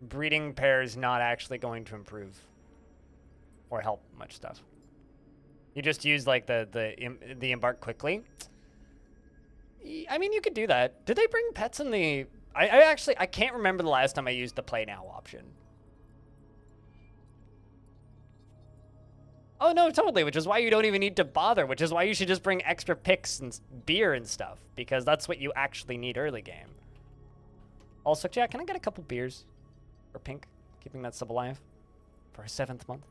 breeding pairs not actually going to improve or help much stuff. You just use like the embark quickly. I mean, you could do that. Did they bring pets in the... I can't remember the last time I used the play now option. Oh, no, totally, which is why you don't even need to bother, which is why you should just bring extra picks and beer and stuff, because that's what you actually need early game. Also, yeah, can I get a couple beers? Or pink, keeping that sub alive for a 7th month.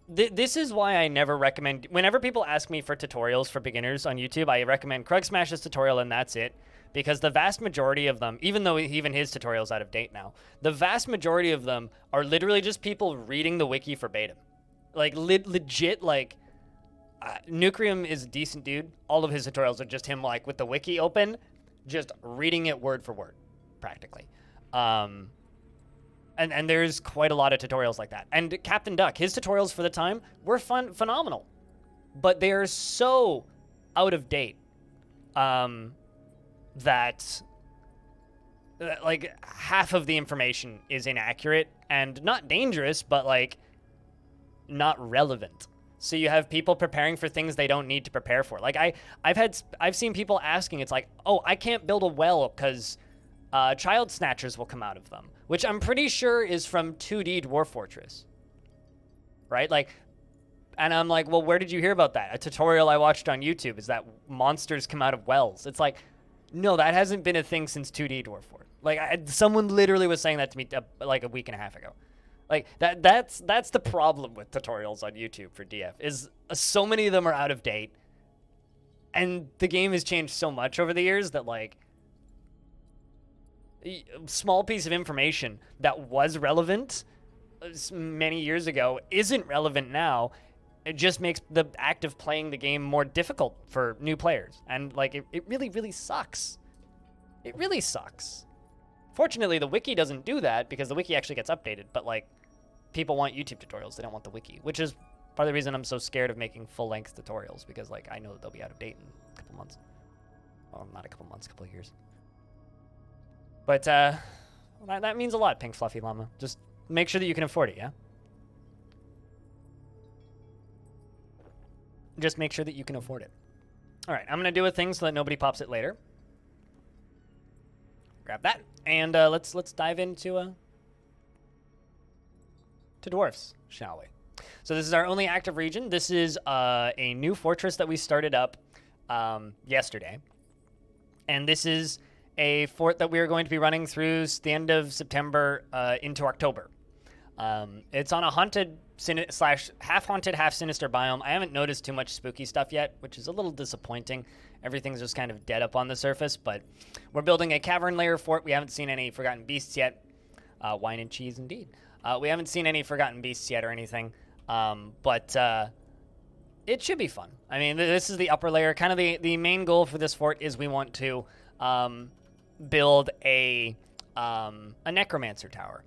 This is why I never recommend... Whenever people ask me for tutorials for beginners on YouTube, I recommend Krug Smash's tutorial and that's it. Because the vast majority of them, even though even his tutorial's out of date now, the vast majority of them are literally just people reading the wiki verbatim. Like, legit, like... Nucrium is a decent dude. All of his tutorials are just him, like, with the wiki open, just reading it word for word, practically. And there's quite a lot of tutorials like that. And Captain Duck, his tutorials for the time were phenomenal. But they're so out of date that like half of the information is inaccurate and not dangerous, but like not relevant. So you have people preparing for things they don't need to prepare for. Like I've seen people asking, it's like, oh, I can't build a well because child snatchers will come out of them, which I'm pretty sure is from 2D Dwarf Fortress, right? Like, and I'm like, well, where did you hear about that? A tutorial I watched on YouTube is that monsters come out of wells. It's like, no, that hasn't been a thing since 2D Dwarf Fortress. Like, someone literally was saying that to me like a week and a half ago. Like, that's the problem with tutorials on YouTube for DF, is so many of them are out of date, and the game has changed so much over the years that, like, a small piece of information that was relevant many years ago isn't relevant now. It just makes the act of playing the game more difficult for new players. And, like, it really, really sucks. It really sucks. Fortunately, the wiki doesn't do that because the wiki actually gets updated. But, like, people want YouTube tutorials. They don't want the wiki, which is part of the reason I'm so scared of making full-length tutorials, because, like, I know that they'll be out of date in a couple months. Well, not a couple months, a couple of years. But that means a lot, Pink Fluffy Llama. Just make sure that you can afford it, yeah? Just make sure that you can afford it. All right, I'm going to do a thing so that nobody pops it later. Grab that, and let's dive into dwarfs, shall we? So this is our only active region. This is a new fortress that we started up yesterday, and this is a fort that we are going to be running through the end of September into October. It's on a haunted half haunted, half sinister biome. I haven't noticed too much spooky stuff yet, which is a little disappointing. Everything's just kind of dead up on the surface, but we're building a cavern layer fort. We haven't seen any forgotten beasts yet. Wine and cheese, indeed. We haven't seen any forgotten beasts yet or anything, but it should be fun. I mean, this is the upper layer. Kind of the main goal for this fort is we want to build a necromancer tower.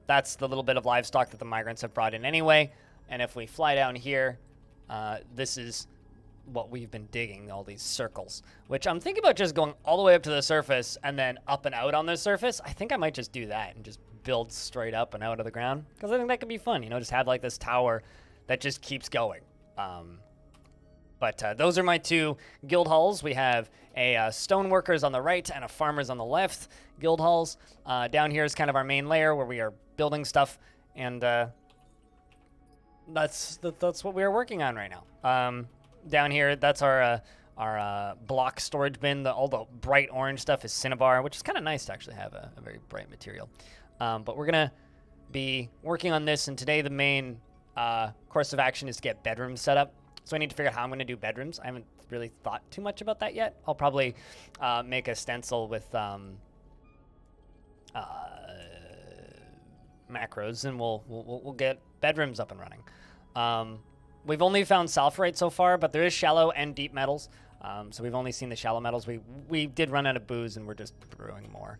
That's the little bit of livestock that the migrants have brought in anyway. And if we fly down here, this is what we've been digging, all these circles, which I'm thinking about just going all the way up to the surface and then up and out on the surface. I think I might just do that and just build straight up and out of the ground, because I think that could be fun, you know, just have like this tower that just keeps going. But those are my two guild halls. We have a stoneworkers on the right and a farmers on the left guild halls. Down here is kind of our main layer where we are building stuff, and that's what we are working on right now. Down here, that's our block storage bin. All the bright orange stuff is cinnabar, which is kind of nice to actually have a very bright material. But we're going to be working on this, and today the main course of action is to get bedrooms set up. So I need to figure out how I'm going to do bedrooms. I haven't really thought too much about that yet. I'll probably make a stencil with macros, and we'll get bedrooms up and running. We've only found sulfurite so far, but there is shallow and deep metals. So we've only seen the shallow metals. We did run out of booze, and we're just brewing more.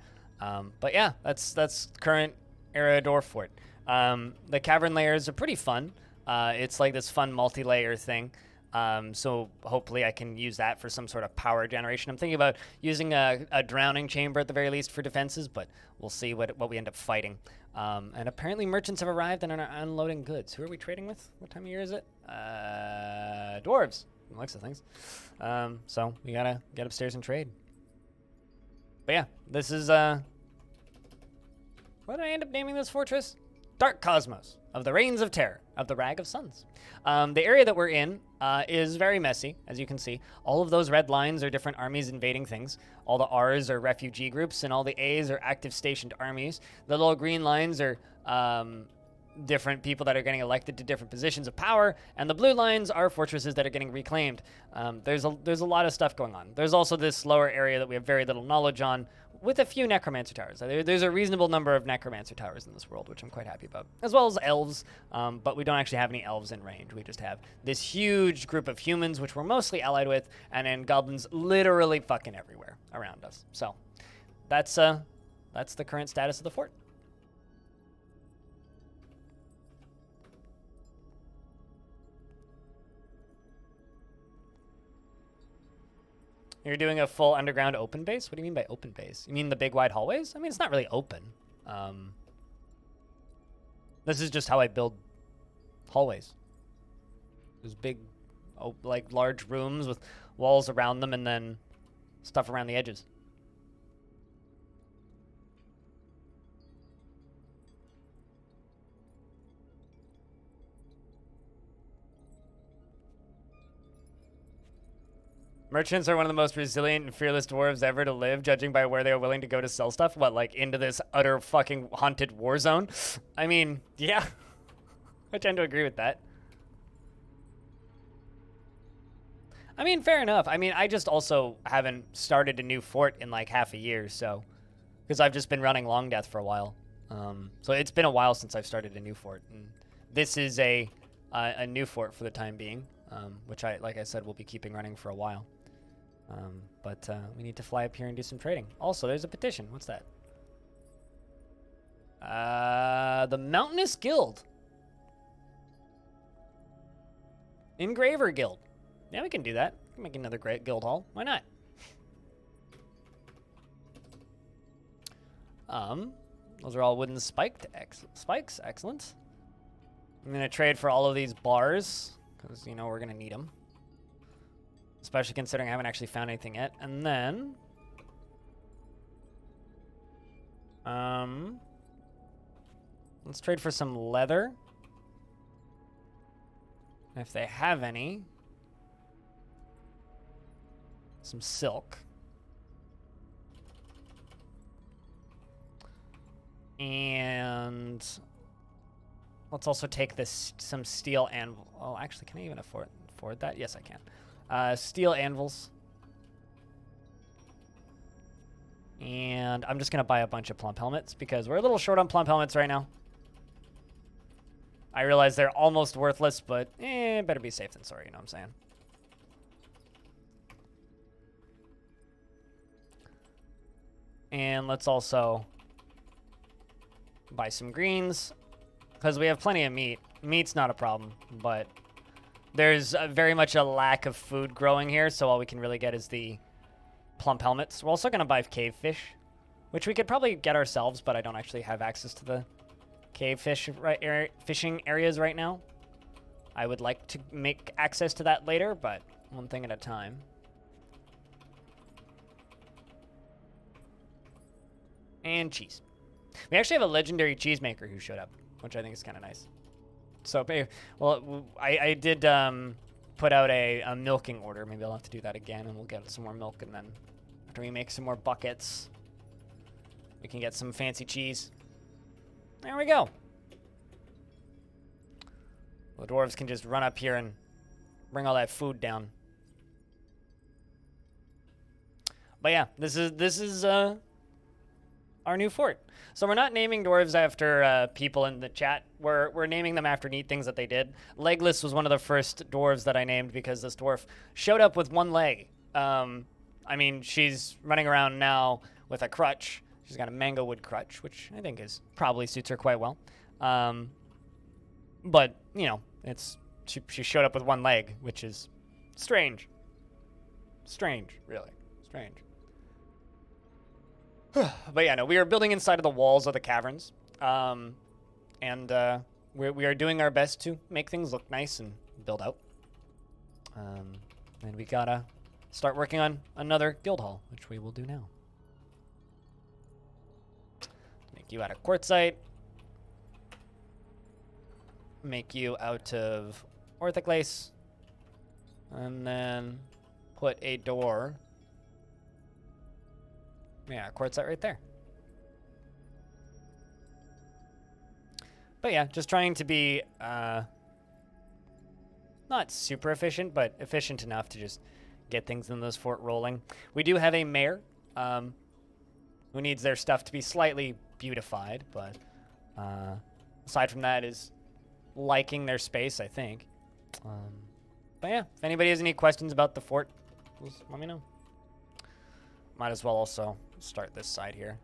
But yeah, that's current era Dwarf Fort. The cavern layers are pretty fun. It's like this fun multi-layer thing. So hopefully I can use that for some sort of power generation. I'm thinking about using a drowning chamber at the very least for defenses, but we'll see what we end up fighting. And apparently merchants have arrived and are unloading goods. Who are we trading with? What time of year is it? Dwarves. Looks of things. So we gotta get upstairs and trade. But yeah, this is what did I end up naming this fortress? Dark Cosmos of the Reigns of Terror of the Rag of Suns. The area that we're in is very messy, as you can see. All of those red lines are different armies invading things. All the R's are refugee groups, and all the A's are active stationed armies. The little green lines are different people that are getting elected to different positions of power, and the blue lines are fortresses that are getting reclaimed. There's a lot of stuff going on. There's also this lower area that we have very little knowledge on, with a few necromancer towers. There's a reasonable number of necromancer towers in this world, which I'm quite happy about, as well as elves, but we don't actually have any elves in range. We just have this huge group of humans, which we're mostly allied with, and then goblins literally fucking everywhere around us. So that's the current status of the fort. You're doing a full underground open base? What do you mean by open base? You mean the big wide hallways? I mean, it's not really open. This is just how I build hallways. There's big, like large rooms with walls around them and then stuff around the edges. Merchants are one of the most resilient and fearless dwarves ever to live, judging by where they are willing to go to sell stuff. What, like into this utter fucking haunted war zone? I mean, yeah. I tend to agree with that. I mean, fair enough. I mean, I just also haven't started a new fort in like half a year, so. Because I've just been running Long Death for a while. So it's been a while since I've started a new fort. And this is a new fort for the time being, which like I said, will be keeping running for a while. But we need to fly up here and do some trading. Also, there's a petition. What's that? The Mountainous Guild. Engraver Guild. Yeah, we can do that. We can make another great guild hall. Why not? Those are all wooden spikes. Excellent. I'm going to trade for all of these bars, because, you know, we're going to need them. Especially considering I haven't actually found anything yet. And then let's trade for some leather. If they have any. Some silk. And let's also take some steel anvil. Oh, actually, can I even afford that? Yes, I can. Steel anvils. And I'm just going to buy a bunch of plump helmets because we're a little short on plump helmets right now. I realize they're almost worthless, but better be safe than sorry, you know what I'm saying? And let's also buy some greens because we have plenty of meat. Meat's not a problem, but there's very much a lack of food growing here, so all we can really get is the plump helmets. We're also going to buy cave fish, which we could probably get ourselves, but I don't actually have access to the cave fishing areas right now. I would like to make access to that later, but one thing at a time. And cheese. We actually have a legendary cheesemaker who showed up, which I think is kind of nice. So, well, I did put out a milking order. Maybe I'll have to do that again, and we'll get some more milk, and then after we make some more buckets, we can get some fancy cheese. There we go. The dwarves can just run up here and bring all that food down. But yeah, this is our new fort. So we're not naming dwarves after people in the chat. We're naming them after neat things that they did. Legless was one of the first dwarves that I named because this dwarf showed up with one leg. I mean, she's running around now with a crutch. She's got a mango wood crutch, which I think probably suits her quite well. But, you know, she showed up with one leg, which is Strange. Strange, really. Strange. But yeah, no, we are building inside of the walls of the caverns. And we are doing our best to make things look nice and build out. And we gotta start working on another guild hall, which we will do now. Make you out of quartzite. Make you out of orthoclase. And then put a door. Yeah, quartzite right there. But yeah, just trying to be not super efficient, but efficient enough to just get things in this fort rolling. We do have a mayor who needs their stuff to be slightly beautified, but aside from that is liking their space, I think. But yeah, if anybody has any questions about the fort, just let me know. Might as well also start this side here.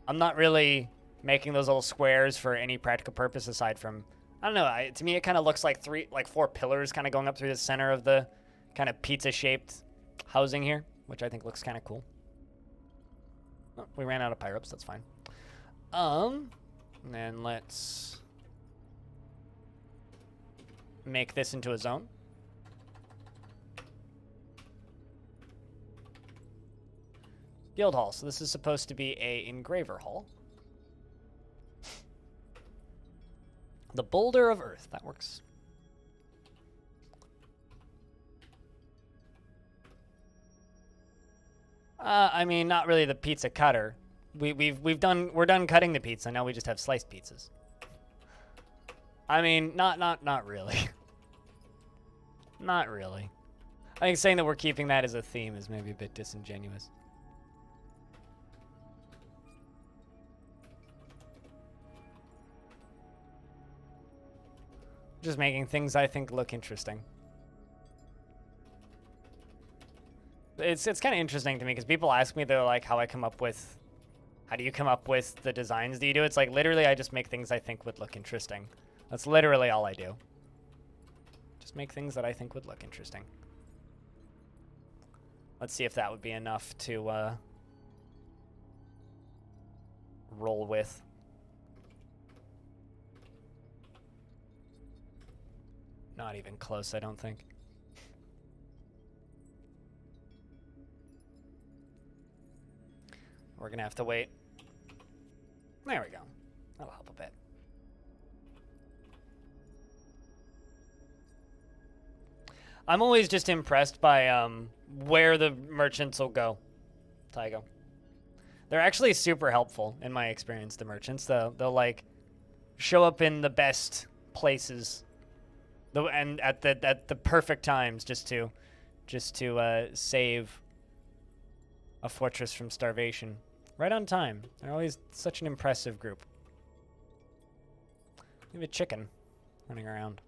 I'm not really making those little squares for any practical purpose aside from, I don't know, to me it kind of looks like four pillars kind of going up through the center of the kind of pizza-shaped housing here, which I think looks kind of cool. Oh, we ran out of pyrops, that's fine. And then let's make this into a zone. Guild hall, so this is supposed to be a engraver hall. The Boulder of Earth, that works. I mean, not really the pizza cutter. We're done cutting the pizza. Now we just have sliced pizzas. I mean, not really. Not really. I think saying that we're keeping that as a theme is maybe a bit disingenuous. Just making things I think look interesting. It's kind of interesting to me because people ask me, they're like, how do you come up with the designs that you do? It's like literally I just make things I think would look interesting. That's literally all I do. Just make things that I think would look interesting. Let's see if that would be enough to roll with. Not even close, I don't think. We're gonna have to wait. There we go. That'll help a bit. I'm always just impressed by where the merchants will go. Tygo. They're actually super helpful in my experience, the merchants. They'll like show up in the best places. And at the perfect times, just to save a fortress from starvation, right on time. They're always such an impressive group. We have a chicken running around.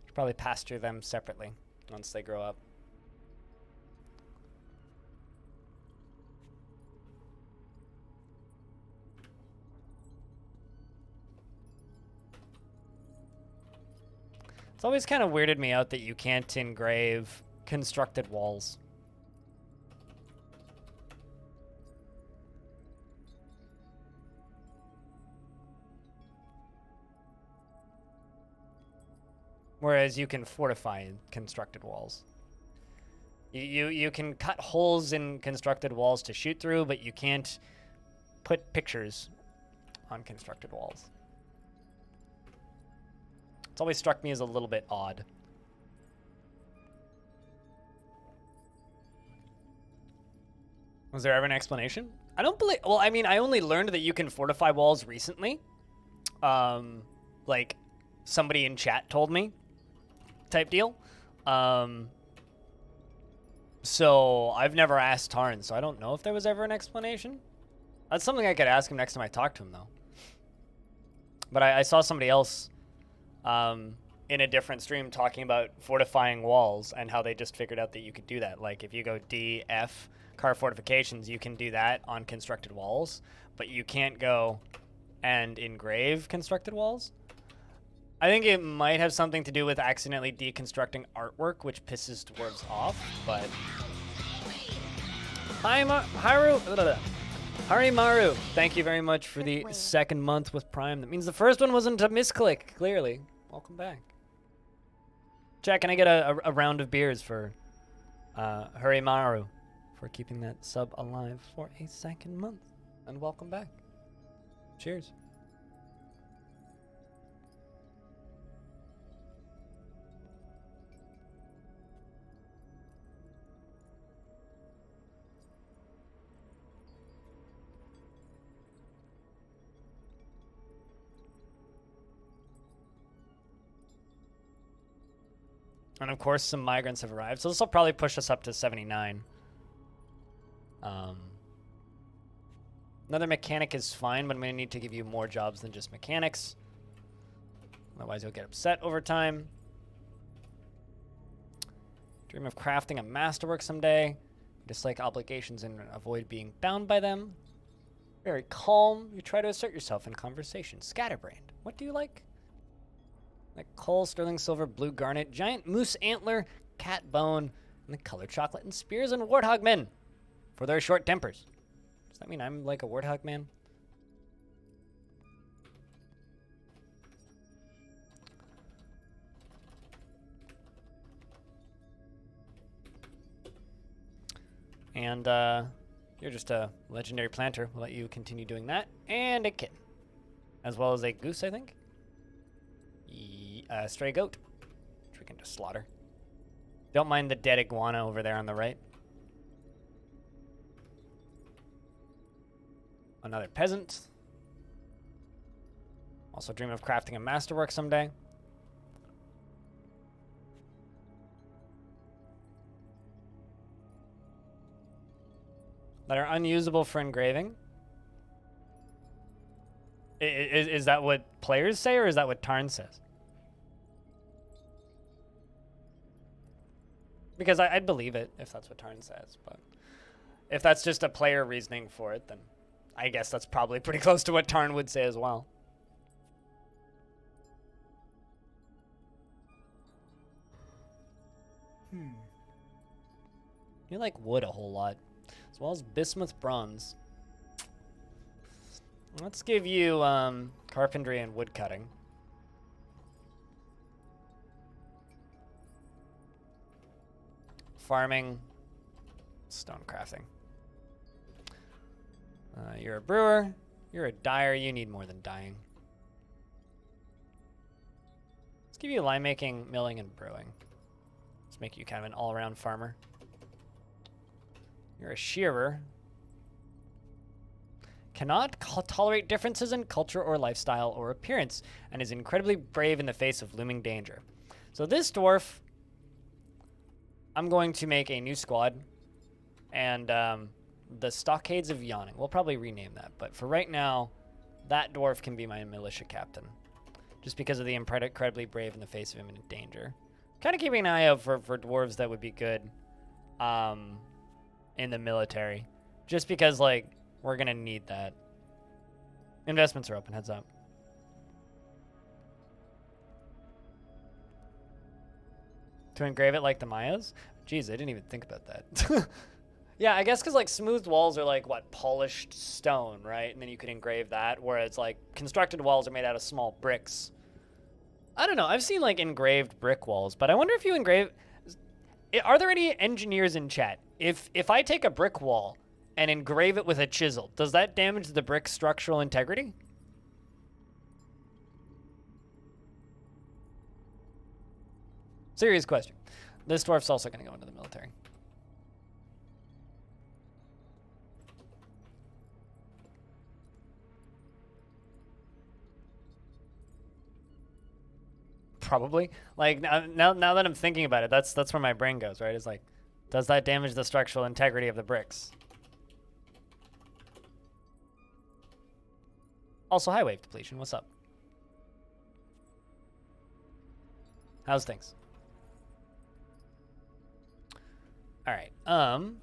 Should probably pasture them separately once they grow up. It's always kind of weirded me out that you can't engrave constructed walls. Whereas you can fortify constructed walls. You can cut holes in constructed walls to shoot through, but you can't put pictures on constructed walls. It's always struck me as a little bit odd. Was there ever an explanation? I don't believe... Well, I mean, I only learned that you can fortify walls recently. Like, somebody in chat told me. Type deal. So, I've never asked Tarn, so I don't know if there was ever an explanation. That's something I could ask him next time I talk to him, though. But I saw somebody else... in a different stream talking about fortifying walls and how they just figured out that you could do that. Like if you go DF car fortifications, you can do that on constructed walls, but you can't go and engrave constructed walls. I think it might have something to do with accidentally deconstructing artwork, which pisses dwarves off, but... Harimaru, thank you very much for the second month with Prime. That means the first one wasn't a misclick, clearly. Welcome back. Jack, can I get a round of beers for Harimaru for keeping that sub alive for a second month? And welcome back. Cheers. And of course, some migrants have arrived, so this will probably push us up to 79. Another mechanic is fine, but I'm going to need to give you more jobs than just mechanics. Otherwise, you'll get upset over time. Dream of crafting a masterwork someday. Dislike obligations and avoid being bound by them. Very calm. You try to assert yourself in conversation. Scatterbrained. What do you like? Like coal, sterling silver, blue garnet, giant moose antler, cat bone, and the color chocolate, and spears and warthog men for their short tempers. Does that mean I'm like a warthog man? And you're just a legendary planter. We'll let you continue doing that. And a kitten. As well as a goose, I think. Stray goat, which we can just slaughter. Don't mind the dead iguana over there on the right. Another peasant. Also dream of crafting a masterwork someday. That are unusable for engraving. Is that what players say, or is that what Tarn says? Because I'd believe it if that's what Tarn says, but if that's just a player reasoning for it, then I guess that's probably pretty close to what Tarn would say as well. You like wood a whole lot, as well as bismuth bronze. Let's give you carpentry and wood cutting. Farming, stone crafting. You're a brewer. You're a dyer. You need more than dyeing. Let's give you lime making, milling, and brewing. Let's make you kind of an all-around farmer. You're a shearer. Cannot tolerate differences in culture or lifestyle or appearance, and is incredibly brave in the face of looming danger. So this dwarf, I'm going to make a new squad, and the Stockades of Yawning. We'll probably rename that, but for right now, that dwarf can be my militia captain, just because of the incredibly brave in the face of imminent danger. Kind of keeping an eye out for dwarves that would be good in the military, just because, like, we're going to need that. Investments are open, heads up. To engrave it like the Mayas? Jeez, I didn't even think about that. Yeah, I guess because, like, smoothed walls are, like, what, polished stone, right? And then you could engrave that, whereas, like, constructed walls are made out of small bricks. I don't know. I've seen, like, engraved brick walls, but I wonder if you engrave... Are there any engineers in chat? If I take a brick wall and engrave it with a chisel, does that damage the brick's structural integrity? Serious question. This dwarf's also going to go into the military. Probably. Like, now that I'm thinking about it, that's where my brain goes, right? It's like, does that damage the structural integrity of the bricks? Also, high wave depletion. What's up? How's things? All right. I'm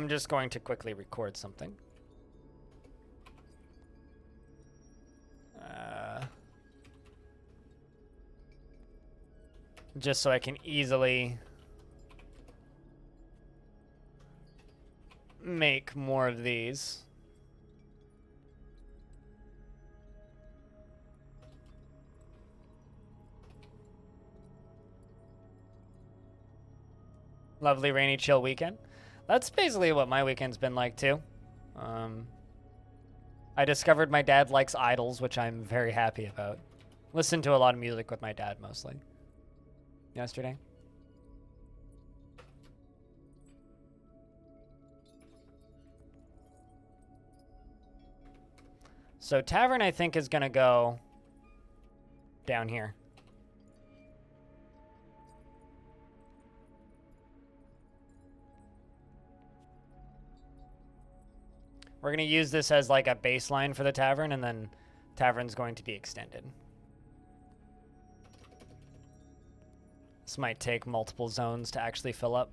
just going to quickly record something. just so I can easily make more of these. Lovely, rainy, chill weekend. That's basically what my weekend's been like, too. I discovered my dad likes idols, which I'm very happy about. Listened to a lot of music with my dad, mostly. Yesterday. So tavern, I think, is going to go down here. We're going to use this as like a baseline for the tavern, and then tavern's going to be extended. This might take multiple zones to actually fill up.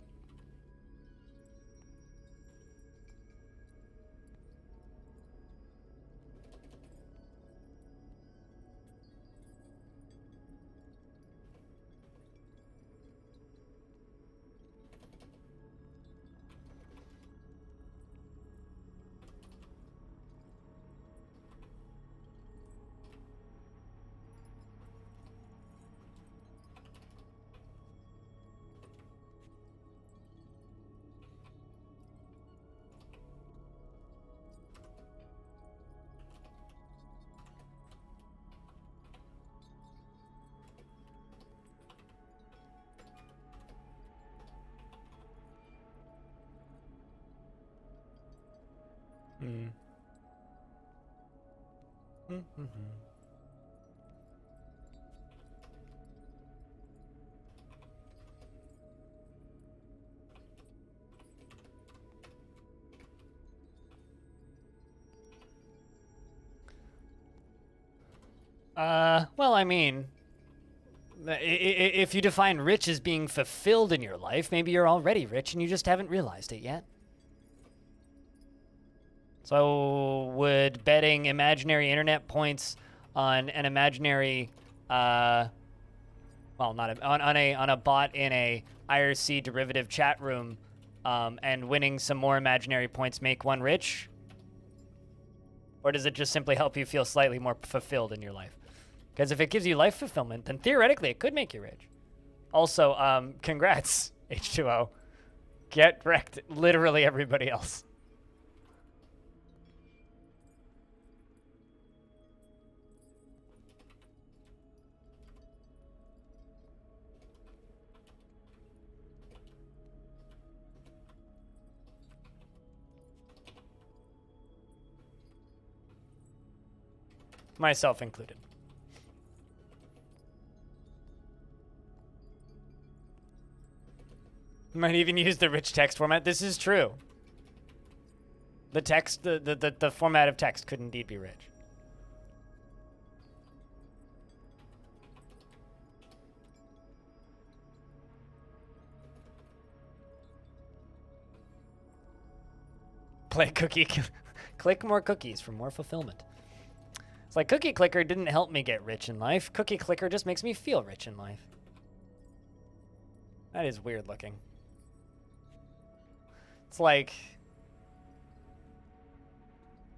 Well, I mean, if you define rich as being fulfilled in your life, maybe you're already rich and you just haven't realized it yet. So would betting imaginary internet points on an imaginary, well, not on a bot in a IRC derivative chat room, and winning some more imaginary points make one rich? Or does it just simply help you feel slightly more fulfilled in your life? Because if it gives you life fulfillment, then theoretically it could make you rich. Also, congrats, H2O. Get wrecked, literally everybody else. Myself included. Might even use the rich text format. This is true. The text, the format of text could indeed be rich. Play cookie. Click more cookies for more fulfillment. It's like Cookie Clicker didn't help me get rich in life. Cookie Clicker just makes me feel rich in life. That is weird looking. It's like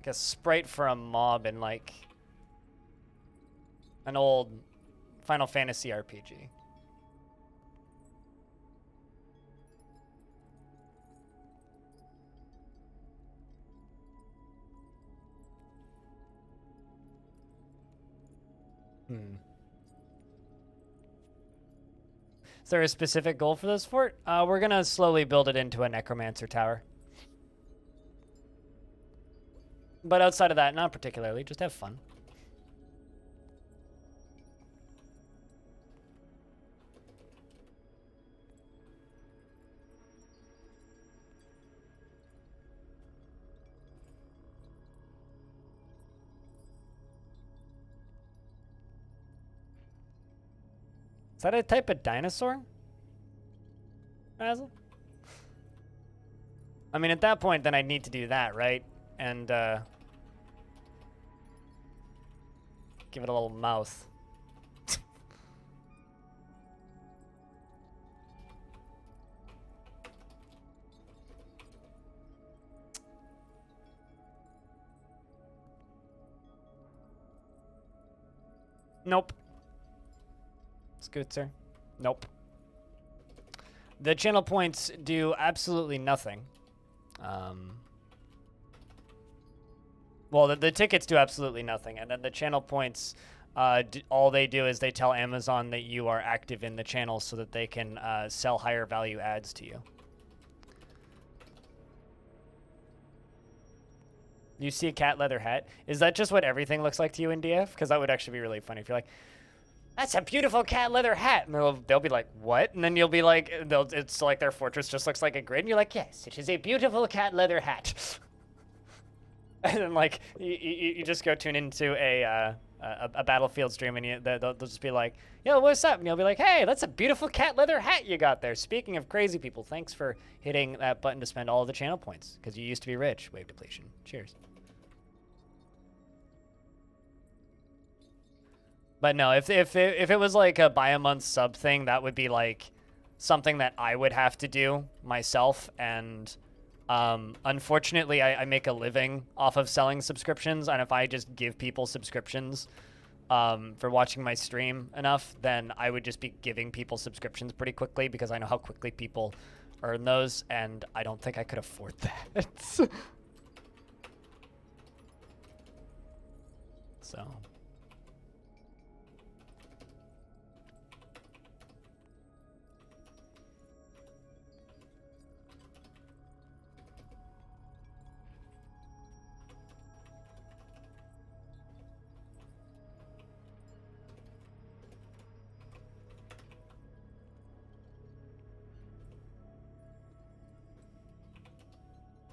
a sprite for a mob in like an old Final Fantasy RPG. Is there a specific goal for this fort? We're gonna slowly build it into a necromancer tower. But outside of that, not particularly. Just have fun. Is that a type of dinosaur? Basil? I mean, at that point, then I'd need to do that, right? And, give it a little mouth. Nope. Scooter. Nope. The channel points do absolutely nothing. Well, the tickets do absolutely nothing, and then the channel points, all they do is they tell Amazon that you are active in the channel so that they can sell higher value ads to you. You see a cat leather hat. Is that just what everything looks like to you in DF? Because that would actually be really funny if you're like, that's a beautiful cat leather hat. And they'll be like, what? And then you'll be like, it's like their fortress just looks like a grid. And you're like, yes, it is a beautiful cat leather hat. And then like, you just go tune into a Battlefield stream and they'll just be like, yo, what's up? And you'll be like, hey, that's a beautiful cat leather hat you got there. Speaking of crazy people, thanks for hitting that button to spend all of the channel points because you used to be rich. Wave depletion. Cheers. But no, if it was like a buy a month sub thing, that would be like something that I would have to do myself. And unfortunately, I make a living off of selling subscriptions. And if I just give people subscriptions for watching my stream enough, then I would just be giving people subscriptions pretty quickly because I know how quickly people earn those. And I don't think I could afford that. So...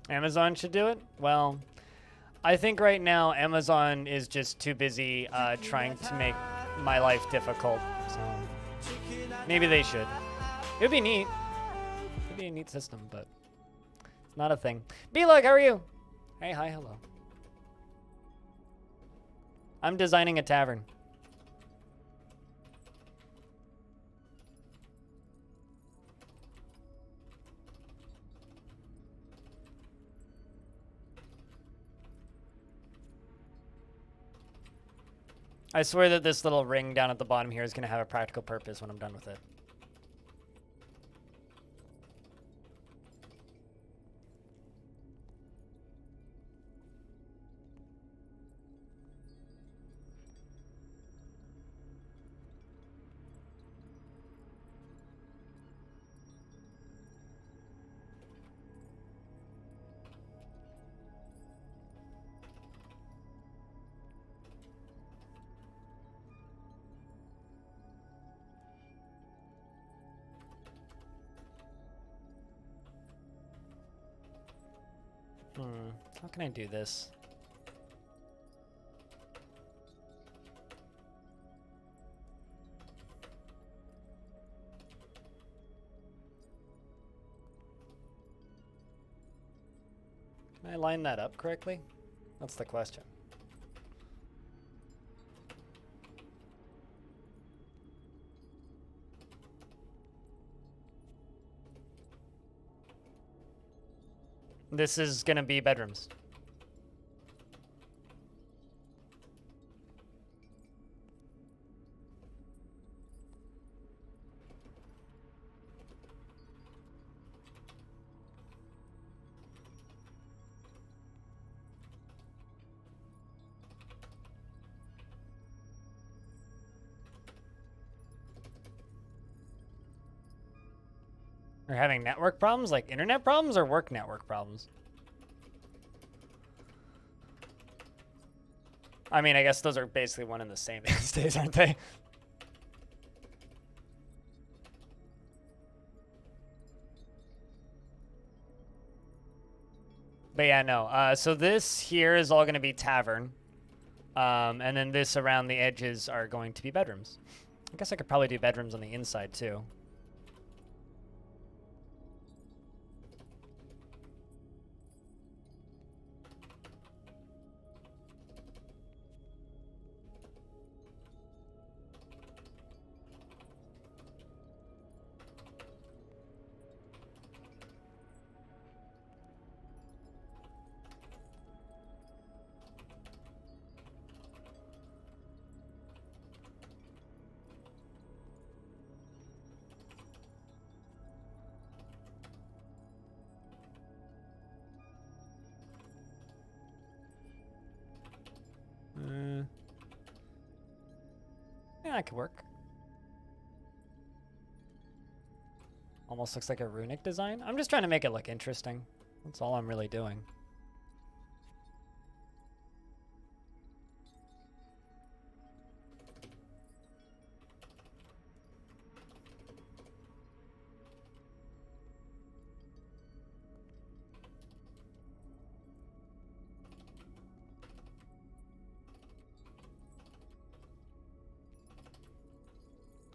Amazon should do it? Well, I think right now Amazon is just too busy trying to make my life difficult. So maybe they should. It would be neat. It would be a neat system, but it's not a thing. B-Lug, how are you? Hey, hi, hello. I'm designing a tavern. I swear that this little ring down at the bottom here is going to have a practical purpose when I'm done with it. How can I do this? Can I line that up correctly? That's the question. This is gonna be bedrooms. We're having network problems, like internet problems or work network problems? I mean, I guess those are basically one and the same these days, aren't they? But yeah, no. So this here is all going to be tavern. And then this around the edges are going to be bedrooms. I guess I could probably do bedrooms on the inside too. Yeah, that could work. Almost looks like a runic design. I'm just trying to make it look interesting. That's all I'm really doing.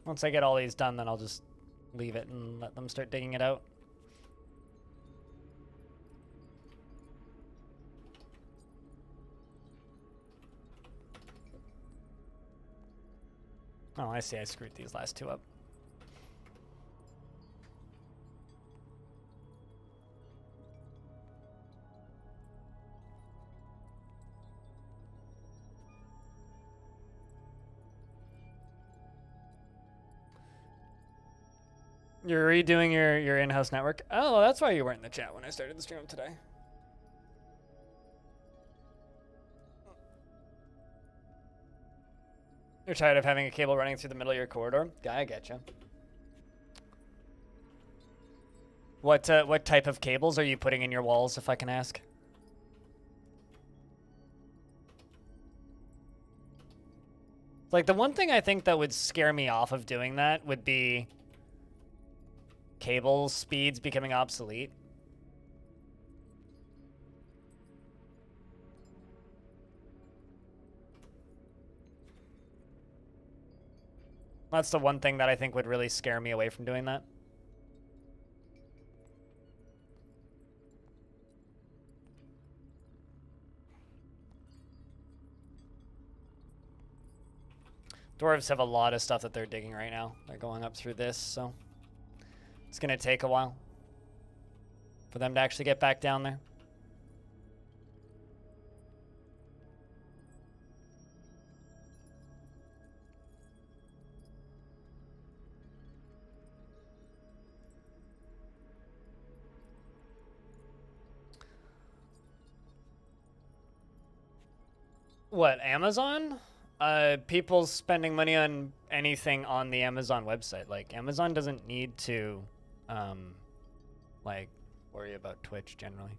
Once I get all these done, then I'll just leave it and let them start digging it out. Oh, I see. I screwed these last two up. You're redoing your in-house network? Oh, that's why you weren't in the chat when I started the stream today. You're tired of having a cable running through the middle of your corridor? Yeah, I get you. What type of cables are you putting in your walls, if I can ask? Like, the one thing I think that would scare me off of doing that would be cable speeds becoming obsolete. That's the one thing that I think would really scare me away from doing that. Dwarves have a lot of stuff that they're digging right now. They're going up through this, so it's going to take a while for them to actually get back down there. What, Amazon? People spending money on anything on the Amazon website. Like, Amazon doesn't need to, like, worry about Twitch generally.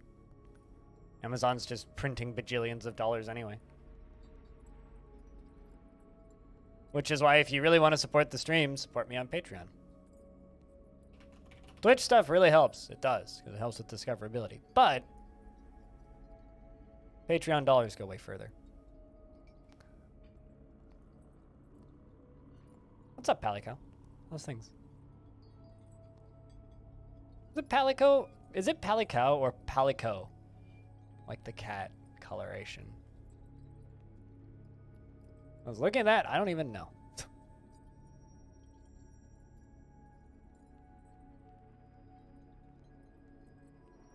Amazon's just printing bajillions of dollars anyway. Which is why if you really want to support the stream, support me on Patreon. Twitch stuff really helps. It does, because it helps with discoverability. But Patreon dollars go way further. What's up, Palico? Those things. Is it Palico? Is it Palico or Palico? Like the cat coloration. I was looking at that. I don't even know.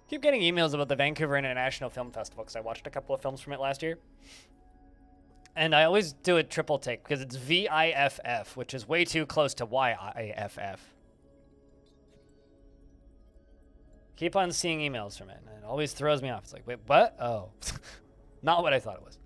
Keep getting emails about the Vancouver International Film Festival because I watched a couple of films from it last year. And I always do a triple take because it's VIFF, which is way too close to YIFF. Keep on seeing emails from it, and it always throws me off. It's like, wait, what? Oh, not what I thought it was.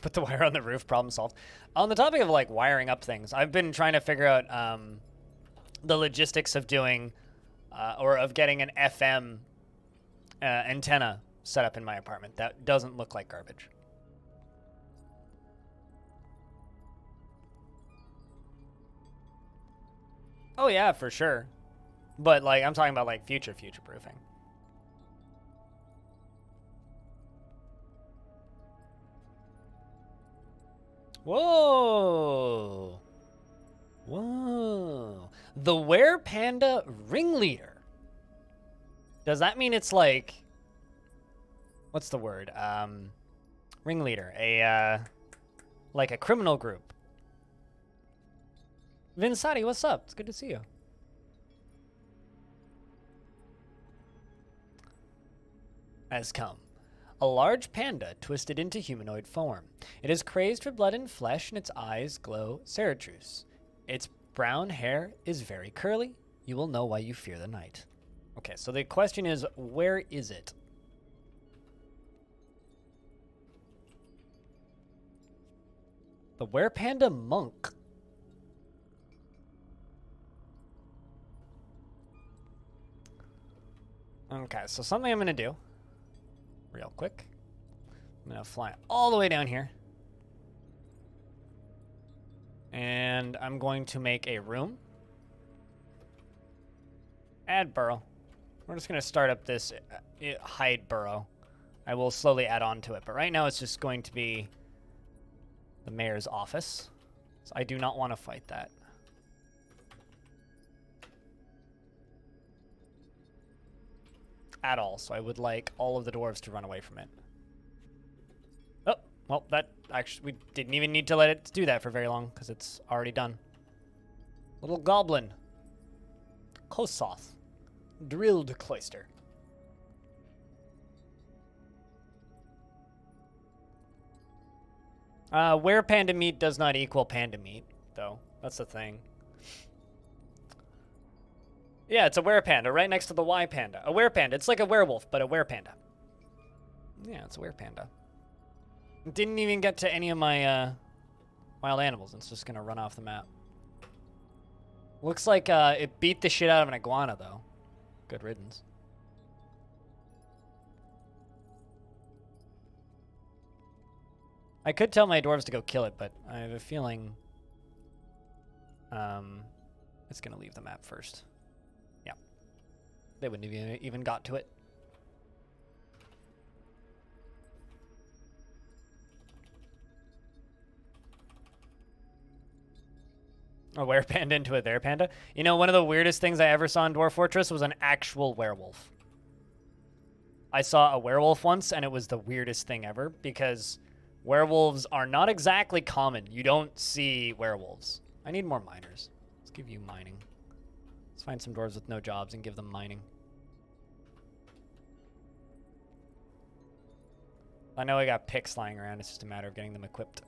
Put the wire on the roof, problem solved. On the topic of like wiring up things, I've been trying to figure out the logistics of doing or of getting an FM antenna set up in my apartment that doesn't look like garbage. Oh yeah, for sure. But like I'm talking about like future proofing. Whoa. Whoa. The Were Panda Ringleader. Does that mean it's like, what's the word? Ringleader, like a criminal group. Vinsati, what's up? It's good to see you. Has come. A large panda twisted into humanoid form. It is crazed for blood and flesh, and its eyes glow ceretruse. Its brown hair is very curly. You will know why you fear the night. Okay, so the question is, where is it? The Werepanda Monk. Okay, so something I'm going to do real quick. I'm going to fly all the way down here. And I'm going to make a room. Add burrow. We're just going to start up this hide burrow. I will slowly add on to it, but right now it's just going to be the mayor's office. So I do not want to fight that. At all, so I would like all of the dwarves to run away from it. Oh, well, that actually, we didn't even need to let it do that for very long, because it's already done. Little goblin. Kosoth. Drilled cloister. Where panda meat does not equal panda meat, though. That's the thing. Yeah, it's a werepanda right next to the Y panda. A werepanda. It's like a werewolf, but a werepanda. Yeah, it's a werepanda. Didn't even get to any of my wild animals. It's just gonna run off the map. Looks like it beat the shit out of an iguana, though. Good riddance. I could tell my dwarves to go kill it, but I have a feeling it's gonna leave the map first. Yeah. They wouldn't have even got to it. A werepanda into a there panda. You know, one of the weirdest things I ever saw in Dwarf Fortress was an actual werewolf. I saw a werewolf once, and it was the weirdest thing ever, because werewolves are not exactly common. You don't see werewolves. I need more miners. Let's give you mining. Let's find some dwarves with no jobs and give them mining. I know I got picks lying around. It's just a matter of getting them equipped.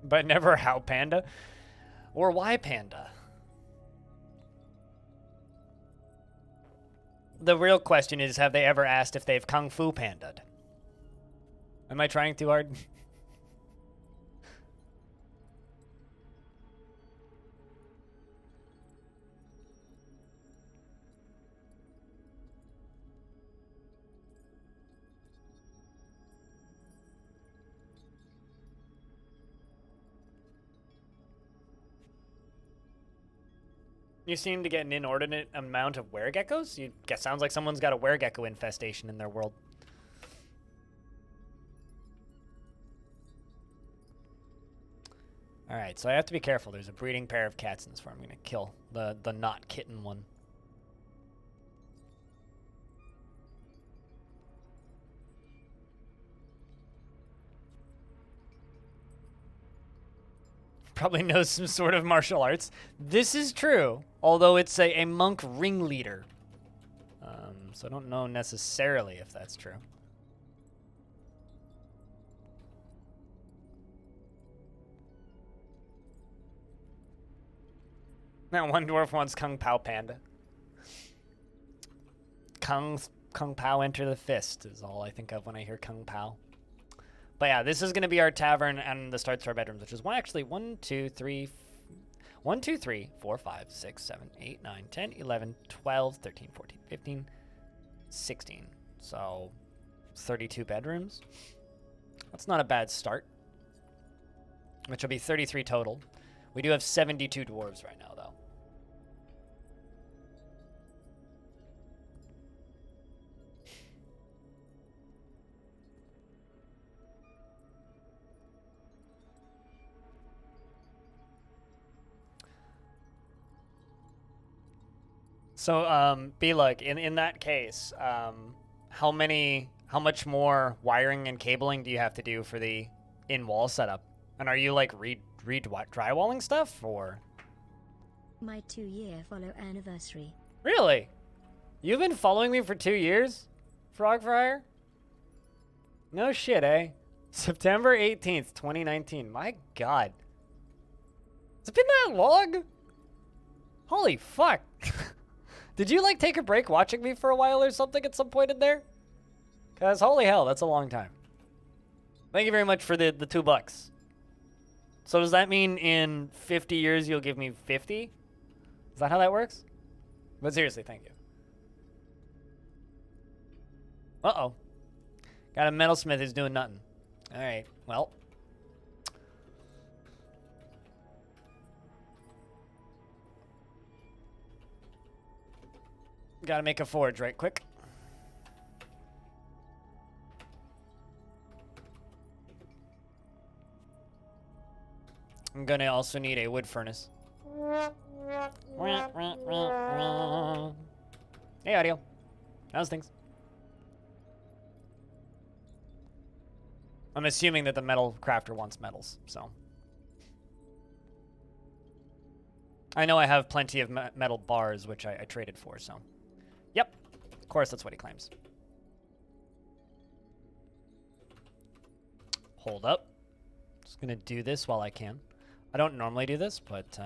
But never how panda or why panda. The real question is, have they ever asked if they've kung fu panda'd? Am I trying too hard? You seem to get an inordinate amount of weregeckos? Sounds like someone's got a weregecko infestation in their world. Alright, so I have to be careful. There's a breeding pair of cats in this farm. I'm going to kill the not kitten one. Probably knows some sort of martial arts. This is true, although it's a monk ringleader. So I don't know necessarily if that's true. Now one dwarf wants Kung Pao Panda. Kung Pao enter the fist is all I think of when I hear Kung Pao. But yeah, this is going to be our tavern and the starts to our bedrooms, which is 1, 2, 3, 4, 5, 6, 7, 8, 9, 10, 11, 12, 13, 14, 15, 16. So 32 bedrooms. That's not a bad start, which will be 33 total. We do have 72 dwarves right now, though. So, B-Lug, in that case, how much more wiring and cabling do you have to do for the in-wall setup? And are you, like, drywalling stuff, or? My 2-year follow anniversary. Really? You've been following me for 2 years, Frog Fryer? No shit, eh? September 18th, 2019. My God. Has it been that long? Holy fuck. Did you, like, take a break watching me for a while or something at some point in there? Because holy hell, that's a long time. Thank you very much for the $2. So does that mean in 50 years you'll give me 50? Is that how that works? But seriously, thank you. Uh-oh. Got a metalsmith who's doing nothing. All right, well. Gotta make a forge right quick. I'm gonna also need a wood furnace. Hey, audio. How's things? I'm assuming that the metal crafter wants metals, so. I know I have plenty of metal bars, which I traded for, so. Yep, of course that's what he claims. Hold up. Just gonna do this while I can. I don't normally do this, but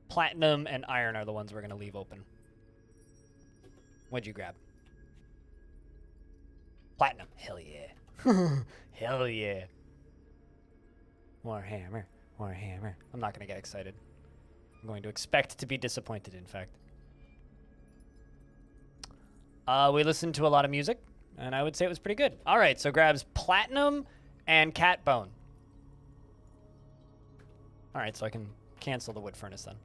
platinum and iron are the ones we're gonna leave open. What'd you grab? Platinum. Hell yeah. Hell yeah. More hammer. More hammer. I'm not gonna get excited. I'm going to expect to be disappointed, in fact. We listened to a lot of music, and I would say it was pretty good. All right, so grabs platinum and cat bone. All right, so I can cancel the wood furnace then.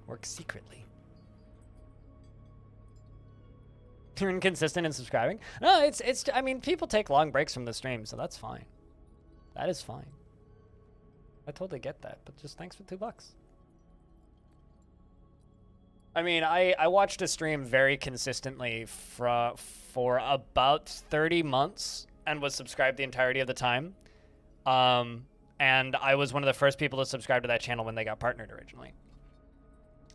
Work secretly. You're inconsistent in subscribing? No, it's. I mean, people take long breaks from the stream, so that's fine. That is fine. I totally get that, but just thanks for $2. I mean, I watched a stream very consistently for about 30 months and was subscribed the entirety of the time. And I was one of the first people to subscribe to that channel when they got partnered originally.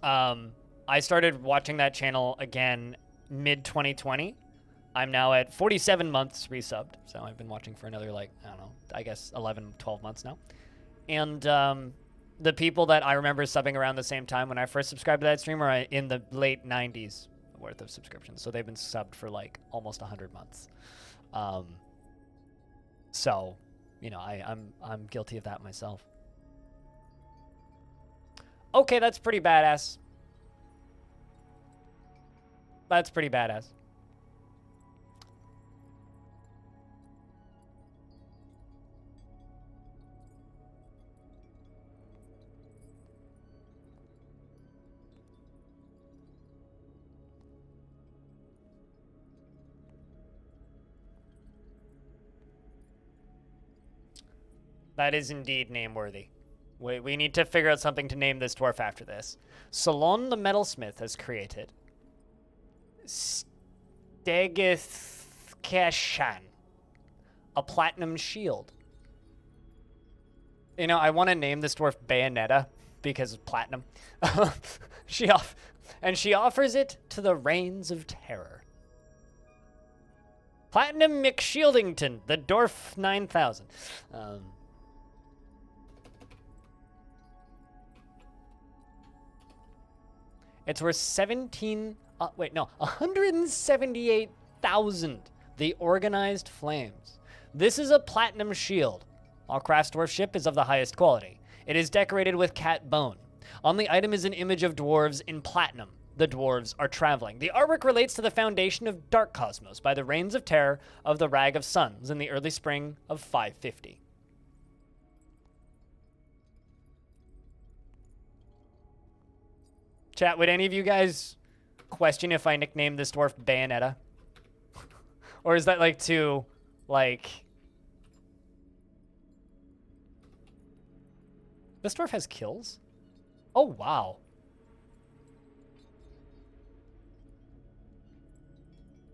I started watching that channel again mid-2020. I'm now at 47 months resubbed, so I've been watching for another, like, I don't know, I guess 11, 12 months now. And the people that I remember subbing around the same time when I first subscribed to that stream are in the late 90s worth of subscriptions. So they've been subbed for, like, almost 100 months. So, you know, I'm guilty of that myself. Okay, that's pretty badass. That's pretty badass. That is indeed name-worthy. We need to figure out something to name this dwarf after this. Salon the Metalsmith has created Stegithkeshan, a platinum shield. You know, I want to name this dwarf Bayonetta because of platinum. she offers it to the reigns of terror. Platinum McShieldington, the Dwarf 9000. It's worth 178,000. The Organized Flames. This is a platinum shield. All Craftsdwarf ship is of the highest quality. It is decorated with cat bone. On the item is an image of dwarves in platinum. The dwarves are traveling. The artwork relates to the foundation of Dark Cosmos by the Reigns of Terror of the Rag of Suns in the early spring of 550. Chat, would any of you guys question if I nicknamed this dwarf Bayonetta? Or is that, like, too, like... This dwarf has kills? Oh, wow.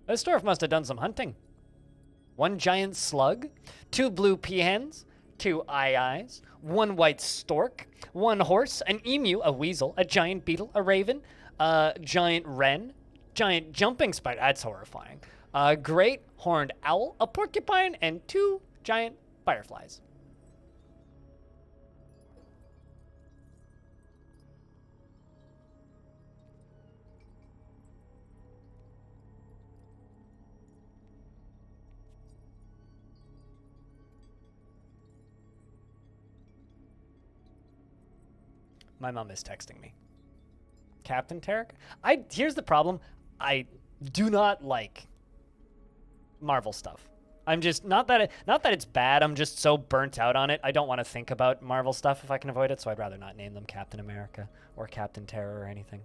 This dwarf must have done some hunting. 1 giant slug, 2 blue peahens, 2 eyes, 1 white stork, 1 horse, an emu, a weasel, a giant beetle, a raven, giant wren, giant jumping spider. That's horrifying. Great horned owl, a porcupine, and 2 giant fireflies. My mom is texting me. Captain Tarek? Here's the problem. I do not like Marvel stuff. I'm just not that it's bad. I'm just so burnt out on it. I don't want to think about Marvel stuff if I can avoid it, so I'd rather not name them Captain America or Captain Terror or anything.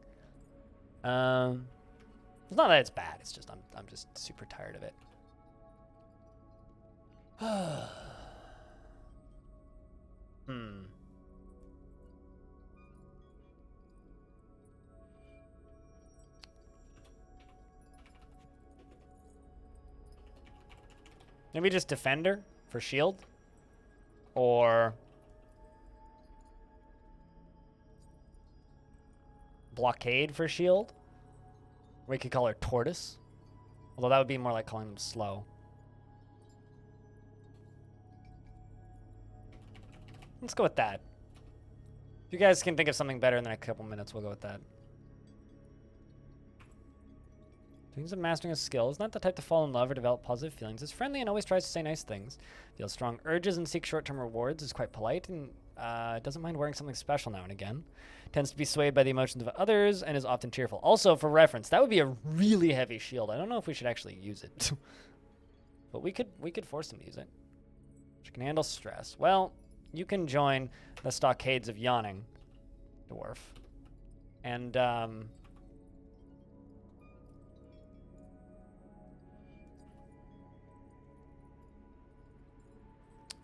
It's not that it's bad. It's just I'm just super tired of it. Maybe just Defender for shield? Or Blockade for shield? We could call her Tortoise. Although that would be more like calling them slow. Let's go with that. If you guys can think of something better in the next couple minutes, we'll go with that. Dreams of mastering a skill. Is not the type to fall in love or develop positive feelings. Is friendly and always tries to say nice things. Feels strong urges and seeks short-term rewards. Is quite polite and doesn't mind wearing something special now and again. Tends to be swayed by the emotions of others and is often cheerful. Also, for reference, that would be a really heavy shield. I don't know if we should actually use it. But we could force him to use it. She can handle stress. Well, you can join the Stockades of Yawning, Dwarf. And,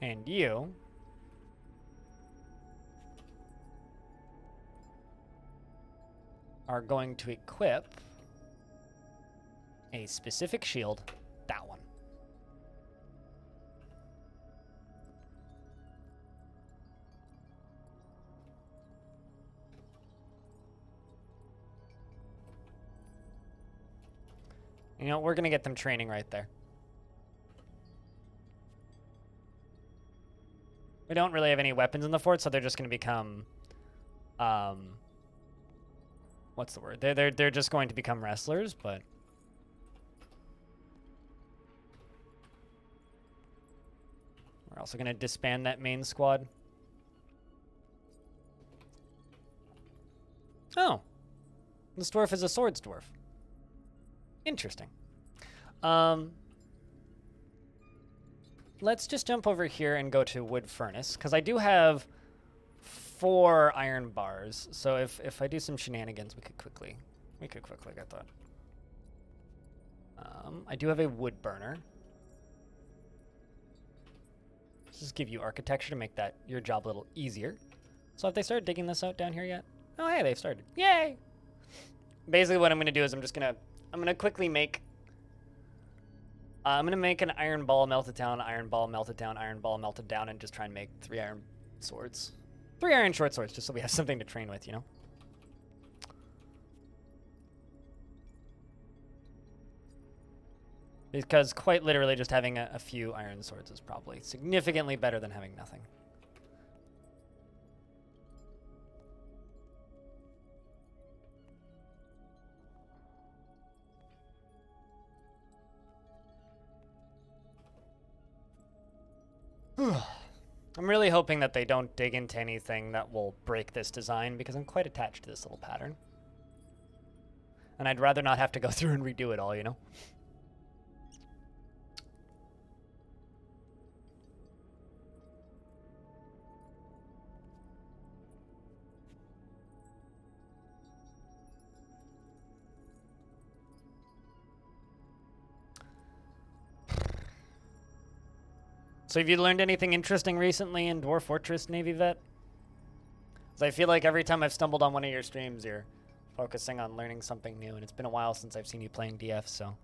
and you are going to equip a specific shield, that one. You know, we're going to get them training right there. We don't really have any weapons in the fort, so they're just going to become, what's the word? They're just going to become wrestlers, but we're also going to disband that main squad. Oh, this dwarf is a swords dwarf. Interesting. Let's just jump over here and go to wood furnace, because I do have 4 iron bars. So if I do some shenanigans, we could quickly get that. I do have a wood burner. Let's just give you architecture to make that your job a little easier. So have they started digging this out down here yet? Oh, hey, they've started. Yay! Basically, what I'm going to do is I'm going to quickly make... I'm going to make an iron ball melted down, iron ball melted down, iron ball melted down, and just try and make 3 iron swords. 3 iron short swords, just so we have something to train with, you know? Because quite literally just having a few iron swords is probably significantly better than having nothing. I'm really hoping that they don't dig into anything that will break this design, because I'm quite attached to this little pattern. And I'd rather not have to go through and redo it all, you know? So have you learned anything interesting recently in Dwarf Fortress, Navy Vet? Because I feel like every time I've stumbled on one of your streams, you're focusing on learning something new, and it's been a while since I've seen you playing DF, so.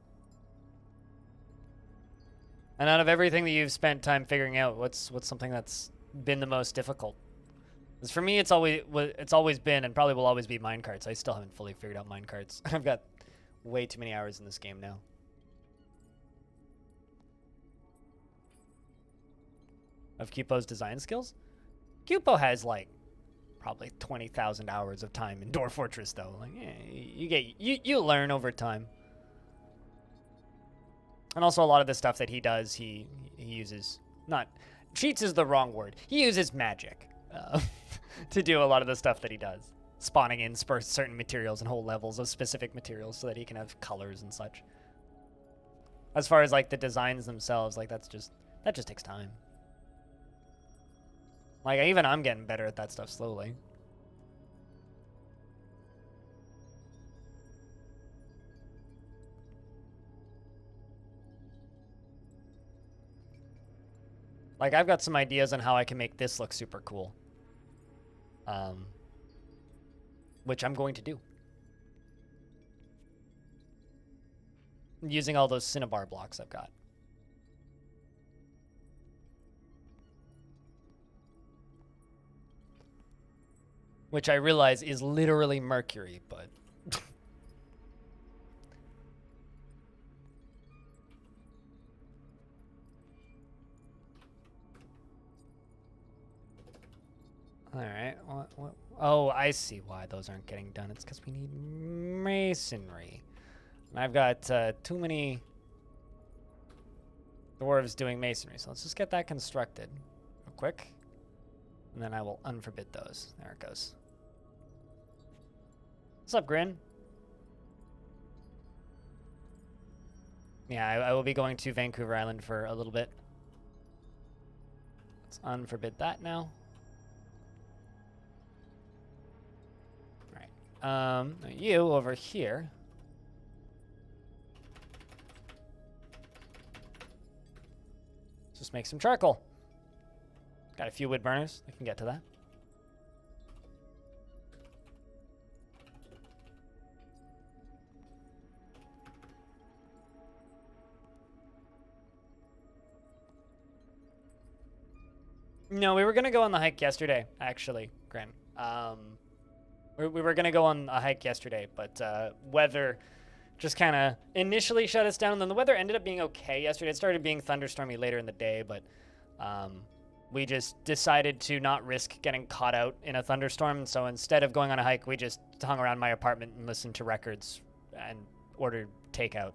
And out of everything that you've spent time figuring out, what's something that's been the most difficult Because for me, it's always been and probably will always be minecarts. I still haven't fully figured out minecarts. I've got way too many hours in this game now. Of Cupo's design skills? Cupo has like probably 20,000 hours of time in Dwarf Fortress though. Like, you learn over time. And also a lot of the stuff that he does, he uses, not, cheats is the wrong word. He uses magic to do a lot of the stuff that he does. Spawning in certain materials and whole levels of specific materials so that he can have colors and such. As far as like the designs themselves, like that just takes time. Like even I'm getting better at that stuff slowly. Like, I've got some ideas on how I can make this look super cool. Which I'm going to do. Using all those cinnabar blocks I've got. Which I realize is literally mercury, but... Alright, what? Oh, I see why those aren't getting done. It's because we need masonry. And I've got too many dwarves doing masonry, so let's just get that constructed real quick. And then I will unforbid those. There it goes. What's up, Grin? Yeah, I will be going to Vancouver Island for a little bit. Let's unforbid that now. You over here. Let's just make some charcoal. Got a few wood burners. I can get to that. No, we were going to go on the hike yesterday, actually, Gren. We were going to go on a hike yesterday, but weather just kind of initially shut us down, and then the weather ended up being okay yesterday. It started being thunderstormy later in the day, but we just decided to not risk getting caught out in a thunderstorm, so instead of going on a hike, we just hung around my apartment and listened to records and ordered takeout.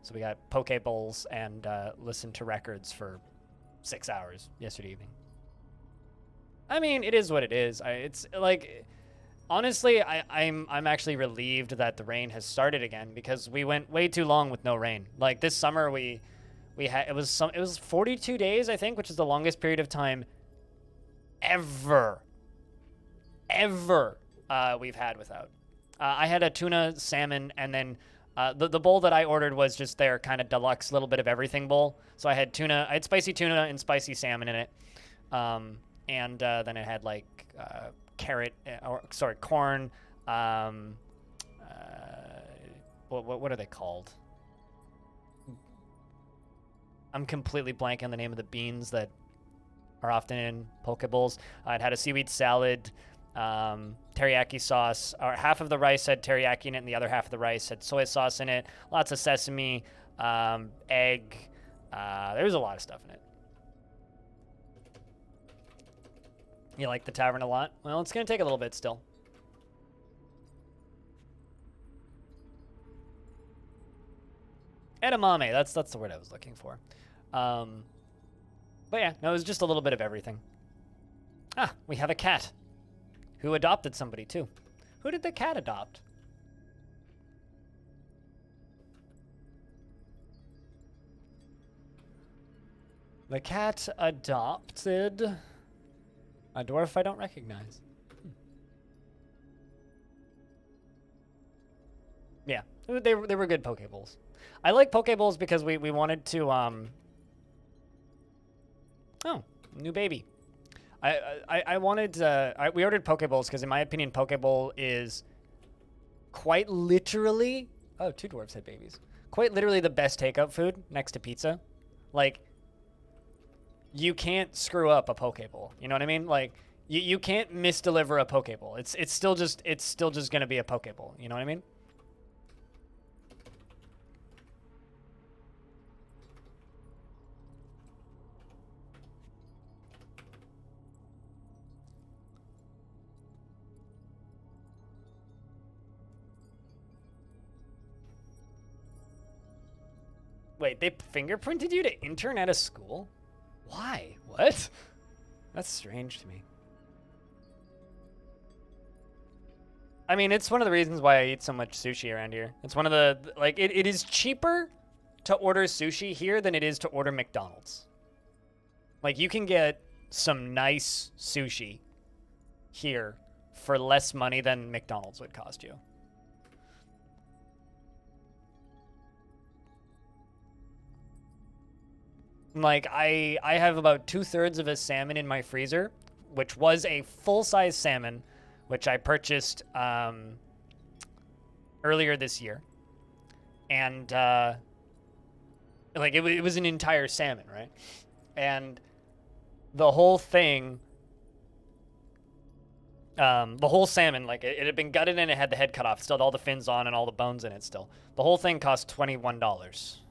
So we got poke bowls and listened to records for 6 hours yesterday evening. I mean, it is what it is. It's like... Honestly, I'm actually relieved that the rain has started again because we went way too long with no rain. Like this summer, we had it was 42 days I think, which is the longest period of time ever we've had without. I had a tuna, salmon, and then the bowl that I ordered was just their kind of deluxe little bit of everything bowl. So I had tuna, I had spicy tuna and spicy salmon in it, and then it had like. Corn, what are they called? I'm completely blanking on the name of the beans that are often in poke bowls. It had a seaweed salad, teriyaki sauce, or half of the rice had teriyaki in it and the other half of the rice had soy sauce in it, lots of sesame, egg, there was a lot of stuff in it. You like the tavern a lot? Well, it's going to take a little bit still. Edamame, that's the word I was looking for. But yeah, no, it was just a little bit of everything. Ah, we have a cat. Who adopted somebody, too. Who did the cat adopt? The cat adopted... a dwarf I don't recognize. Yeah, they were good poke bowls. I like poke bowls because we wanted to oh, new baby. I wanted we ordered poke bowls because in my opinion poke bowl is quite literally, oh, two dwarves had babies. Quite literally the best takeout food next to pizza. Like, you can't screw up a poke bowl. You know what I mean? Like, You can't misdeliver a Pokeball. It's still just gonna be a Pokeball. You know what I mean? Wait, they fingerprinted you to intern at a school? Why? What? That's strange to me. I mean, it's one of the reasons why I eat so much sushi around here. It's one of the, like, it is cheaper to order sushi here than it is to order McDonald's. Like, you can get some nice sushi here for less money than McDonald's would cost you. Like, I have about 2/3 of a salmon in my freezer, which was a full-size salmon, which I purchased earlier this year. And, like, it was an entire salmon, right? And the whole thing, the whole salmon, like, it had been gutted and it had the head cut off. It still had all the fins on and all the bones in it still. The whole thing cost $21.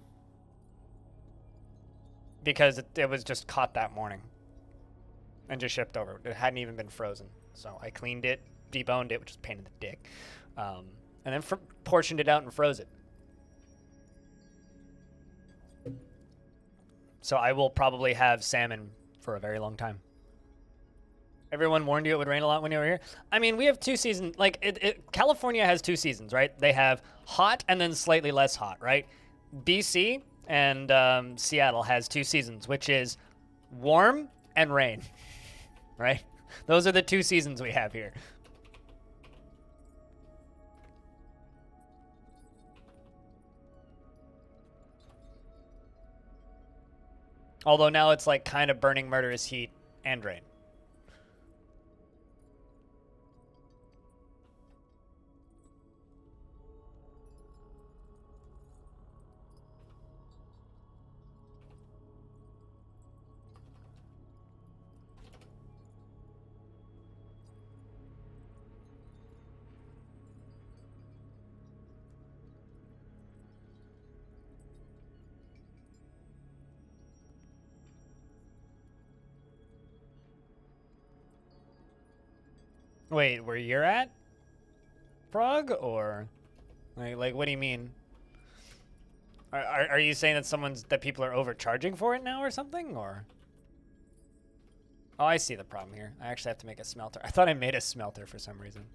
Because it was just caught that morning and just shipped over. It hadn't even been frozen. So I cleaned it, deboned it, which is a pain in the dick, and then portioned it out and froze it. So I will probably have salmon for a very long time. Everyone warned you it would rain a lot when you were here. I mean, we have 2 seasons. Like, California has 2 seasons, right? They have hot and then slightly less hot, right? BC and Seattle has 2 seasons, which is warm and rain, right? Those are the 2 seasons we have here. Although now it's like kind of burning murderous heat and rain. Wait, where you're at, Frog, or like what do you mean? Are you saying that people are overcharging for it now or something, or? Oh, I see the problem here. I actually have to make a smelter. I thought I made a smelter for some reason.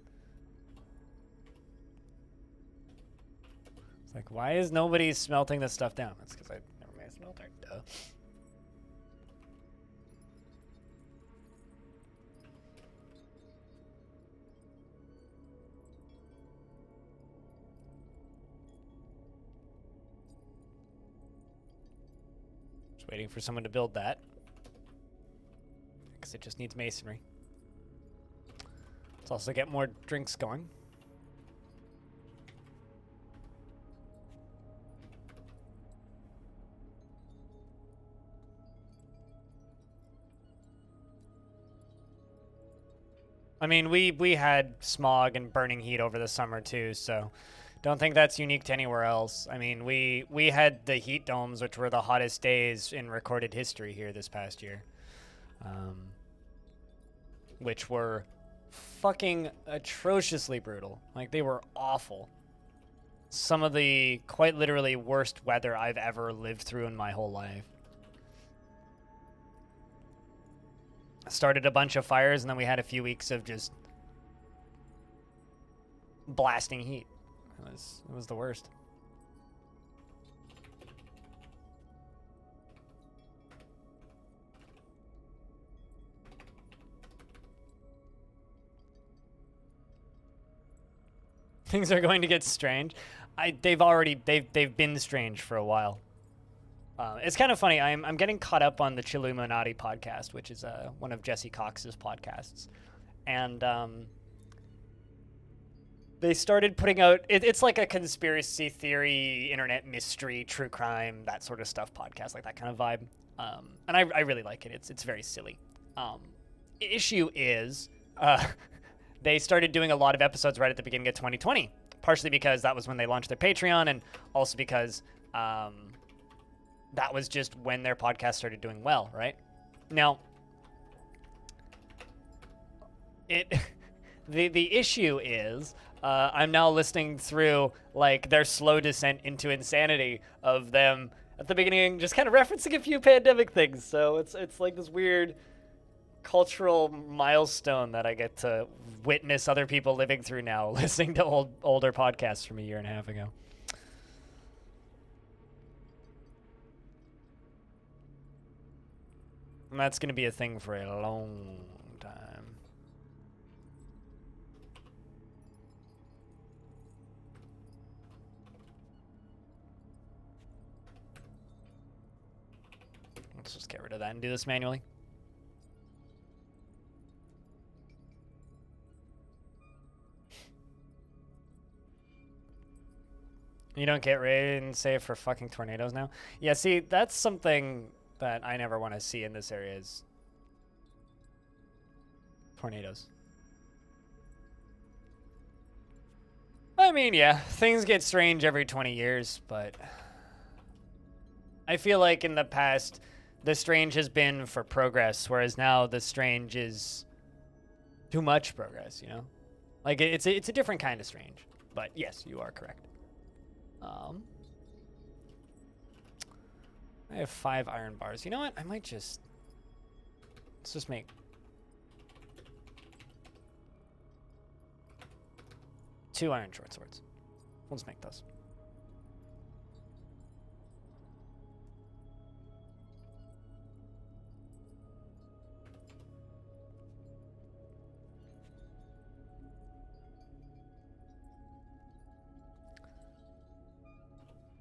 It's like, why is nobody smelting this stuff down? That's because I never made a smelter. Duh. Waiting for someone to build that, because it just needs masonry. Let's also get more drinks going. I mean, we had smog and burning heat over the summer too, so don't think that's unique to anywhere else. I mean, we had the heat domes, which were the hottest days in recorded history here this past year, which were fucking atrociously brutal. Like, they were awful. Some of the quite literally worst weather I've ever lived through in my whole life. Started a bunch of fires, and then we had a few weeks of just blasting heat. It was the worst. Things are going to get strange. They've been strange for a while. It's kind of funny. I'm getting caught up on the Chilluminati podcast, which is one of Jesse Cox's podcasts, and they started putting out. It's like a conspiracy theory, internet mystery, true crime, that sort of stuff podcast, like that kind of vibe. And I really like it. It's very silly. issue is they started doing a lot of episodes right at the beginning of 2020, partially because that was when they launched their Patreon, and also because that was just when their podcast started doing well, right? Now, the issue is I'm now listening through like their slow descent into insanity of them at the beginning just kind of referencing a few pandemic things. So it's like this weird cultural milestone that I get to witness other people living through now, listening to older podcasts from a year and a half ago. And that's going to be a thing for a long time. Let's just get rid of that and do this manually. You don't get rain safe for fucking tornadoes now? Yeah, see, that's something that I never want to see in this area is tornadoes. I mean, yeah, things get strange every 20 years, but I feel like in the past, the strange has been for progress, whereas now the strange is too much progress, you know? Like, it's a different kind of strange. But yes, you are correct. I have 5 iron bars. You know what? I might just... Let's just make... 2 iron short swords. We'll just make those.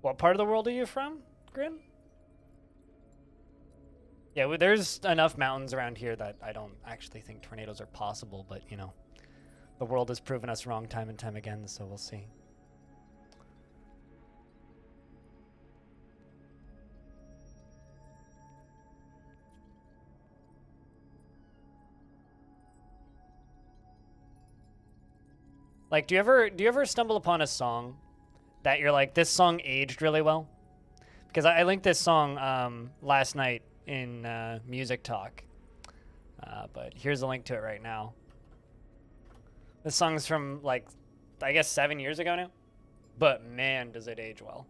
What part of the world are you from, Grim? Yeah, well, there's enough mountains around here that I don't actually think tornadoes are possible, but, you know, the world has proven us wrong time and time again, so we'll see. Like, do you ever stumble upon a song that you're like, this song aged really well? Because I linked this song last night in Music Talk, but here's a link to it right now. This song's from, like, I guess 7 years ago now, but man, does it age well.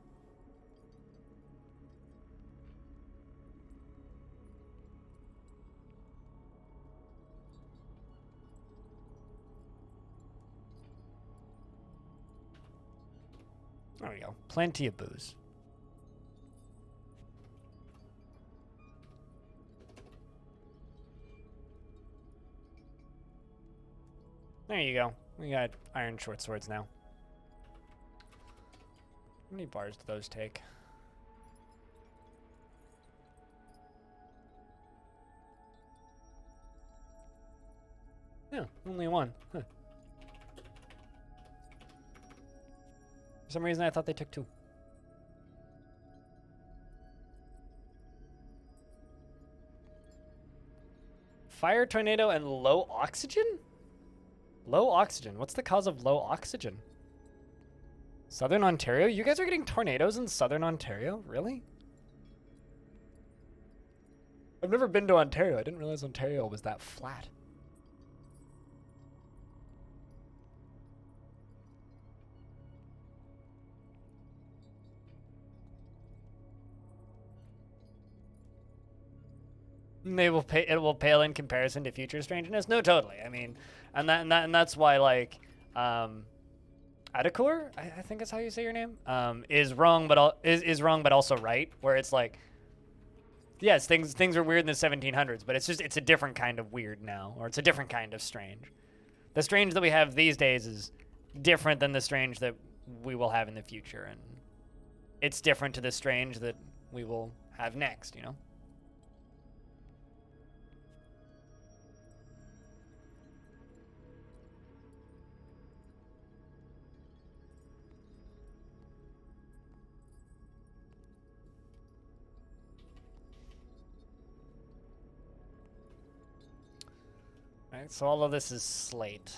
There we go. Plenty of booze. There you go. We got iron short swords now. How many bars do those take? Yeah, only 1. Huh. For some reason, I thought they took 2. Fire, tornado, and low oxygen? Low oxygen. What's the cause of low oxygen? Southern Ontario? You guys are getting tornadoes in Southern Ontario? Really? I've never been to Ontario. I didn't realize Ontario was that flat. They will pay. It will pale in comparison to future strangeness. No, totally. I mean, and that's why like, Adakor, I think that's how you say your name. Is wrong, but is wrong, but also right. Where it's like, yes, things were weird in the 1700s, but it's a different kind of weird now, or it's a different kind of strange. The strange that we have these days is different than the strange that we will have in the future, and it's different to the strange that we will have next. You know. Alright, so all of this is slate.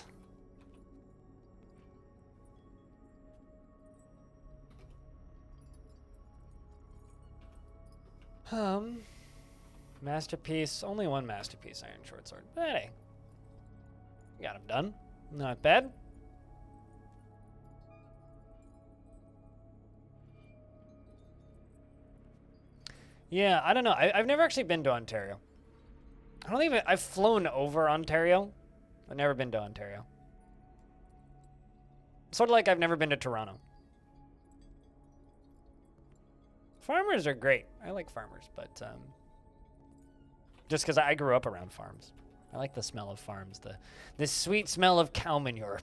Masterpiece. Only one masterpiece, Iron Short Sword. But hey. Got him done. Not bad. Yeah, I don't know. I've never actually been to Ontario. I don't even... I've flown over Ontario. I've never been to Ontario. Sort of like I've never been to Toronto. Farmers are great. I like farmers, but just because I grew up around farms. I like the smell of farms, the sweet smell of cow manure.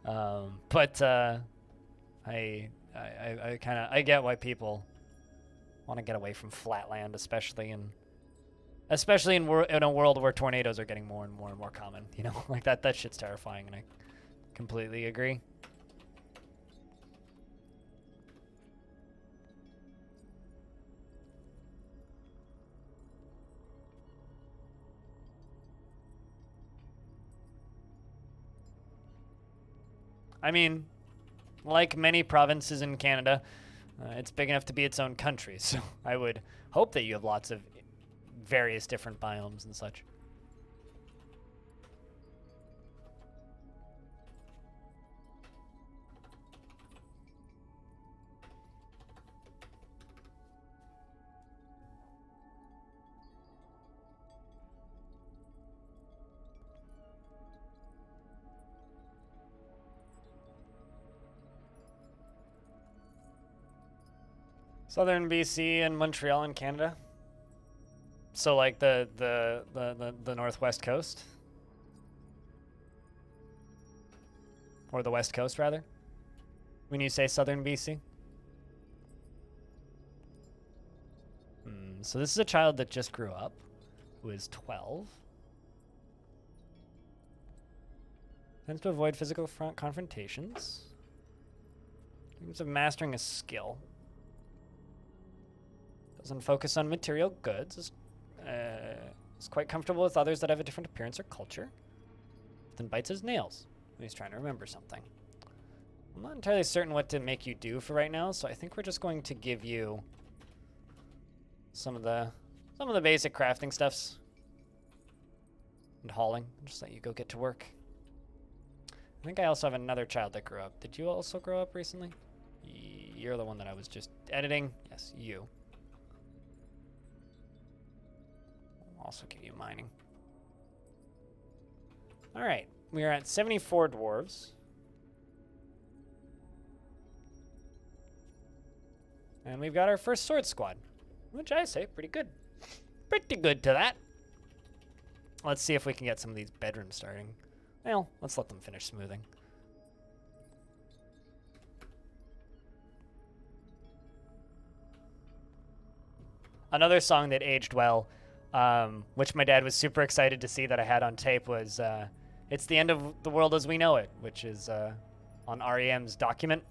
But I get why people want to get away from flatland, especially in a world where tornadoes are getting more and more common. You know, like that shit's terrifying, and I completely agree. I mean, like many provinces in Canada, it's big enough to be its own country, so I would hope that you have lots of various different biomes and such. Southern BC and Montreal in Canada. So like the northwest coast? Or the west coast rather? When you say southern BC? So this is a child that just grew up, who is 12. Tends to avoid physical confrontations. Dreams of mastering a skill. Doesn't focus on material goods. Is quite comfortable with others that have a different appearance or culture. Then bites his nails when he's trying to remember something. I'm not entirely certain what to make you do for right now, so I think we're just going to give you some of the basic crafting stuffs and hauling. Just let you go get to work. I think I also have another child that grew up. Did you also grow up recently? You're the one that I was just editing. Yes, you. Also give you mining. All right, we are at 74 dwarves. And we've got our first sword squad, which I say pretty good. Pretty good to that. Let's see if we can get some of these bedrooms starting. Well, let's let them finish smoothing. Another song that aged well, which my dad was super excited to see that I had on tape, was It's the End of the World as We Know It, which is on REM's Document.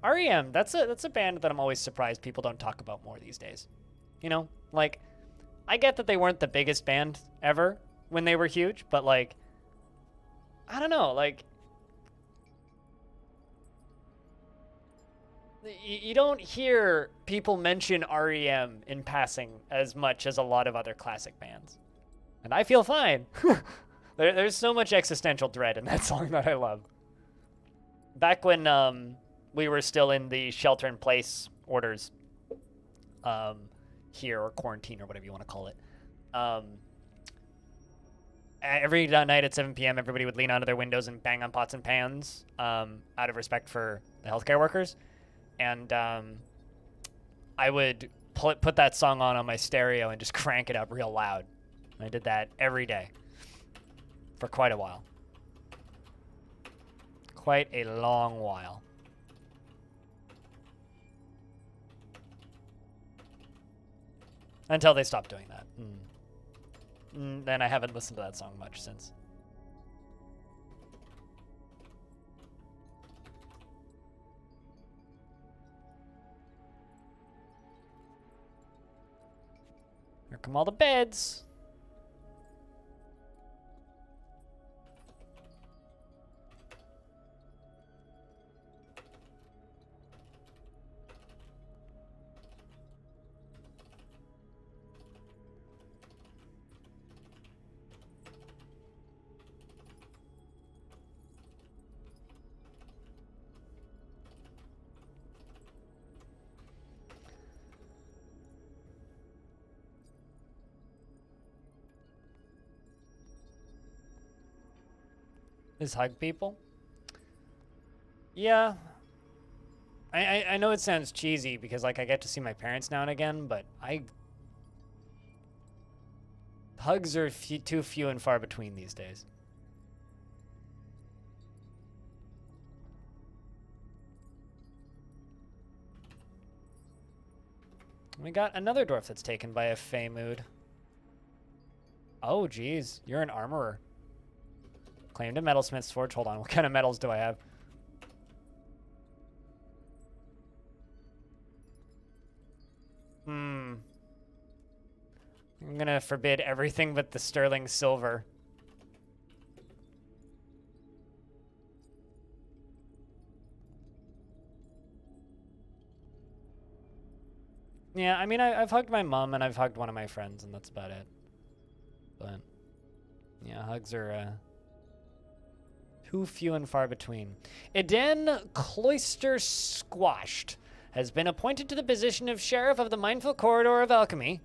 REM, that's a band that I'm always surprised people don't talk about more these days. You know, like, I get that they weren't the biggest band ever when they were huge, but like, I don't know, like, you don't hear people mention REM in passing as much as a lot of other classic bands. And I feel fine. There's so much existential dread in that song that I love. Back when we were still in the shelter-in-place orders here, or quarantine, or whatever you want to call it, every night at 7 p.m., everybody would lean out of their windows and bang on pots and pans out of respect for the healthcare workers. And I would put that song on my stereo and just crank it up real loud. I did that every day for quite a while. Quite a long while. Until they stopped doing that. Then I haven't listened to that song much since. Here come all the beds. Is hug people? Yeah. I know it sounds cheesy because like I get to see my parents now and again, but hugs are too few and far between these days. We got another dwarf that's taken by a Fey mood. Oh, geez. You're an armorer. Claimed a metalsmith's forge. Hold on. What kind of metals do I have? I'm gonna forbid everything but the sterling silver. Yeah, I mean, I've hugged my mom and I've hugged one of my friends, and that's about it. But, yeah, hugs are too few and far between. Eden Cloister Squashed has been appointed to the position of Sheriff of the Mindful Corridor of Alchemy.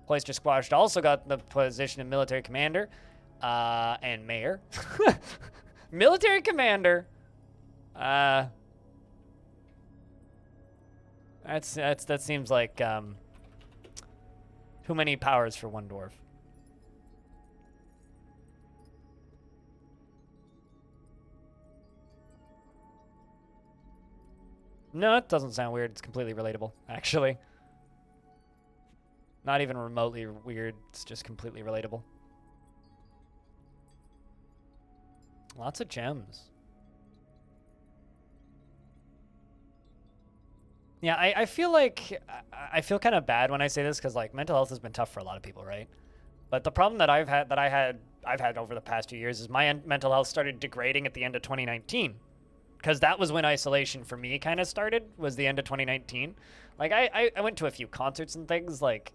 Cloister Squashed also got the position of Military Commander and Mayor. Military Commander. That seems like too many powers for one dwarf. No, it doesn't sound weird. It's completely relatable, actually. Not even remotely weird. It's just completely relatable. Lots of gems. Yeah, I feel like I feel kind of bad when I say this because like mental health has been tough for a lot of people, right? But the problem that I've had over the past 2 years is my mental health started degrading at the end of 2019. Because that was when isolation for me kind of started, was the end of 2019. Like, I went to a few concerts and things, like,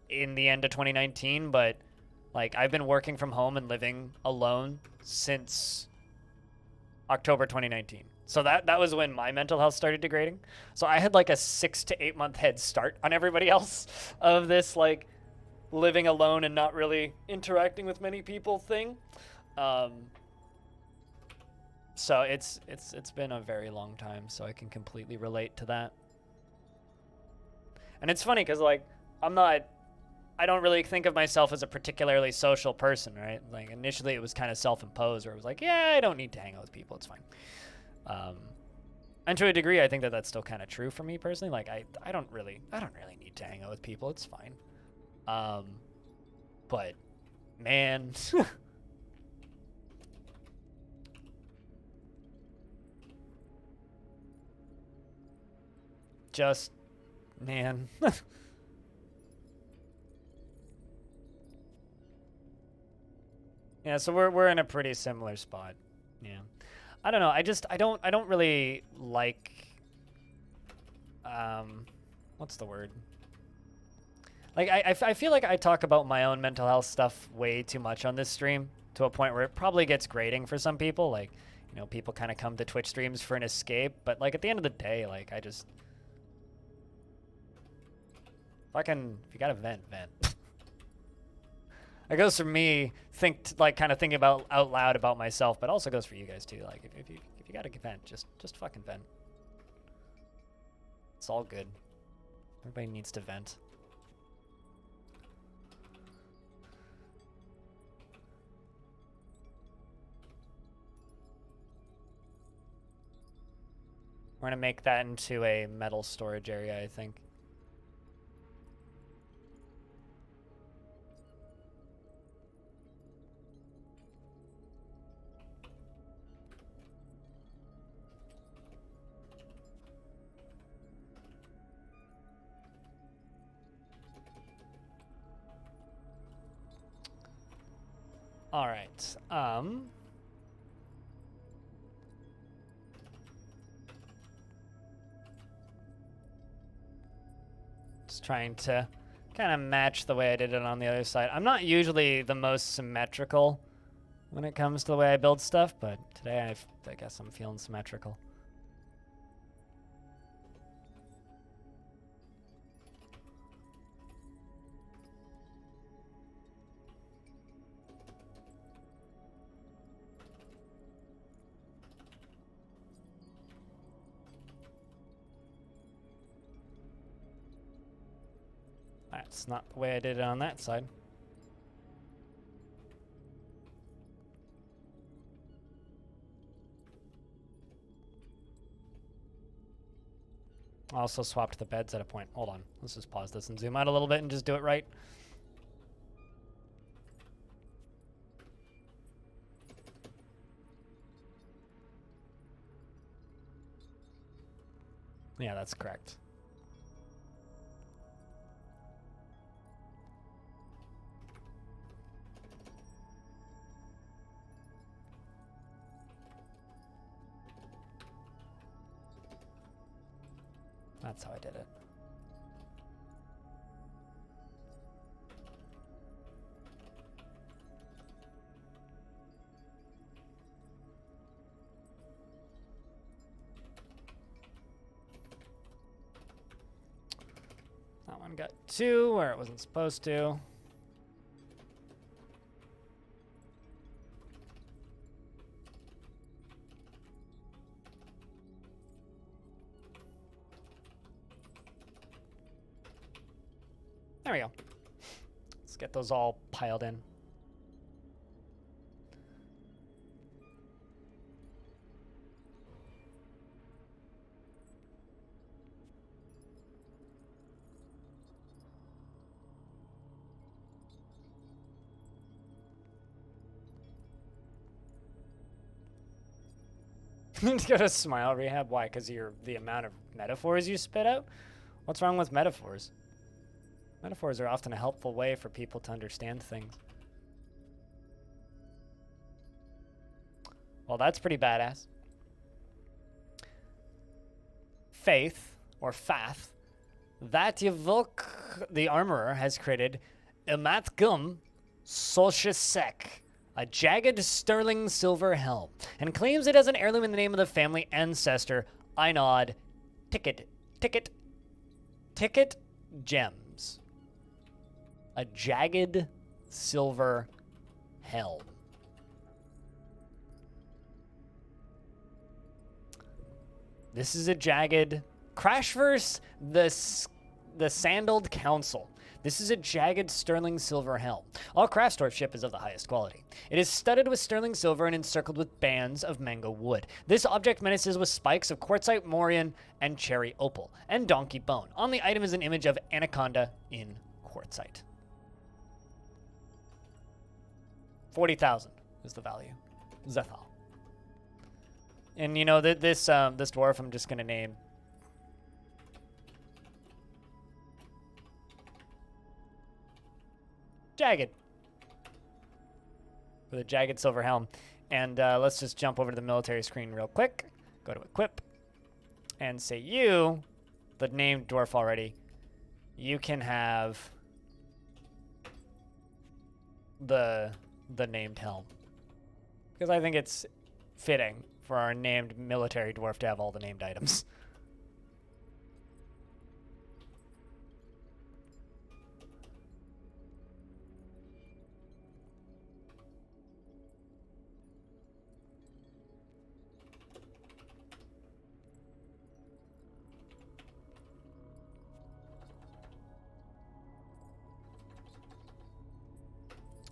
in the end of 2019, but, like, I've been working from home and living alone since October 2019. So that was when my mental health started degrading. So I had, like, a 6 to 8 month head start on everybody else of this, like, living alone and not really interacting with many people thing. So it's been a very long time, so I can completely relate to that. And it's funny because like I don't really think of myself as a particularly social person, right? Like initially it was kind of self-imposed, where it was like, yeah, I don't need to hang out with people, it's fine. And to a degree, I think that that's still kind of true for me personally. Like I don't really need to hang out with people, it's fine. But man. Just, man. Yeah, so we're in a pretty similar spot. Yeah. I don't know. I don't really like what's the word? Like I feel like I talk about my own mental health stuff way too much on this stream to a point where it probably gets grating for some people. Like, you know, people kind of come to Twitch streams for an escape, but like at the end of the day, like I just fucking, if you gotta vent. It goes for me, kind of thinking about out loud about myself, but also goes for you guys too. Like, if you gotta vent, just fucking vent. It's all good. Everybody needs to vent. We're gonna make that into a metal storage area, I think. All right. Just trying to kind of match the way I did it on the other side. I'm not usually the most symmetrical when it comes to the way I build stuff, but today I guess I'm feeling symmetrical. That's not the way I did it on that side. I also swapped the beds at a point. Hold on. Let's just pause this and zoom out a little bit and just do it right. Yeah, that's correct. That's how I did it. That one got 2 where it wasn't supposed to. There we go. Let's get those all piled in. You got a smile rehab? Why? Because the amount of metaphors you spit out? What's wrong with metaphors? Metaphors are often a helpful way for people to understand things. Well, that's pretty badass. Faith, or Fath, that Yvok, the armorer, has created Imatgum Solshisek, a jagged sterling silver helm, and claims it as an heirloom in the name of the family ancestor Einod Ticket Gems. A jagged silver helm. This is a jagged Crashverse, the Sandaled Council. This is a jagged sterling silver helm. All Craftsdwarf ship is of the highest quality. It is studded with sterling silver and encircled with bands of mango wood. This object menaces with spikes of quartzite, morion, and cherry opal, and donkey bone. On the item is an image of anaconda in quartzite. 40,000 is the value. Zethal. And you know that this dwarf I'm just gonna name Jagged. With a jagged silver helm. And let's just jump over to the military screen real quick. Go to equip. And say you, the named dwarf already, you can have the named helm. Because I think it's fitting for our named military dwarf to have all the named items.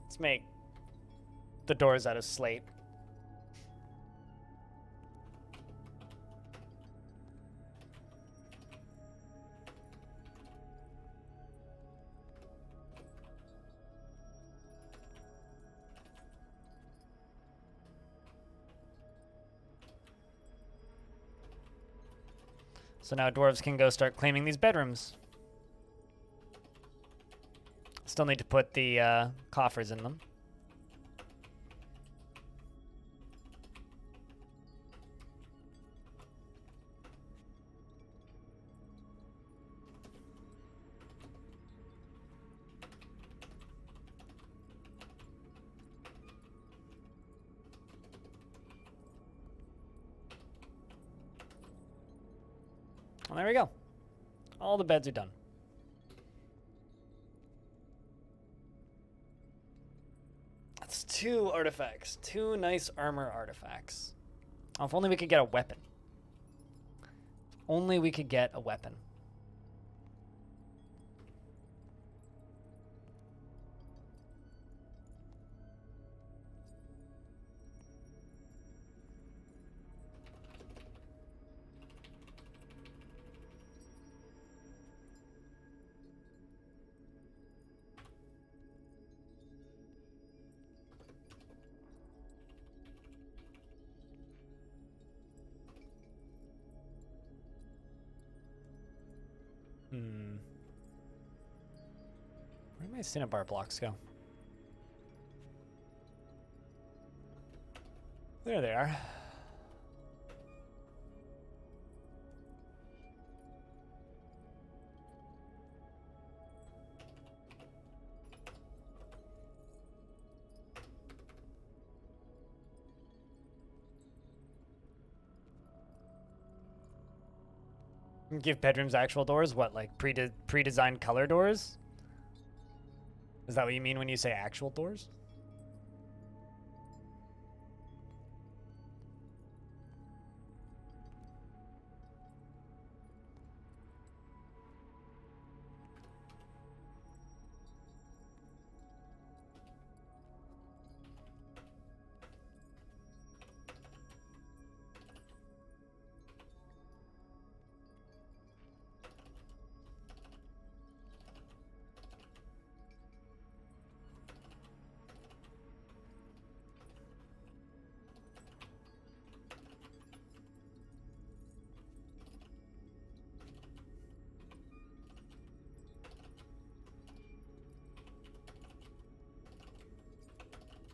Let's make the doors out of slate. So now dwarves can go start claiming these bedrooms. Still need to put the coffers in them. Well, there we go. All the beds are done. That's 2 artifacts. 2 nice armor artifacts. Oh, if only we could get a weapon. Only we could get a weapon. my cinnabar blocks go? There they are. Give bedrooms actual doors? What, like pre-designed color doors? Is that what you mean when you say actual doors?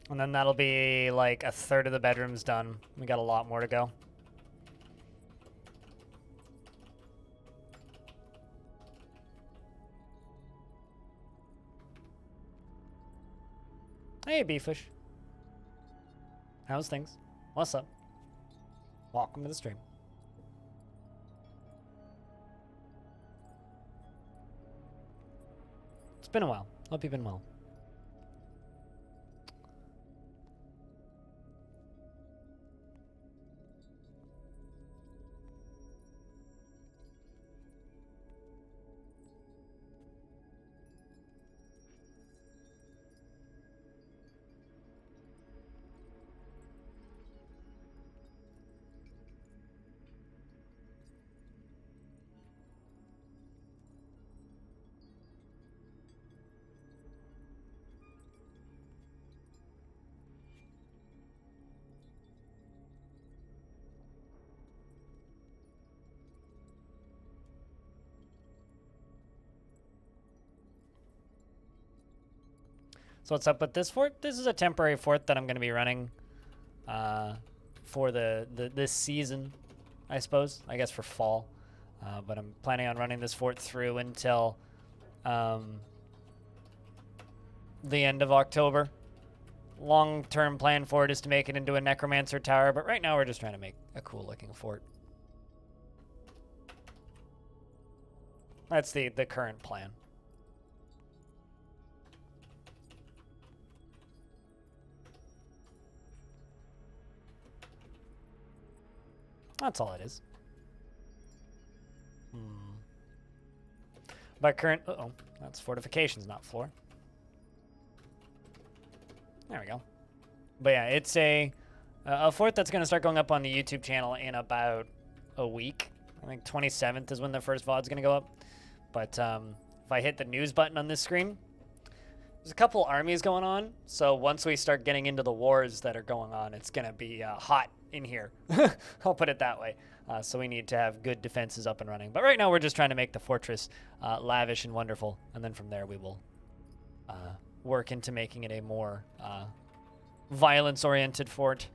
And then that'll be like a third of the bedrooms done. We got a lot more to go. Hey, Beefish. How's things? What's up? Welcome to the stream. It's been a while. Hope you've been well. So what's up with this fort? This is a temporary fort that I'm going to be running for this season, I suppose. I guess for fall. But I'm planning on running this fort through until the end of October. Long-term plan for it is to make it into a necromancer tower, but right now we're just trying to make a cool-looking fort. That's the current plan. That's all it is. By current... Uh-oh. That's fortifications, not floor. There we go. But yeah, it's a fort that's going to start going up on the YouTube channel in about a week. I think 27th is when the first VOD's going to go up. But if I hit the news button on this screen, there's a couple armies going on. So once we start getting into the wars that are going on, it's going to be hot in here. I'll put it that way. So we need to have good defenses up and running. But right now we're just trying to make the fortress lavish and wonderful. And then from there we will work into making it a more violence-oriented fort.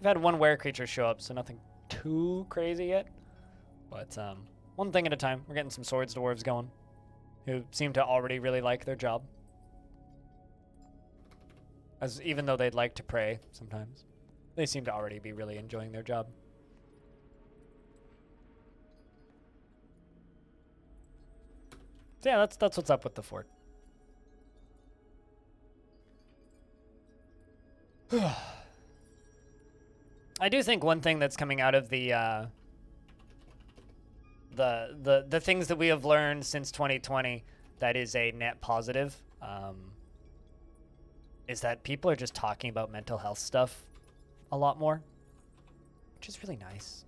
We've had one were creature show up, so nothing too crazy yet. But one thing at a time. We're getting some swords dwarves going, who seem to already really like their job. Even though they'd like to pray sometimes. They seem to already be really enjoying their job. So yeah, that's what's up with the fort. I do think one thing that's coming out of the things that we have learned since 2020 that is a net positive is that people are just talking about mental health stuff a lot more, which is really nice.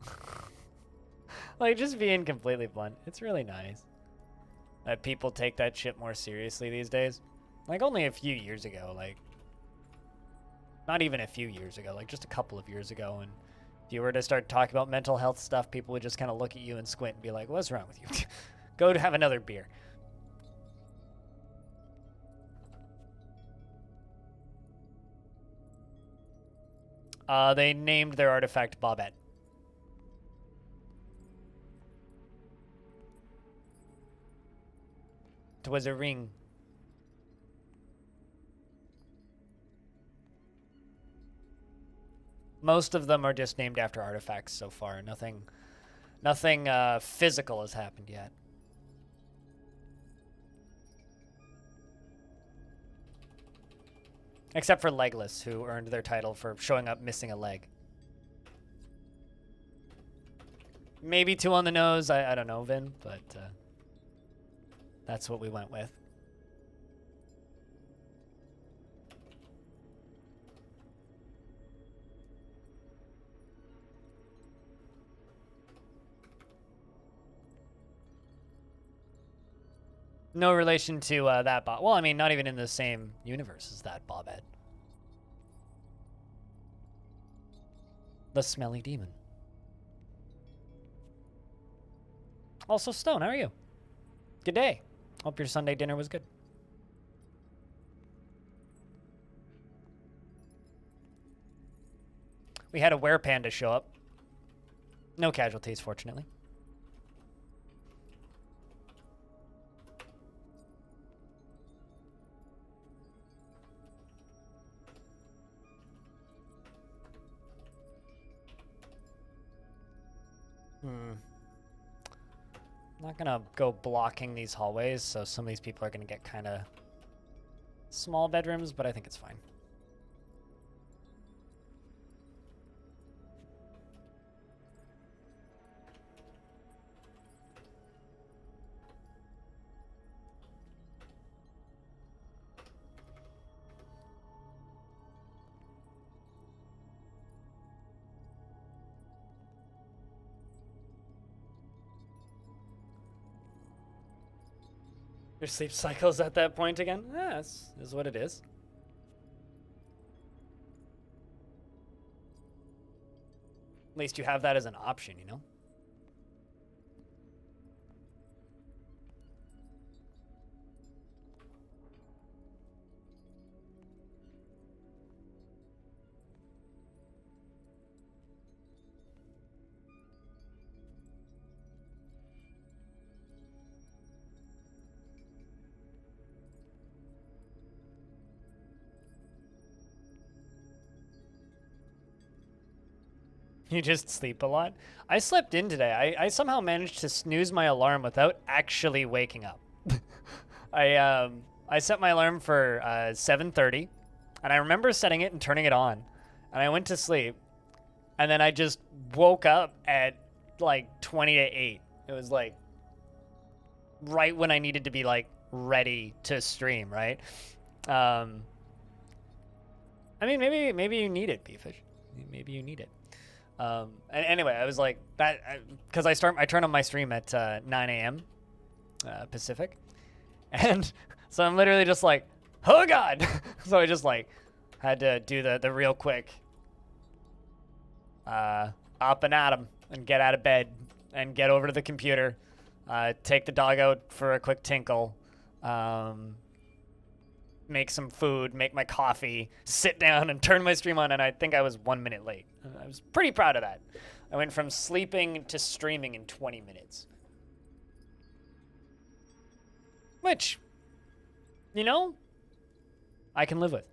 Like, just being completely blunt, it's really nice that people take that shit more seriously these days. Like, only a few years ago, like, not even a few years ago, like just a couple of years ago, and if you were to start talking about mental health stuff, people would just kind of look at you and squint and be like, what's wrong with you? Go to have another beer. They named their artifact Bobette. It was a ring. Most of them are just named after artifacts so far. Nothing physical has happened yet. Except for Legless, who earned their title for showing up missing a leg. Maybe 2 on the nose, I don't know, Vin, but that's what we went with. No relation to that Bob. Well, I mean, not even in the same universe as that Bobette. The smelly demon. Also, Stone, how are you? Good day. Hope your Sunday dinner was good. We had a werepanda show up. No casualties, fortunately. I'm not gonna go blocking these hallways, so some of these people are gonna get kind of small bedrooms, but I think it's fine. Your sleep cycle's at that point again? Yeah, is what it is. At least you have that as an option, you know? You just sleep a lot? I slept in today. I somehow managed to snooze my alarm without actually waking up. I set my alarm for 7:30, and I remember setting it and turning it on, and I went to sleep, and then I just woke up at like 20 to 8. It was like right when I needed to be like ready to stream, right? I mean, maybe you need it, Beefish. Maybe you need it. And anyway, I was like that because I turn on my stream at 9 a.m. Pacific, and so I'm literally just like, oh god. So I just like had to do the real quick up and at 'em and get out of bed and get over to the computer, take the dog out for a quick tinkle, make some food, make my coffee, sit down and turn my stream on, and I think I was 1 minute late. I was pretty proud of that. I went from sleeping to streaming in 20 minutes. Which, you know, I can live with.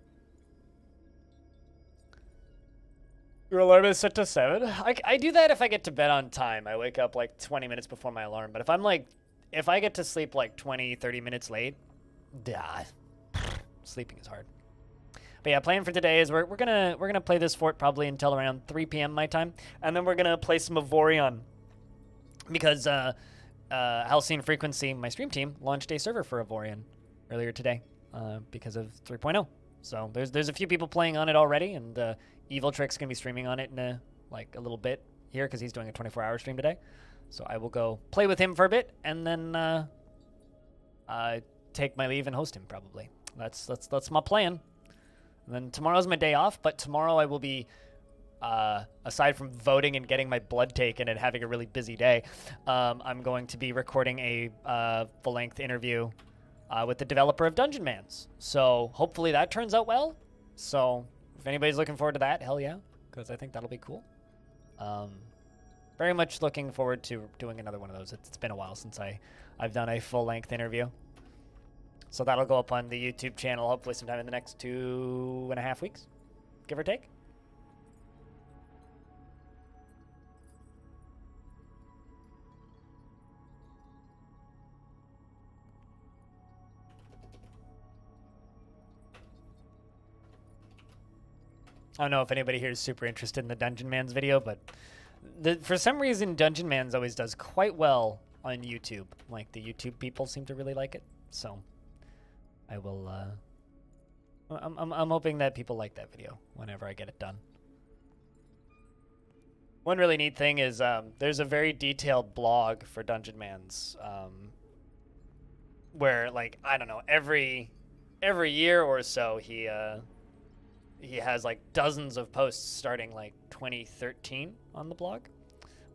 Your alarm is set to 7? I do that if I get to bed on time. I wake up like 20 minutes before my alarm. But if I get to sleep like 20, 30 minutes late, sleeping is hard. But yeah, plan for today is we're gonna play this fort probably until around 3 p.m. my time, and then we're gonna play some Avorion because Halcyon Frequency, my stream team, launched a server for Avorion earlier today because of 3.0. So there's a few people playing on it already, and Evil Trick's gonna be streaming on it in a little bit here because he's doing a 24-hour stream today. So I will go play with him for a bit, and then take my leave and host him probably. That's my plan. And then tomorrow's my day off, but tomorrow I will be, aside from voting and getting my blood taken and having a really busy day, I'm going to be recording a full-length interview with the developer of Dungeon Mans. So hopefully that turns out well. So if anybody's looking forward to that, hell yeah. because I think that'll be cool. Very much looking forward to doing another one of those. It's been a while since I've done a full-length interview. So that'll go up on the YouTube channel hopefully sometime in the next 2.5 weeks, give or take. I don't know if anybody here is super interested in the Dungeon Man's video, but for some reason, Dungeon Man's always does quite well on YouTube. Like, the YouTube people seem to really like it. So, I will, I'm hoping that people like that video whenever I get it done. One really neat thing is there's a very detailed blog for Dungeon Man's where, like, I don't know, every year or so he has like dozens of posts starting like 2013 on the blog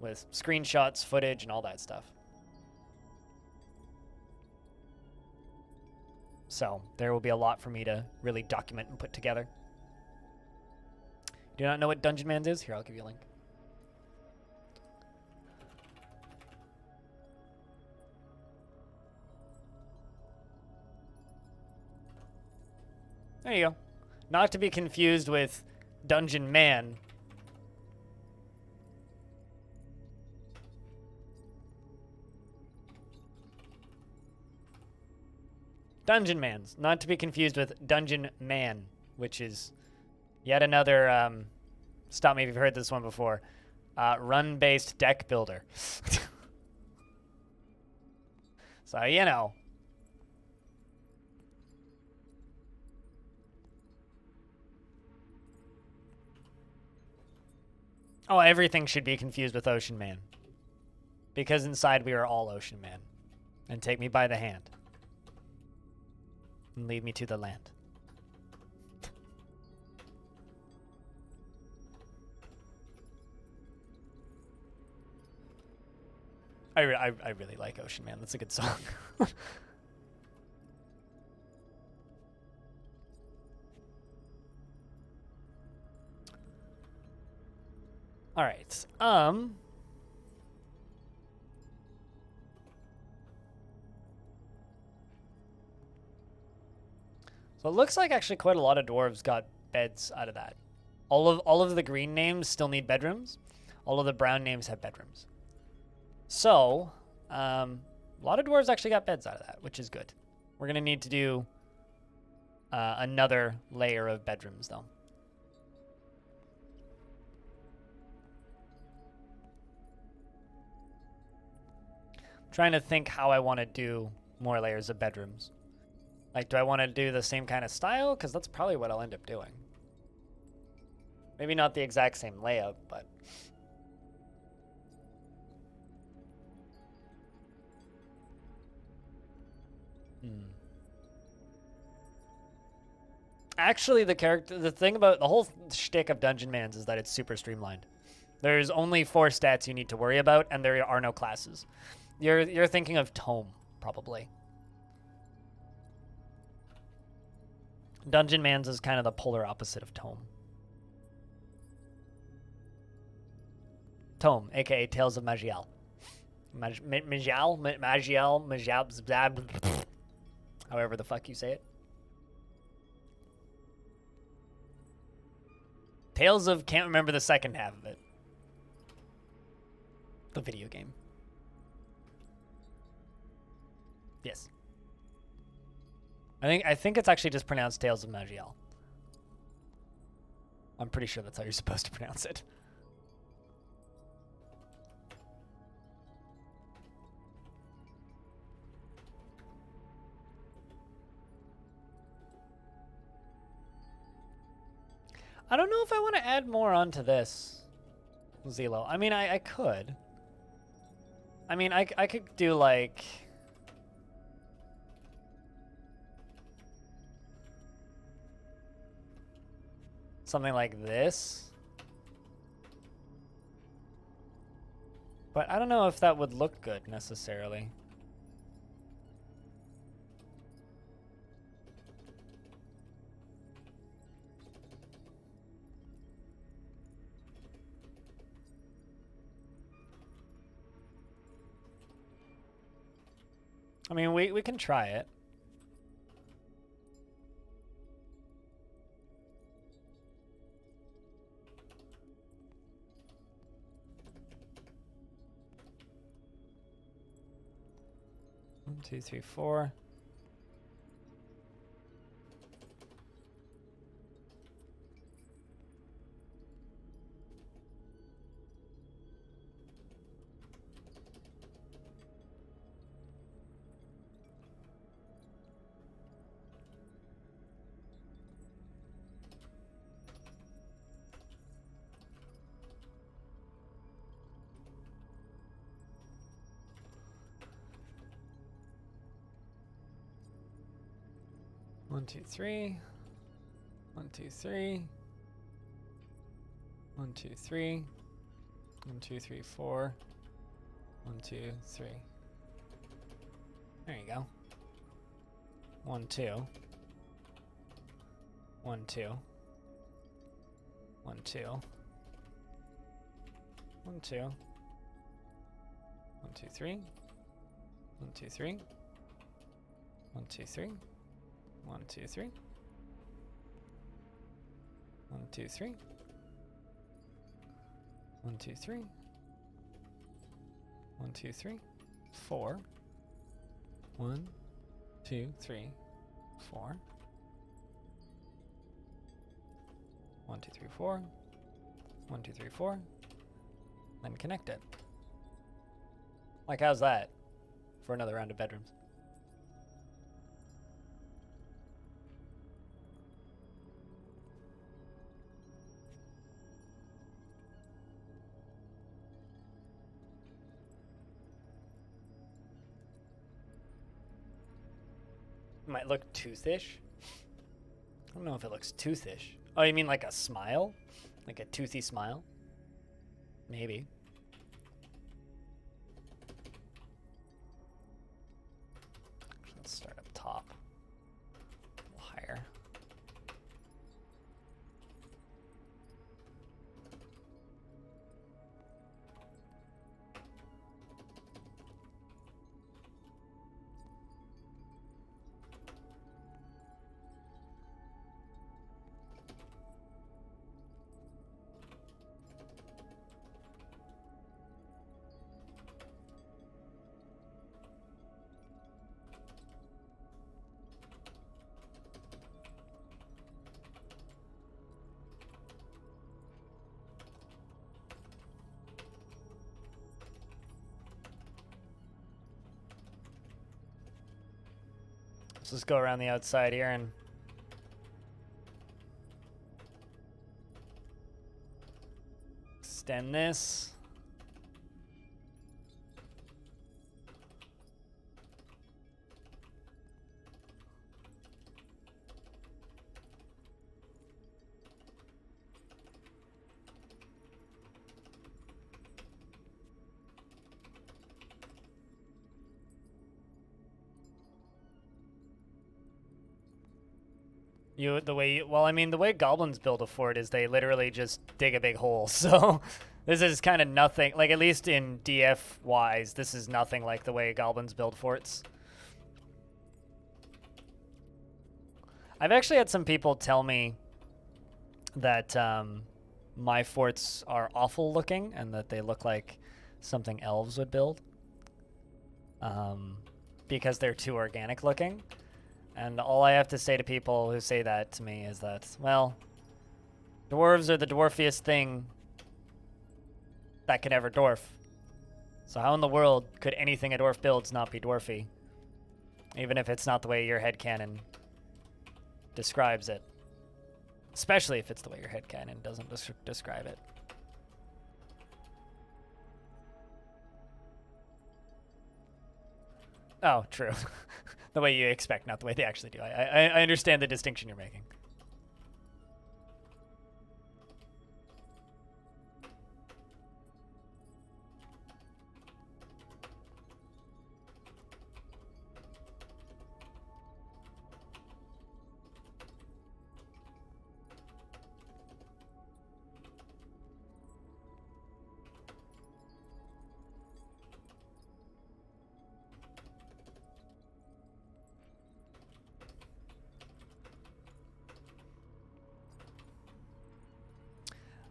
with screenshots, footage, and all that stuff. So there will be a lot for me to really document and put together. Do not know what Dungeon Man's is? Here, I'll give you a link. There you go. Not to be confused with Dungeon Man. Dungeon Man's. Not to be confused with Dungeon Man, which is yet another, stop me if you've heard this one before, run-based deck builder. So, you know. Oh, everything should be confused with Ocean Man. Because inside we are all Ocean Man. And take me by the hand. And lead me to the land. I really like Ocean Man. That's a good song. All right. So it looks like actually quite a lot of dwarves got beds out of that. All of the green names still need bedrooms. All of the brown names have bedrooms. So, a lot of dwarves actually got beds out of that, which is good. We're gonna need to do another layer of bedrooms though. Trying to think how I want to do more layers of bedrooms. Like, do I want to do the same kind of style? Because that's probably what I'll end up doing. Maybe not the exact same layout, but... Actually, the thing about the whole shtick of Dungeon Man's is that it's super streamlined. There's only 4 stats you need to worry about, and there are no classes. You're thinking of Tome, probably. Dungeon Man's is kind of the polar opposite of Tome. Tome, aka Tales of Magiel. Magiel, however the fuck you say it. Tales of, can't remember the second half of it. The video game. Yes. I think it's actually just pronounced Tales of Magiel. I'm pretty sure that's how you're supposed to pronounce it. I don't know if I want to add more onto this, Zelo. I mean, I could. I mean, I could do, like... something like this. But I don't know if that would look good, necessarily. I mean, we can try it. One, two, three, four. One, two, three. One, two, three. One, two, three. One, two, three, four. One, two, three. There you go. 1, 2. 1, 2. 1, 2. 1, 2. 1, 2, 3. 1, 2, 3. 1, 2, 3. 1, 2, 3. 1, 2, 3. 1, 2, 3. 1, 2, 3. 4. 1, 2, 3, 4. 1, 2, 3, 4. 1, 2, 3, 4. Then connect it. Like, how's that for another round of bedrooms? Might look toothish. I don't know if it looks toothish. Oh, you mean like a smile? Like a toothy smile? Maybe. Let's start up top. A little higher. Let's just go around the outside here and extend this. Well, I mean, the way goblins build a fort is they literally just dig a big hole. So this is kind of nothing, like at least in DF wise, this is nothing like the way goblins build forts. I've actually had some people tell me that my forts are awful looking and that they look like something elves would build because they're too organic looking. And all I have to say to people who say that to me is that, well, dwarves are the dwarfiest thing that could ever dwarf. So how in the world could anything a dwarf builds not be dwarfy? Even if it's not the way your headcanon describes it. Especially if it's the way your headcanon doesn't describe it. Oh, true. The way you expect, not the way they actually do. I understand the distinction you're making.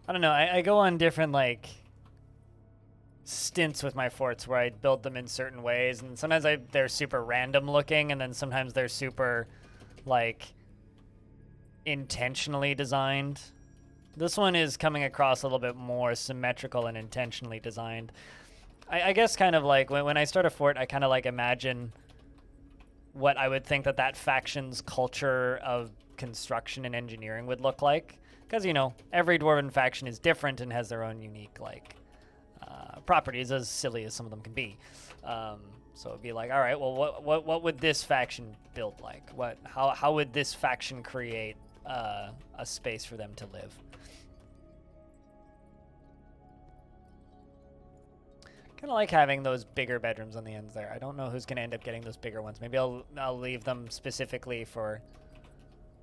I don't know. I go on different, like, stints with my forts where I build them in certain ways, and sometimes they're super random looking, and then sometimes they're super, like, intentionally designed. This one is coming across a little bit more symmetrical and intentionally designed. I guess kind of like when I start a fort, I kind of like imagine what I would think that faction's culture of construction and engineering would look like. Because, you know, every dwarven faction is different and has their own unique, like, properties, as silly as some of them can be. So it'd be like, all right, well, what would this faction build like? How would this faction create a space for them to live? Kind of like having those bigger bedrooms on the ends there. I don't know who's going to end up getting those bigger ones. Maybe I'll leave them specifically for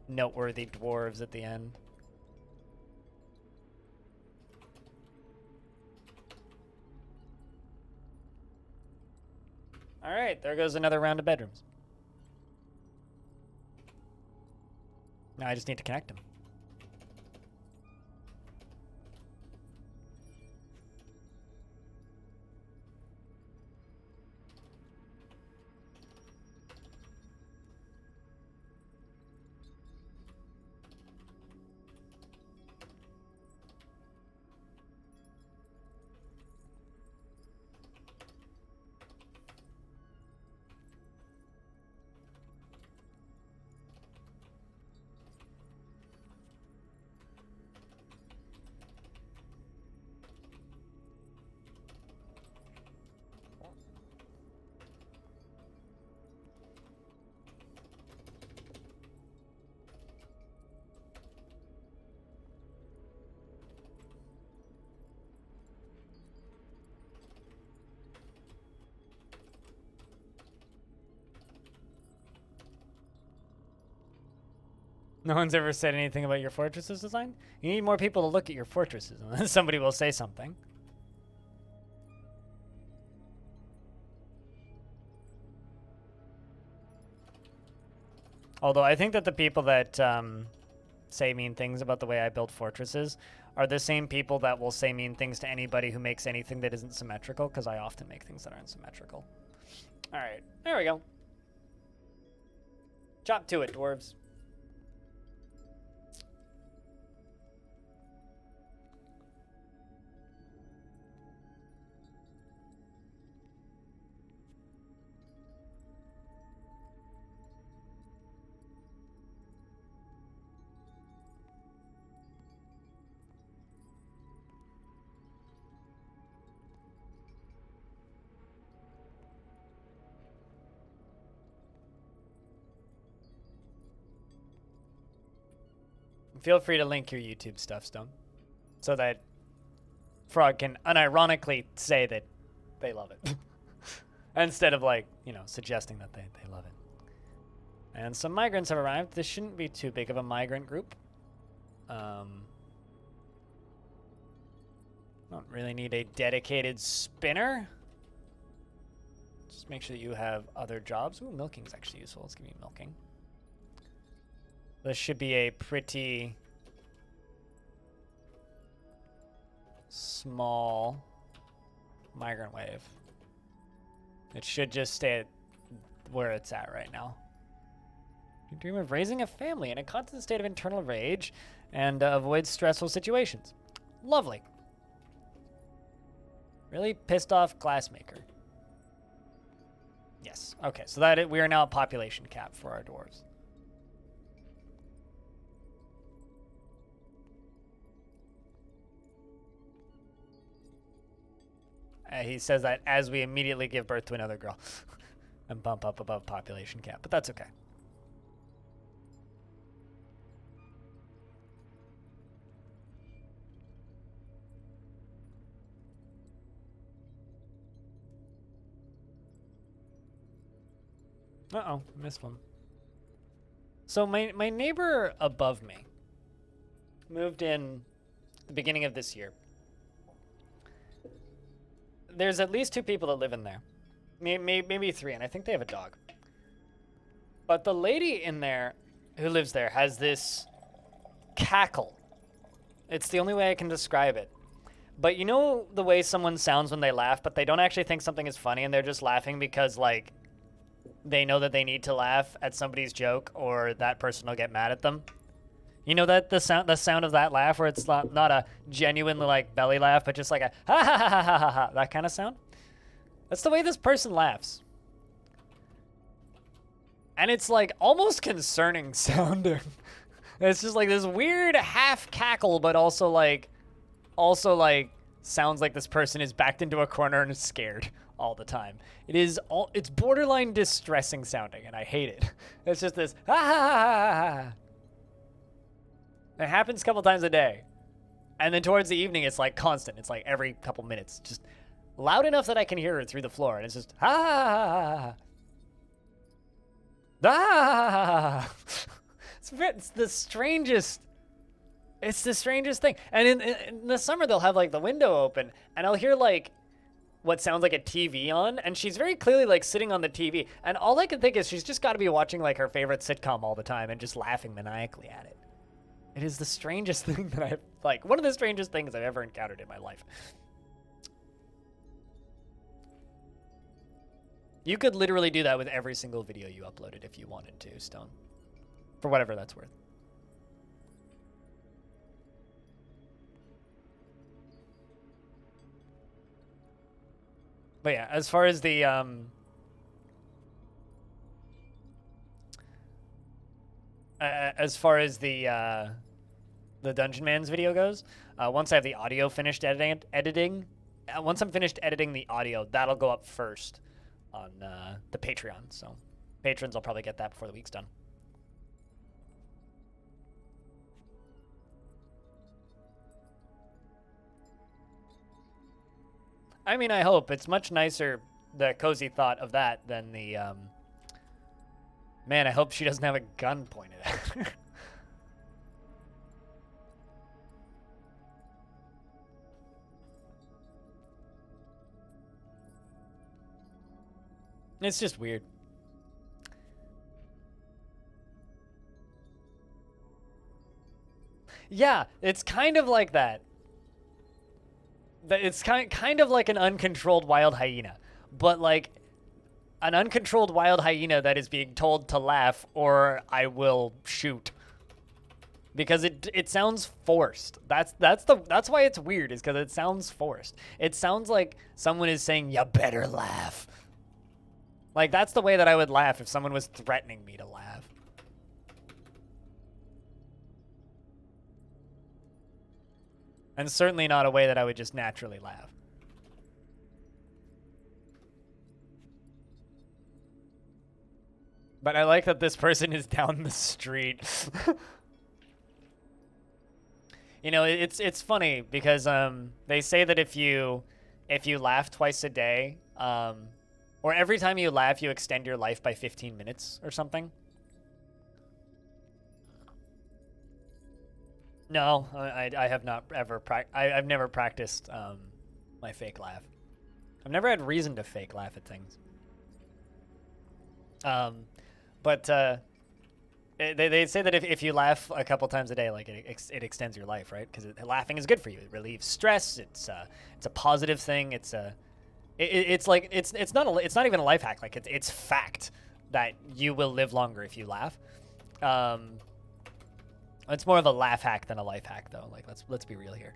noteworthy dwarves at the end. All right, there goes another round of bedrooms. Now I just need to connect them. No one's ever said anything about your fortress's design? You need more people to look at your fortresses, and then somebody will say something. Although I think that the people that say mean things about the way I build fortresses are the same people that will say mean things to anybody who makes anything that isn't symmetrical, because I often make things that aren't symmetrical. All right, there we go. Chop to it, dwarves. Feel free to link your YouTube stuff, Stone, so that Frog can unironically say that they love it. Instead of, like, you know, suggesting that they love it. And some migrants have arrived. This shouldn't be too big of a migrant group. Don't really need a dedicated spinner. Just make sure that you have other jobs. Ooh, milking's actually useful. Let's give you milking. This should be a pretty small migrant wave. It should just stay at where it's at right now. You dream of raising a family in a constant state of internal rage and avoid stressful situations. Lovely. Really pissed off glassmaker. Yes. Okay, so we are now at population cap for our dwarves. He says that as we immediately give birth to another girl and bump up above population cap, but that's okay. Uh-oh, missed one. So my neighbor above me moved in the beginning of this year. There's at least 2 people that live in there. Maybe 3, and I think they have a dog. But the lady in there who lives there has this cackle. It's the only way I can describe it. But you know the way someone sounds when they laugh, but they don't actually think something is funny and they're just laughing because, like, they know that they need to laugh at somebody's joke or that person will get mad at them? You know that the sound of that laugh where it's not a genuine, like, belly laugh, but just like a ha ha ha ha ha ha ha, that kind of sound? That's the way this person laughs. And it's, like, almost concerning sounding. It's just like this weird half cackle, but also like sounds like this person is backed into a corner and is scared all the time. It's borderline distressing sounding, and I hate it. It's just this ha ha ha ha ha. It happens a couple times a day. And then towards the evening it's like constant. It's like every couple minutes. Just loud enough that I can hear it through the floor, and it's just ha ha ha ha ha. Ah! It's the strangest. It's the strangest thing. And in the summer, they'll have, like, the window open, and I'll hear, like, what sounds like a TV on, and she's very clearly, like, sitting on the TV. And all I can think is she's just got to be watching, like, her favorite sitcom all the time and just laughing maniacally at it. It is the strangest thing that I've, like, one of the strangest things I've ever encountered in my life. You could literally do that with every single video you uploaded if you wanted to, Stone. For whatever that's worth. But yeah, as far as the Dungeon Man's video goes, once I have the audio finished editing, once I'm finished editing the audio, that'll go up first on the Patreon. So patrons will probably get that before the week's done. I mean, I hope. It's much nicer, the cozy thought of that, than the, man, I hope she doesn't have a gun pointed at her. It's just weird. Yeah, it's kind of like that. It's kind of like an uncontrolled wild hyena, but like an uncontrolled wild hyena that is being told to laugh or I will shoot. Because it sounds forced. That's why it's weird, is because it sounds forced. It sounds like someone is saying, "You better laugh." Like, that's the way that I would laugh if someone was threatening me to laugh. And certainly not a way that I would just naturally laugh. But I like that this person is down the street. You know, it's funny because they say that if you laugh twice a day, or every time you laugh, you extend your life by 15 minutes or something. No, I have not ever I've never practiced my fake laugh. I've never had reason to fake laugh at things. But they say that if you laugh a couple times a day, like it extends your life, right? Because laughing is good for you. It relieves stress. It's a positive thing. It's not even a life hack. Like it's fact that you will live longer if you laugh. It's more of a laugh hack than a life hack, though. Like let's be real here.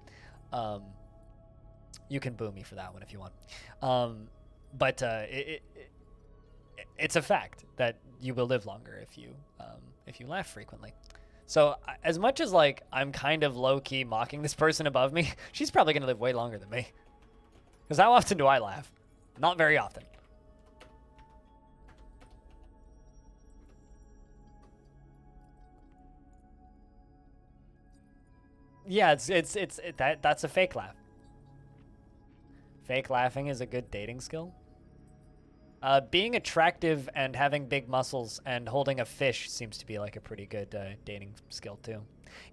You can boo me for that one if you want. But it's a fact that you will live longer if you laugh frequently. So as much as like I'm kind of low key mocking this person above me, she's probably gonna live way longer than me. Because how often do I laugh? Not very often. Yeah, that's a fake laugh. Fake laughing is a good dating skill. Being attractive and having big muscles and holding a fish seems to be like a pretty good dating skill too.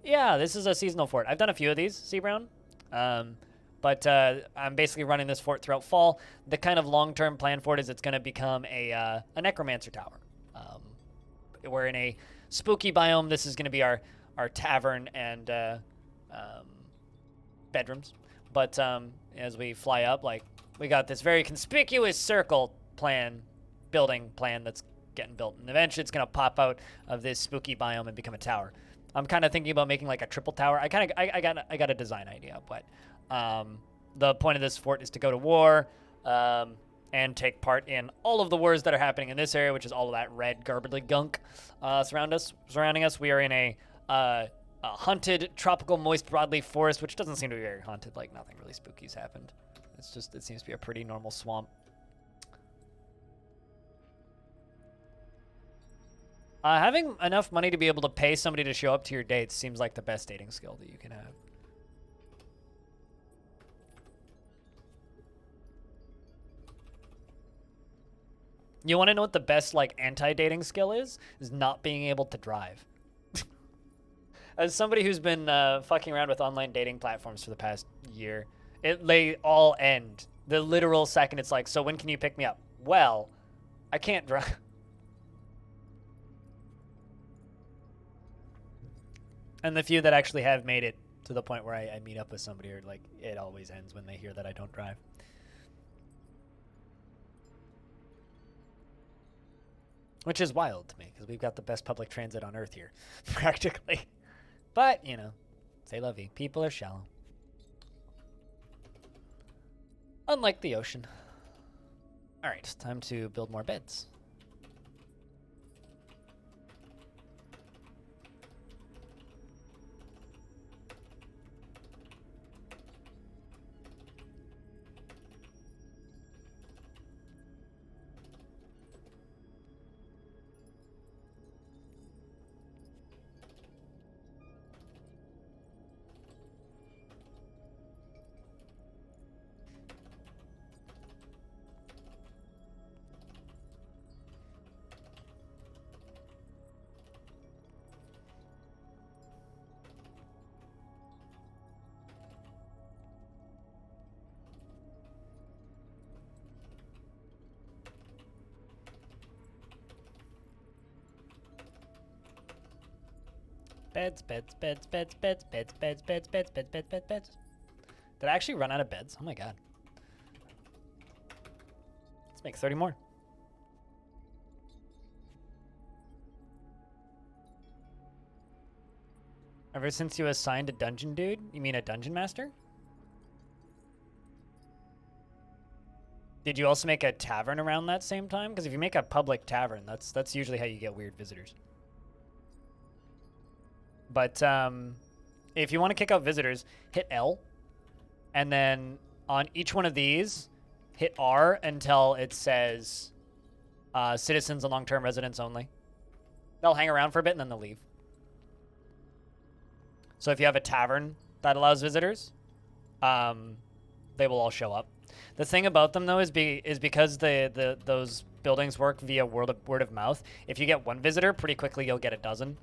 Yeah, this is a seasonal fort. I've done a few of these, C Brown. But I'm basically running this fort throughout fall. The kind of long-term plan for it is it's going to become a necromancer tower. We're in a spooky biome. This is going to be our tavern and bedrooms. But as we fly up, like, we got this very conspicuous circle building plan that's getting built, and eventually it's gonna pop out of this spooky biome and become a tower. I'm kind of thinking about making like a triple tower. I got a design idea, but the point of this fort is to go to war and take part in all of the wars that are happening in this area, which is all of that red garbly gunk surrounding us. We are in a haunted tropical moist broadleaf forest, which doesn't seem to be very haunted. Like, nothing really spooky's happened. It seems to be a pretty normal swamp. Having enough money to be able to pay somebody to show up to your dates seems like the best dating skill that you can have. You want to know what the best, like, anti-dating skill is? Is not being able to drive. As somebody who's been fucking around with online dating platforms for the past year, they all end the literal second it's like, so when can you pick me up? Well, I can't drive. And the few that actually have made it to the point where I meet up with somebody, or like, it always ends when they hear that I don't drive. Which is wild to me, because we've got the best public transit on Earth here, practically. But, you know, c'est la vie. People are shallow. Unlike the ocean. All right, time to build more beds. Beds, beds, beds, beds, beds, beds, beds, beds, beds, beds, beds, beds, beds. Did I actually run out of beds? Oh my god. Let's make 30 more. Ever since you assigned a dungeon dude? You mean a dungeon master? Did you also make a tavern around that same time? Because if you make a public tavern, that's usually how you get weird visitors. But if you want to kick out visitors, hit L, and then on each one of these, hit R until it says citizens and long-term residents only. They'll hang around for a bit and then they'll leave. So if you have a tavern that allows visitors, they will all show up. The thing about them, though, is because those buildings work via word of mouth. If you get one visitor, pretty quickly you'll get a dozen.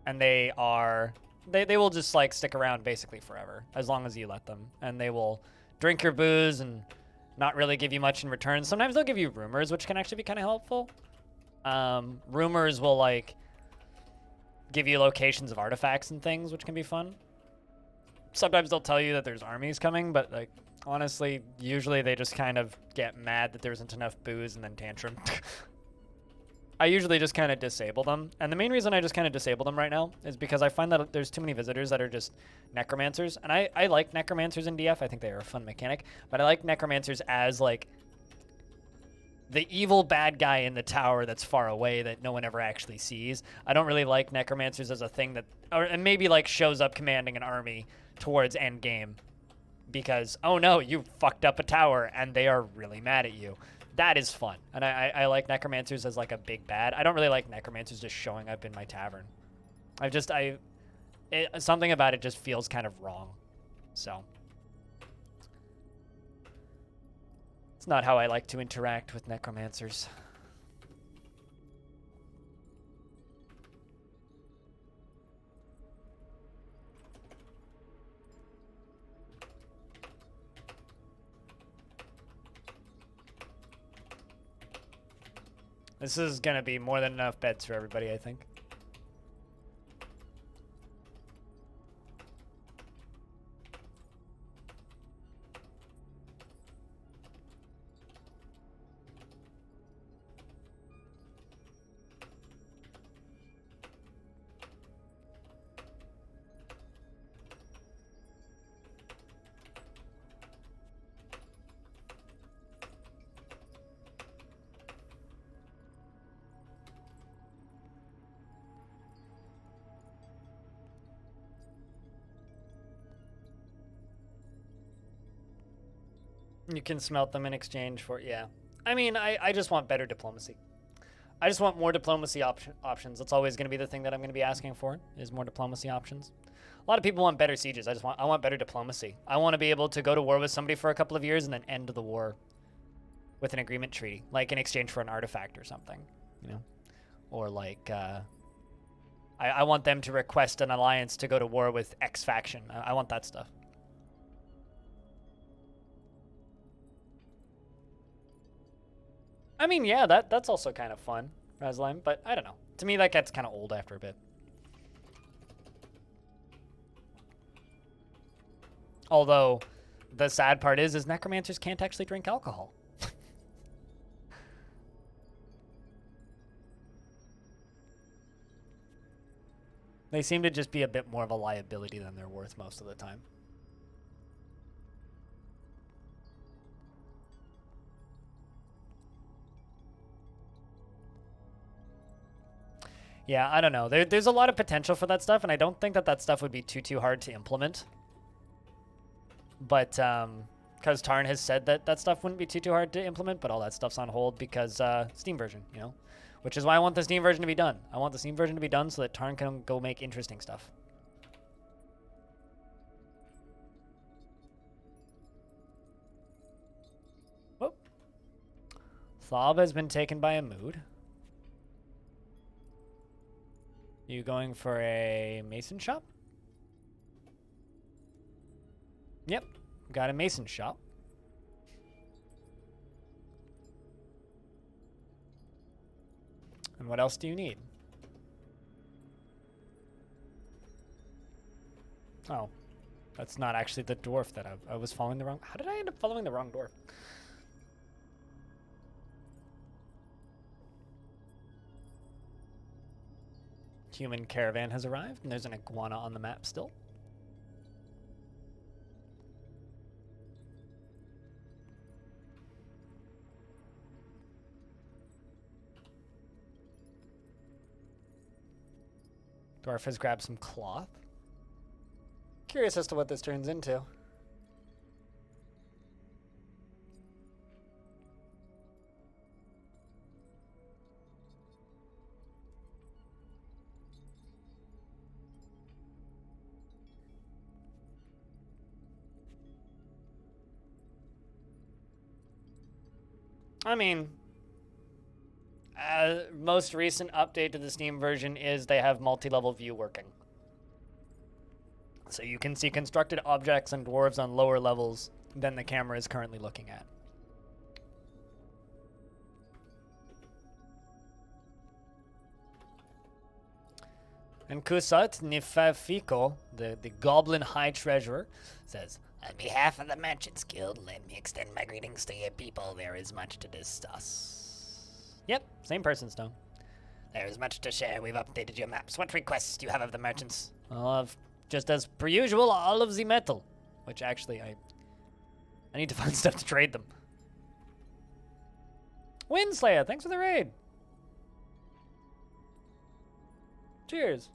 And they will just, like, stick around basically forever, as long as you let them. And they will drink your booze and not really give you much in return. Sometimes they'll give you rumors, which can actually be kind of helpful. Rumors will, like, give you locations of artifacts and things, which can be fun. Sometimes they'll tell you that there's armies coming, but, like, honestly, usually they just kind of get mad that there isn't enough booze and then tantrum. I usually just kind of disable them. And the main reason I just kind of disable them right now is because I find that there's too many visitors that are just necromancers. And I like necromancers in DF. I think they are a fun mechanic. But I like necromancers as, like, the evil bad guy in the tower that's far away that no one ever actually sees. I don't really like necromancers as a thing that, and maybe, like, shows up commanding an army towards endgame because, oh no, you fucked up a tower and they are really mad at you. That is fun. And I like necromancers as, like, a big bad. I don't really like necromancers just showing up in my tavern. Something about it just feels kind of wrong. So it's not how I like to interact with necromancers. This is going to be more than enough beds for everybody, I think. You can smelt them in exchange for, yeah. I mean, I just want better diplomacy. I just want more diplomacy options. That's always going to be the thing that I'm going to be asking for, is more diplomacy options. A lot of people want better sieges. I want better diplomacy. I want to be able to go to war with somebody for a couple of years and then end the war with an agreement treaty, like in exchange for an artifact or something, you know? Or like, I want them to request an alliance to go to war with X faction. I want that stuff. I mean, yeah, that's also kind of fun, Razlime, but I don't know. To me, that gets kind of old after a bit. Although, the sad part is necromancers can't actually drink alcohol. They seem to just be a bit more of a liability than they're worth most of the time. Yeah, I don't know. There's a lot of potential for that stuff, and I don't think that stuff would be too hard to implement. But, because Tarn has said that stuff wouldn't be too hard to implement, but all that stuff's on hold because, Steam version, you know? Which is why I want the Steam version to be done. I want the Steam version to be done so that Tarn can go make interesting stuff. Whoop. Thob has been taken by a mood. You going for a mason shop? Yep, got a mason shop. And what else do you need? Oh, that's not actually the dwarf that I was following the wrong... How did I end up following the wrong dwarf? Human caravan has arrived, and there's an iguana on the map still. Dwarf has grabbed some cloth. Curious as to what this turns into. I mean, most recent update to the Steam version is they have multi-level view working. So you can see constructed objects and dwarves on lower levels than the camera is currently looking at. And Kusat Nifafiko, the Goblin High Treasurer, says, "On behalf of the Merchants Guild, let me extend my greetings to your people. There is much to discuss." Yep, same person, Stone. There is much to share. We've updated your maps. What requests do you have of the merchants? I'll have, just as per usual, all of the metal. Which actually, I need to find stuff to trade them. Windslayer, thanks for the raid. Cheers.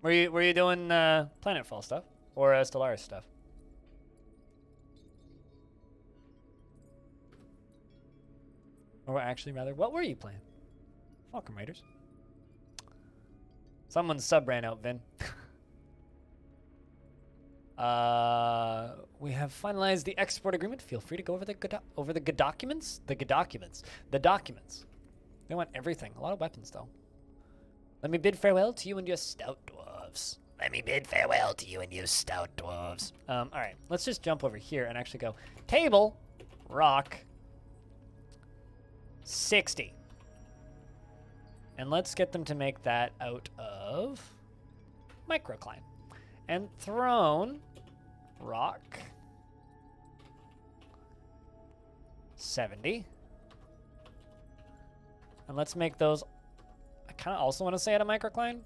Were you doing Planetfall stuff or Stellaris stuff? Or actually, rather, what were you playing? Welcome, Raiders. Someone's sub ran out, Vin. We have finalized the export agreement. Feel free to go over the documents. The documents. They want everything. A lot of weapons, though. Let me bid farewell to you and your stout dwarves. Let me bid farewell to you and your stout dwarves. All right, let's just jump over here and actually go table, rock, 60. And let's get them to make that out of microcline. And throne, rock, 70. And let's make those... I kind of also want to say out of microcline.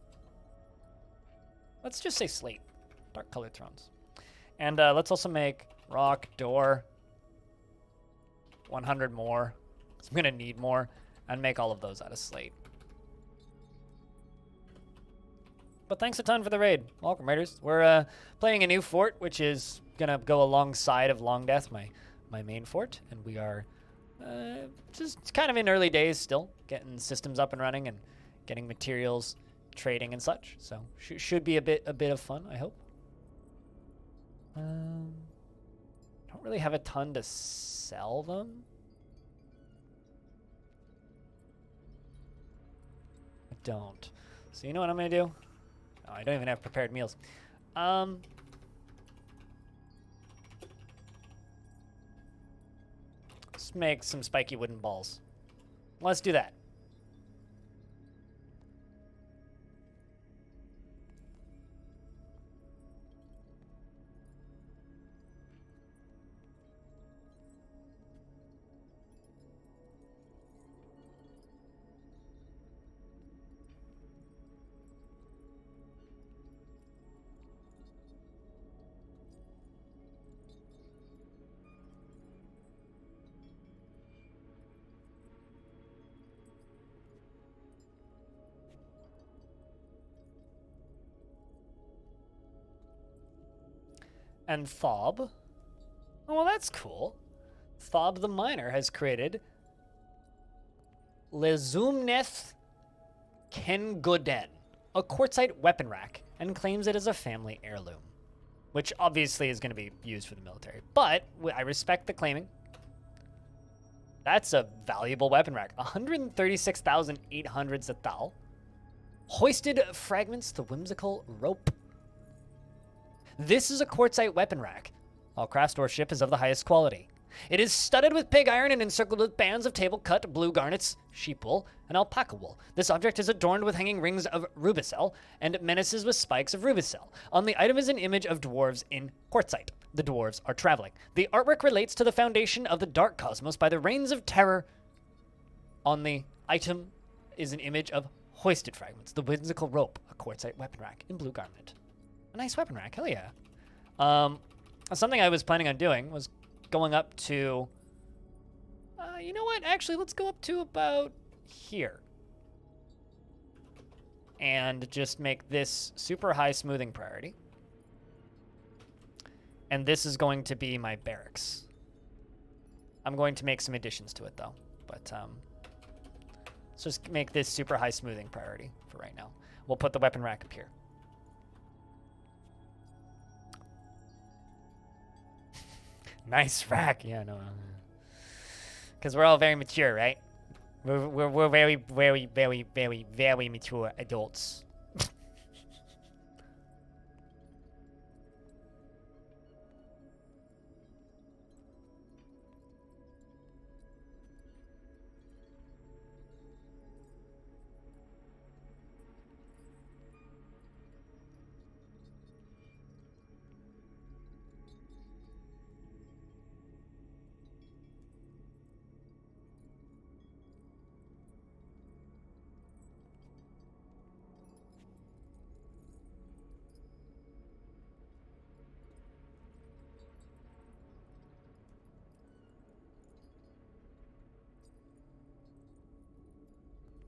Let's just say slate. Dark colored thrones. And let's also make rock, door, 100 more. So I'm going to need more. And make all of those out of slate. But thanks a ton for the raid. Welcome, raiders. We're playing a new fort, which is going to go alongside of Long Death, my main fort. And we are just kind of in early days still, getting systems up and running and getting materials, trading and such. So should be a bit of fun, I hope. Don't really have a ton to sell them. I don't. So you know what I'm gonna do? Oh, I don't even have prepared meals. Let's make some spiky wooden balls. Let's do that. And Thob. Oh, well, that's cool. Thob the Miner has created Lezumneth Kengoden, a quartzite weapon rack, and claims it as a family heirloom, which obviously is going to be used for the military. But I respect the claiming. That's a valuable weapon rack. 136,800 Zathal. Hoisted fragments, the whimsical rope. This is a quartzite weapon rack. All craft or ship is of the highest quality. It is studded with pig iron and encircled with bands of table-cut blue garnets, sheep wool, and alpaca wool. This object is adorned with hanging rings of rubicel and menaces with spikes of rubicel. On the item is an image of dwarves in quartzite. The dwarves are traveling. The artwork relates to the foundation of the dark cosmos by the reigns of terror. On the item is an image of hoisted fragments, the whimsical rope, a quartzite weapon rack in blue garment. A nice weapon rack, hell yeah. Something I was planning on doing was going up to, you know what? Actually, let's go up to about here. And just make this super high smoothing priority. And this is going to be my barracks. I'm going to make some additions to it, though. But let's just make this super high smoothing priority for right now. We'll put the weapon rack up here. Nice rack. Yeah, no. Because we're all very mature, right? We're very, very, very, very, very mature adults.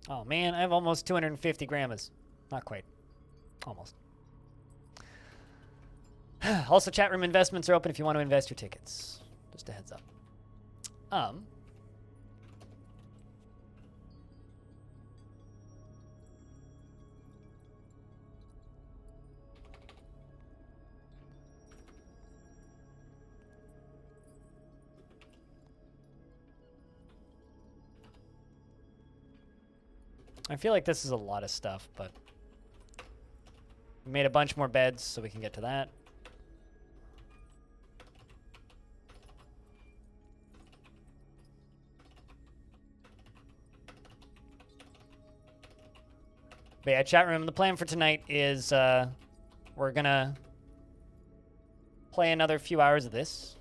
Oh man, I have almost 250 grams. Not quite. Almost. Also, chat room investments are open if you want to invest your tickets. Just a heads up. I feel like this is a lot of stuff, but we made a bunch more beds so we can get to that. But yeah, chat room, the plan for tonight is we're gonna play another few hours of this.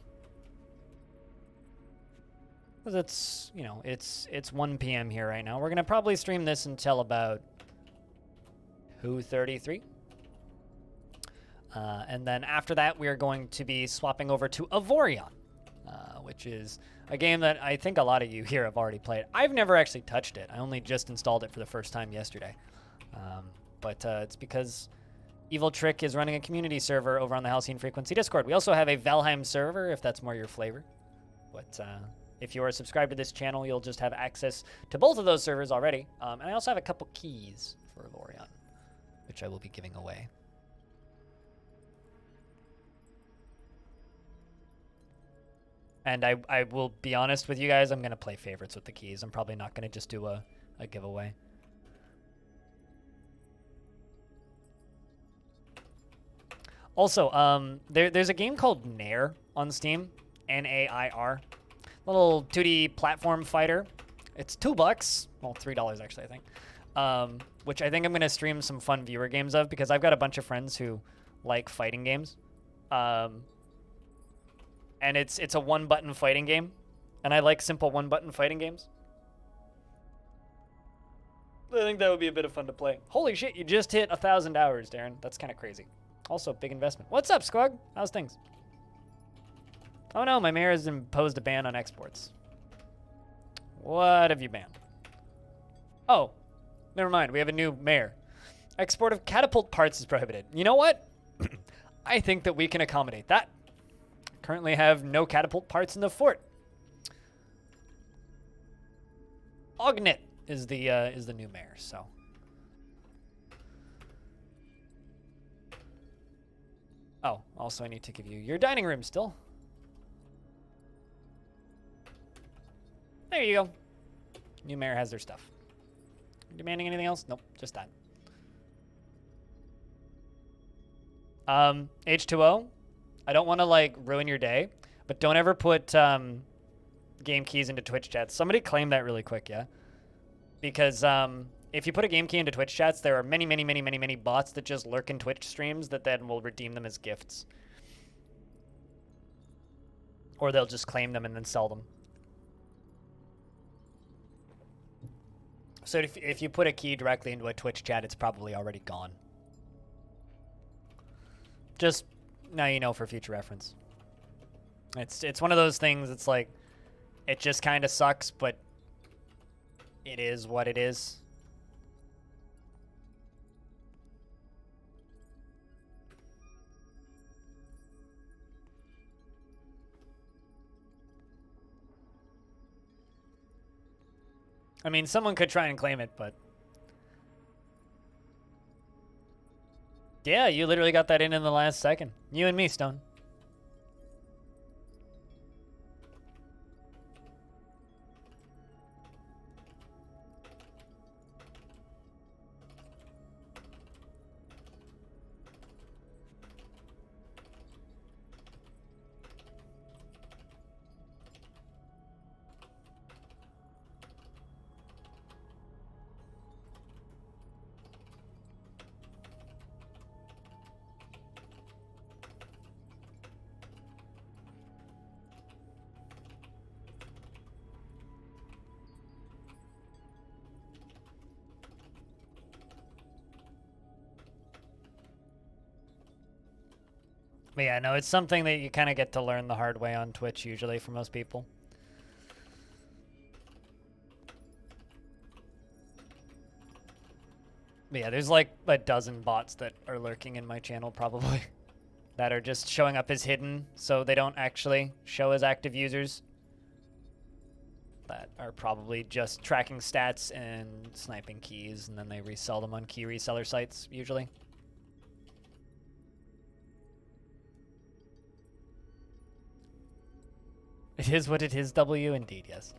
Because it's, you know, it's 1 p.m. here right now. We're going to probably stream this until about 2:33. And then after that, we are going to be swapping over to Avorion, which is a game that I think a lot of you here have already played. I've never actually touched it. I only just installed it for the first time yesterday. But it's because Evil Trick is running a community server over on the Halcyon Frequency Discord. We also have a Valheim server, if that's more your flavor. But if you are subscribed to this channel, you'll just have access to both of those servers already. And I also have a couple keys for Lorion, which I will be giving away. And I will be honest with you guys, I'm going to play favorites with the keys. I'm probably not going to just do a giveaway. Also, there's a game called Nair on Steam, N-A-I-R. Little 2D platform fighter. It's $2, well, $3 actually, I think. Which I think I'm going to stream some fun viewer games of because I've got a bunch of friends who like fighting games. And it's a one-button fighting game, and I like simple one-button fighting games. I think that would be a bit of fun to play. Holy shit, you just hit 1,000 hours, Darren. That's kind of crazy. Also, big investment. What's up, Squug? How's things? Oh no, my mayor has imposed a ban on exports. What have you banned? Oh, never mind. We have a new mayor. Export of catapult parts is prohibited. You know what? I think that we can accommodate that. Currently have no catapult parts in the fort. Ognet is the new mayor, so. Oh, also I need to give you your dining room still. There you go. New mayor has their stuff. Demanding anything else? Nope, just that. H2O, I don't want to like ruin your day, but don't ever put game keys into Twitch chats. Somebody claim that really quick, yeah? Because if you put a game key into Twitch chats, there are many bots that just lurk in Twitch streams that then will redeem them as gifts. Or they'll just claim them and then sell them. So if you put a key directly into a Twitch chat, it's probably already gone. Just now you know for future reference. It's one of those things, it's like, it just kind of sucks, but it is what it is. I mean, someone could try and claim it, but... Yeah, you literally got that in the last second. You and me, Stone. But yeah, no, it's something that you kind of get to learn the hard way on Twitch usually for most people. But yeah, there's like a dozen bots that are lurking in my channel probably that are just showing up as hidden so they don't actually show as active users. That are probably just tracking stats and sniping keys, and then they resell them on key reseller sites usually. It is what it is, W, indeed, yes.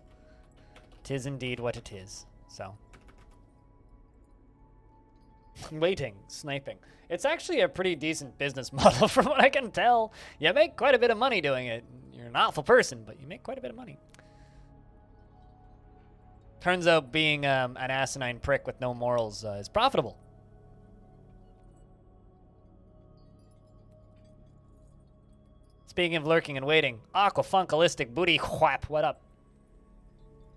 Tis indeed what it is, so. Waiting, sniping. It's actually a pretty decent business model from what I can tell. You make quite a bit of money doing it. You're an awful person, but you make quite a bit of money. Turns out being an asinine prick with no morals is profitable. Speaking of lurking and waiting, aquafunkalistic booty whap, what up?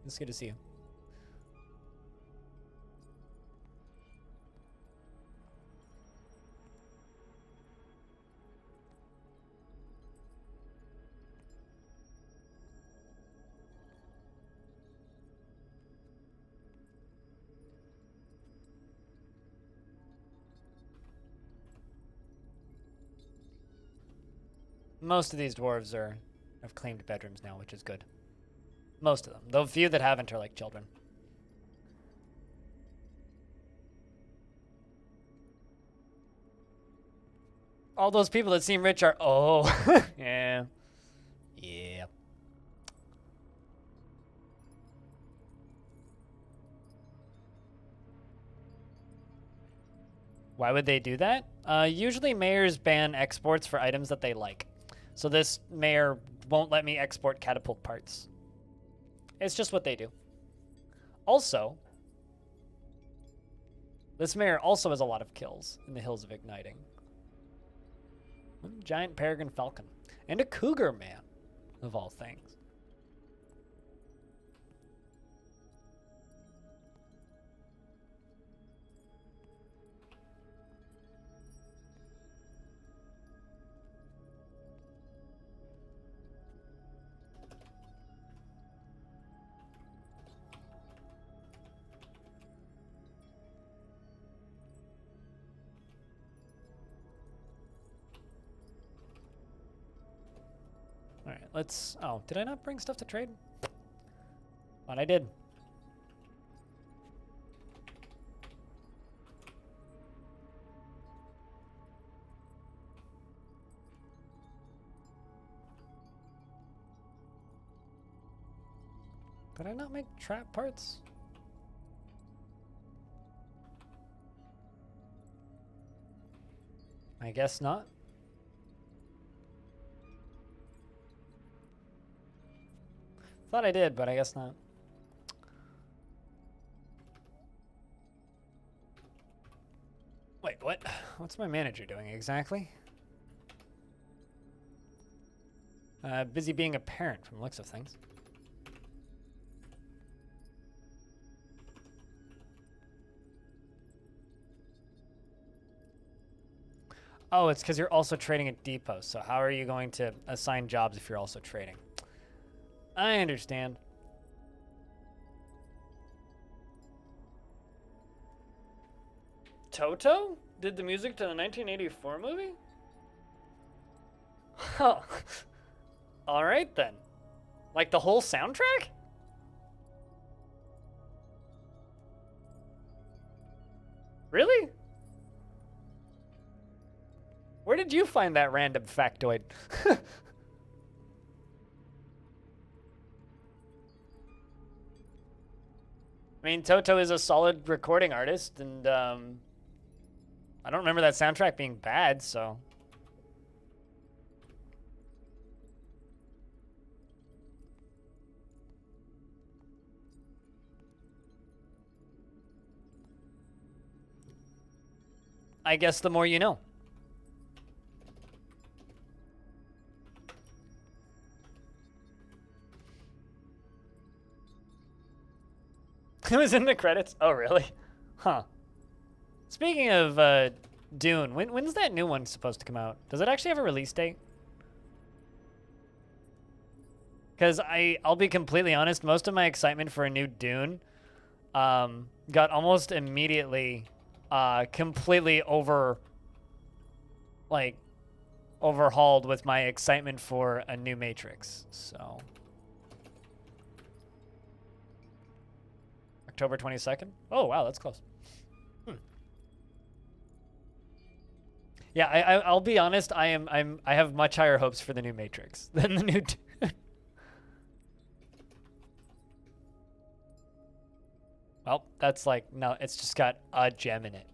It's good to see you. Most of these dwarves have claimed bedrooms now, which is good. Most of them. The few that haven't are like children. All those people that seem rich are... Oh, yeah. Yeah. Why would they do that? Usually mayors ban exports for items that they like. So this mayor won't let me export catapult parts. It's just what they do. Also, this mayor also has a lot of kills in the Hills of Igniting. Giant peregrine falcon. And a cougar man, of all things. Alright, let's... Oh, did I not bring stuff to trade? Thought I did. Did I not make trap parts? I guess not. Thought I did, but I guess not. Wait, what? What's my manager doing exactly? Busy being a parent from the looks of things. Oh, it's because you're also trading at depots. So how are you going to assign jobs if you're also trading? I understand. Toto did the music to the 1984 movie? Huh. All right then. Like the whole soundtrack? Really? Where did you find that random factoid? I mean, Toto is a solid recording artist, and I don't remember that soundtrack being bad, so... I guess the more you know. It was in the credits? Oh, really? Huh. Speaking of Dune, when's that new one supposed to come out? Does it actually have a release date? Because I'll be completely honest, most of my excitement for a new Dune got almost immediately completely overhauled with my excitement for a new Matrix. So October 22nd. Oh wow, that's close. Yeah, I'll be honest. I have much higher hopes for the new Matrix than the new. Well, that's like no. It's just got a gem in it.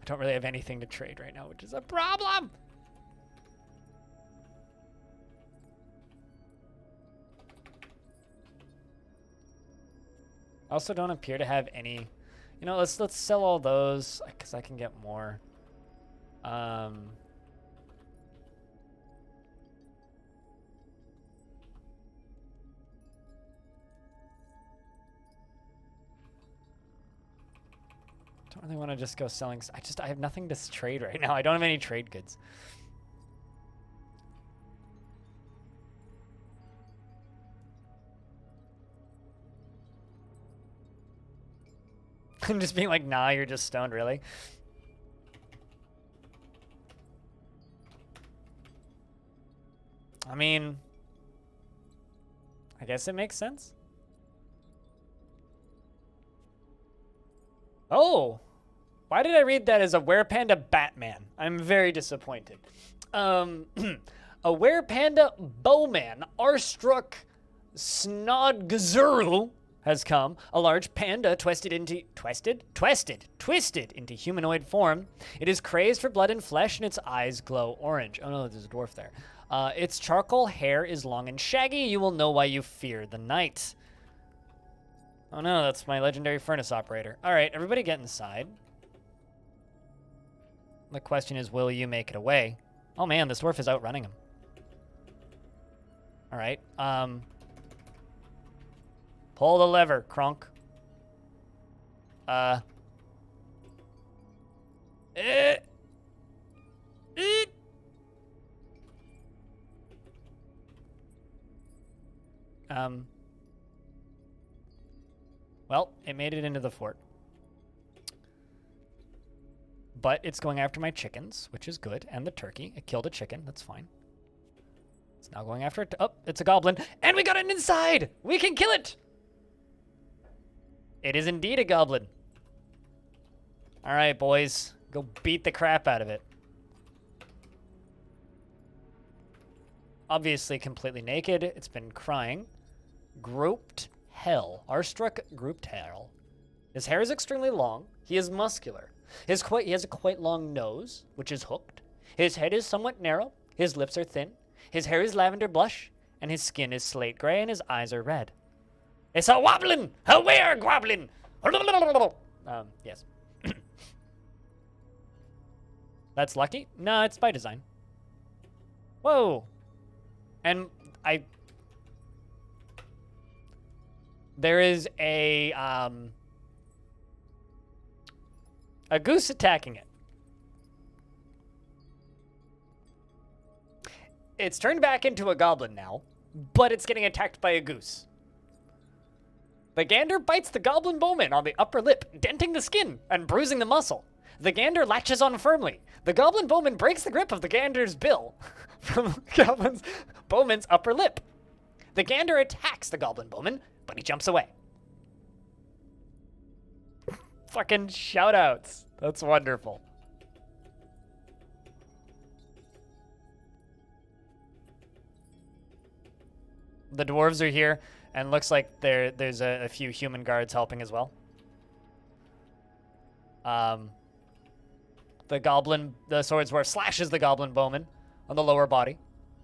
I don't really have anything to trade right now, which is a problem. I also don't appear to have any. You know, let's sell all those because I can get more. Don't really want to just go selling. I have nothing to trade right now. I don't have any trade goods. I'm just being like, nah, you're just stoned, really? I mean, I guess it makes sense. Oh, why did I read that as a werepanda Batman? I'm very disappointed. A werepanda bowman, Arstruck Snodgazuru, has come. A large panda twisted into humanoid form. It is crazed for blood and flesh, and its eyes glow orange. Oh no, there's a dwarf there. Its charcoal hair is long and shaggy. You will know why you fear the night. Oh no, that's my legendary furnace operator. All right, everybody get inside. The question is, will you make it away? Oh man, this dwarf is outrunning him. All right, pull the lever, Kronk. Well, it made it into the fort. But it's going after my chickens, which is good, and the turkey. It killed a chicken, that's fine. It's now going after it. Oh, it's a goblin, and we got it inside! We can kill it! It is indeed a goblin. All right, boys, go beat the crap out of it. Obviously completely naked. It's been crying. Grouped hell. Arstruck grouped hell. His hair is extremely long. He is muscular. He has a quite long nose, which is hooked. His head is somewhat narrow. His lips are thin. His hair is lavender blush, and his skin is slate gray, and his eyes are red. It's a woblin! A were-goblin! Yes. That's lucky? No, it's by design. Whoa. And there is a goose attacking it. It's turned back into a goblin now, but it's getting attacked by a goose. The gander bites the goblin bowman on the upper lip, denting the skin and bruising the muscle. The gander latches on firmly. The goblin bowman breaks the grip of the gander's bill from the goblin bowman's upper lip. The gander attacks the goblin bowman, but he jumps away. Fucking shoutouts. That's wonderful. The dwarves are here, and looks like there's a few human guards helping as well. The sword dwarf slashes the goblin bowman on the lower body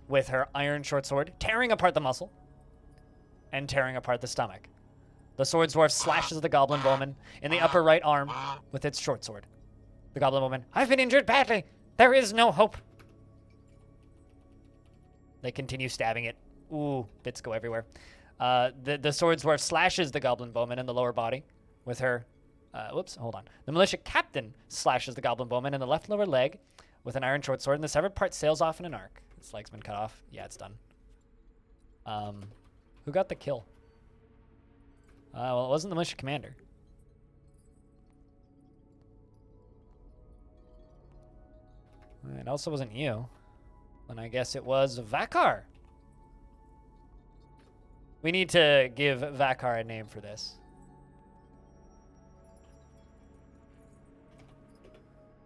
with her iron short sword, tearing apart the muscle and tearing apart the stomach. The sword dwarf slashes the goblin bowman in the upper right arm with its short sword. The goblin bowman, I've been injured badly. There is no hope. They continue stabbing it. Ooh, bits go everywhere. The sword dwarf slashes the goblin bowman in the lower body with her... whoops, hold on. The militia captain slashes the goblin bowman in the left lower leg with an iron short sword, and the severed part sails off in an arc. Its leg's been cut off. Yeah, it's done. Who got the kill? Well, it wasn't the militia commander. It also wasn't you. And I guess it was Vakar. We need to give Vakar a name for this.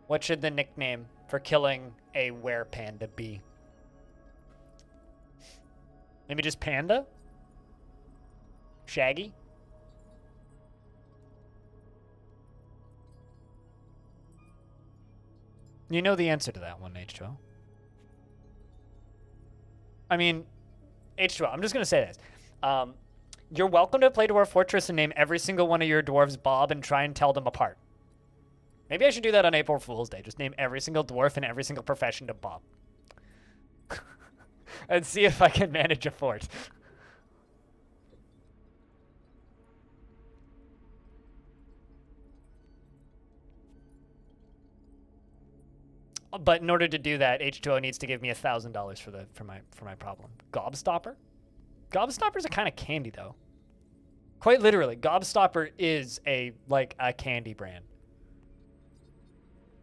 What should the nickname for killing a were-panda be? Maybe just Panda? Shaggy? You know the answer to that one, H2O. I mean, H2O, I'm just going to say this. You're welcome to play Dwarf Fortress and name every single one of your dwarves Bob and try and tell them apart. Maybe I should do that on April Fool's Day. Just name every single dwarf in every single profession to Bob. And see if I can manage a fort. But in order to do that, H2O needs to give me $1,000 for my problem. Gobstopper? Gobstoppers are kind of candy though. Quite literally, Gobstopper is a candy brand.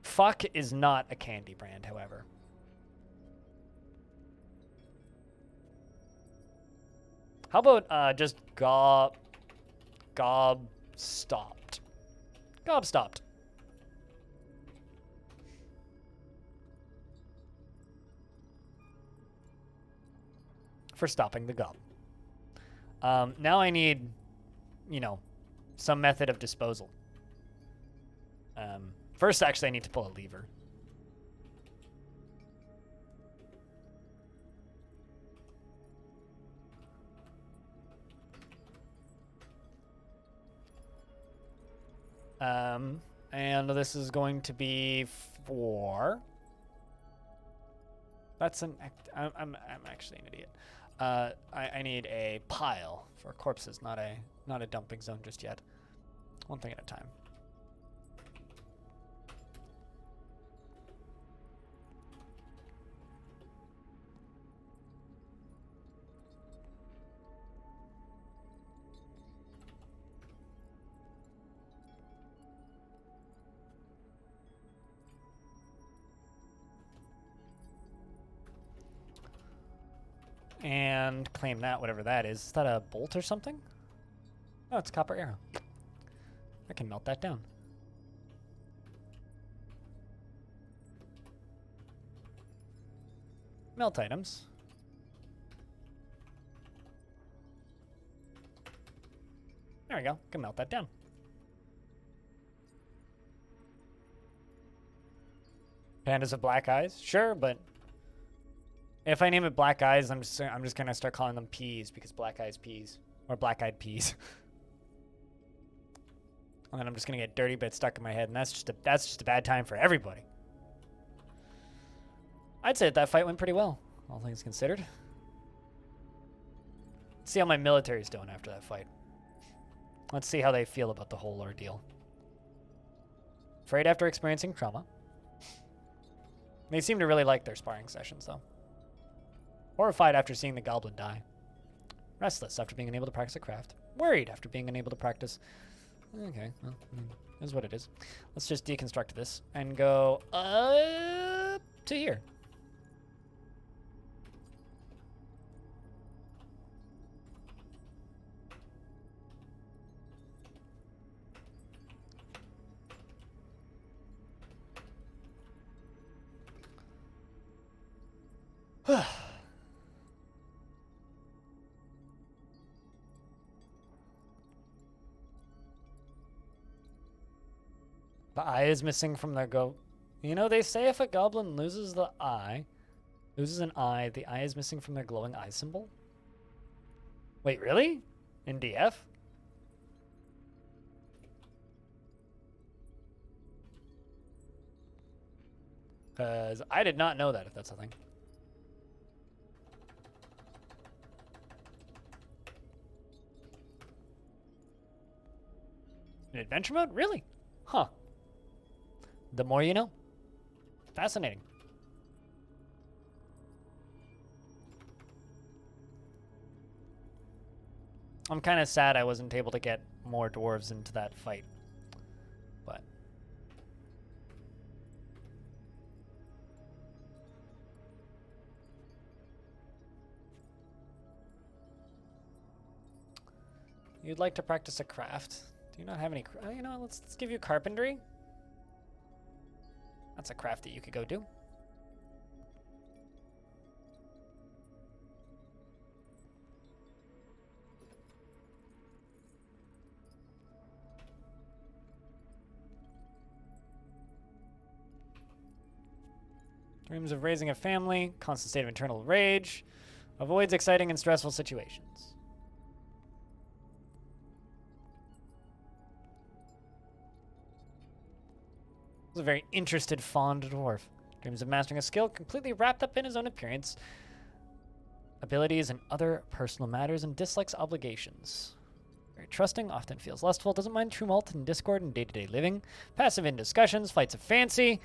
Fuck is not a candy brand, however. How about just gob stopped? Gob stopped. For stopping the gob. Now I need, you know, some method of disposal. First, actually, I need to pull a lever. And this is going to be for... That's an... I'm actually an idiot. I need a pile for corpses, not a dumping zone just yet. One thing at a time. And claim that, whatever that is. Is that a bolt or something? Oh, it's a copper arrow. I can melt that down. Melt items. There we go. Can melt that down. Pandas have black eyes? Sure, but if I name it Black Eyes, I'm just gonna start calling them peas because black eyes peas or black-eyed peas. And then I'm just gonna get dirty bits stuck in my head, and that's just a bad time for everybody. I'd say that fight went pretty well, all things considered. Let's see how my military's doing after that fight. Let's see how they feel about the whole ordeal. Afraid after experiencing trauma. They seem to really like their sparring sessions, though. Horrified after seeing the goblin die. Restless after being unable to practice a craft. Worried after being unable to practice. Okay, well, is what it is. Let's just deconstruct this and go up to here. The eye is missing from their You know, they say if a goblin loses an eye, the eye is missing from their glowing eye symbol. Wait, really? In DF? Because I did not know that, if that's a thing. In adventure mode? Really? Huh. The more you know. Fascinating. I'm kind of sad I wasn't able to get more dwarves into that fight. But you'd like to practice a craft. Do you not have any... You know, let's give you carpentry. That's a craft that you could go do. Dreams of raising a family, constant state of internal rage, avoids exciting and stressful situations. Was a very interested, fond dwarf. Dreams of mastering a skill completely wrapped up in his own appearance, abilities, and other personal matters, and dislikes obligations. Very trusting, often feels lustful, doesn't mind tumult and discord in day-to-day living, passive in discussions, flights of fancy,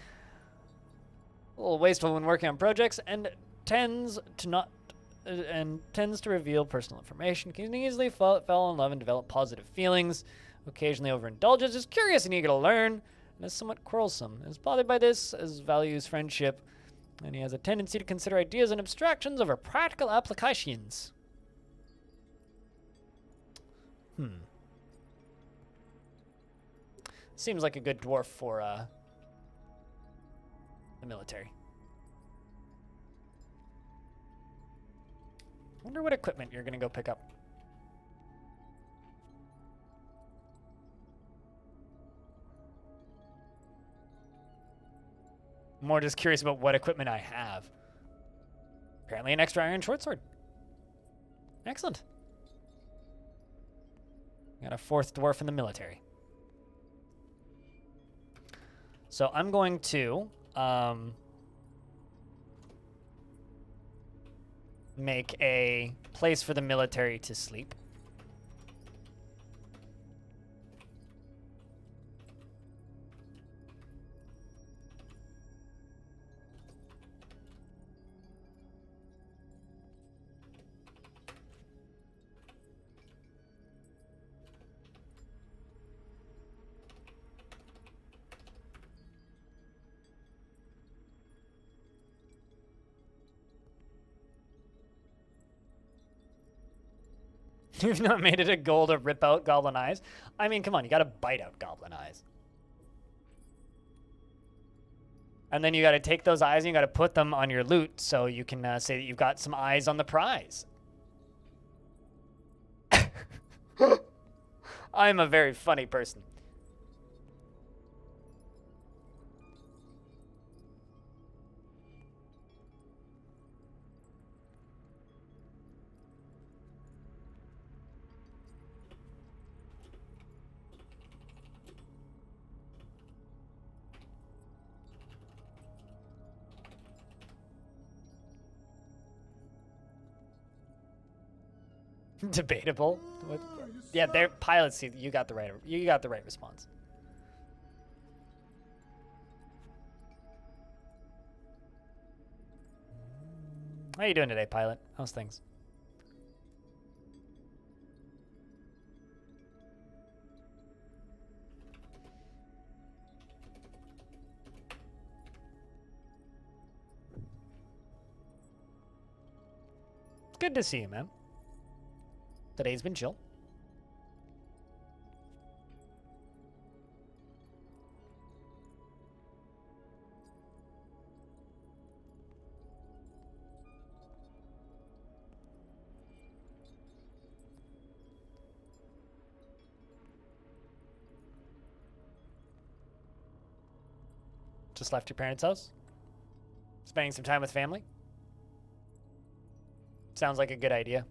a little wasteful when working on projects, and tends to reveal personal information, can easily fall in love and develop positive feelings, occasionally overindulges, is curious and eager to learn, and is somewhat quarrelsome, is bothered by this, as values friendship, and he has a tendency to consider ideas and abstractions over practical applications. Seems like a good dwarf for the military. Wonder what equipment you're gonna go pick up. More just curious about what equipment I have. Apparently an extra iron short sword. Excellent. Got a 4th dwarf in the military. So I'm going to make a place for the military to sleep. You've not made it a goal to rip out goblin eyes? I mean, come on, you gotta bite out goblin eyes. And then you gotta take those eyes and you gotta put them on your loot so you can say that you've got some eyes on the prize. I'm a very funny person. Debatable. Yeah, they're pilots. See, you got the right response. How you doing today, pilot? How's things? Good to see you, man. Today's been chill. Just left your parents' house? Spending some time with family? Sounds like a good idea.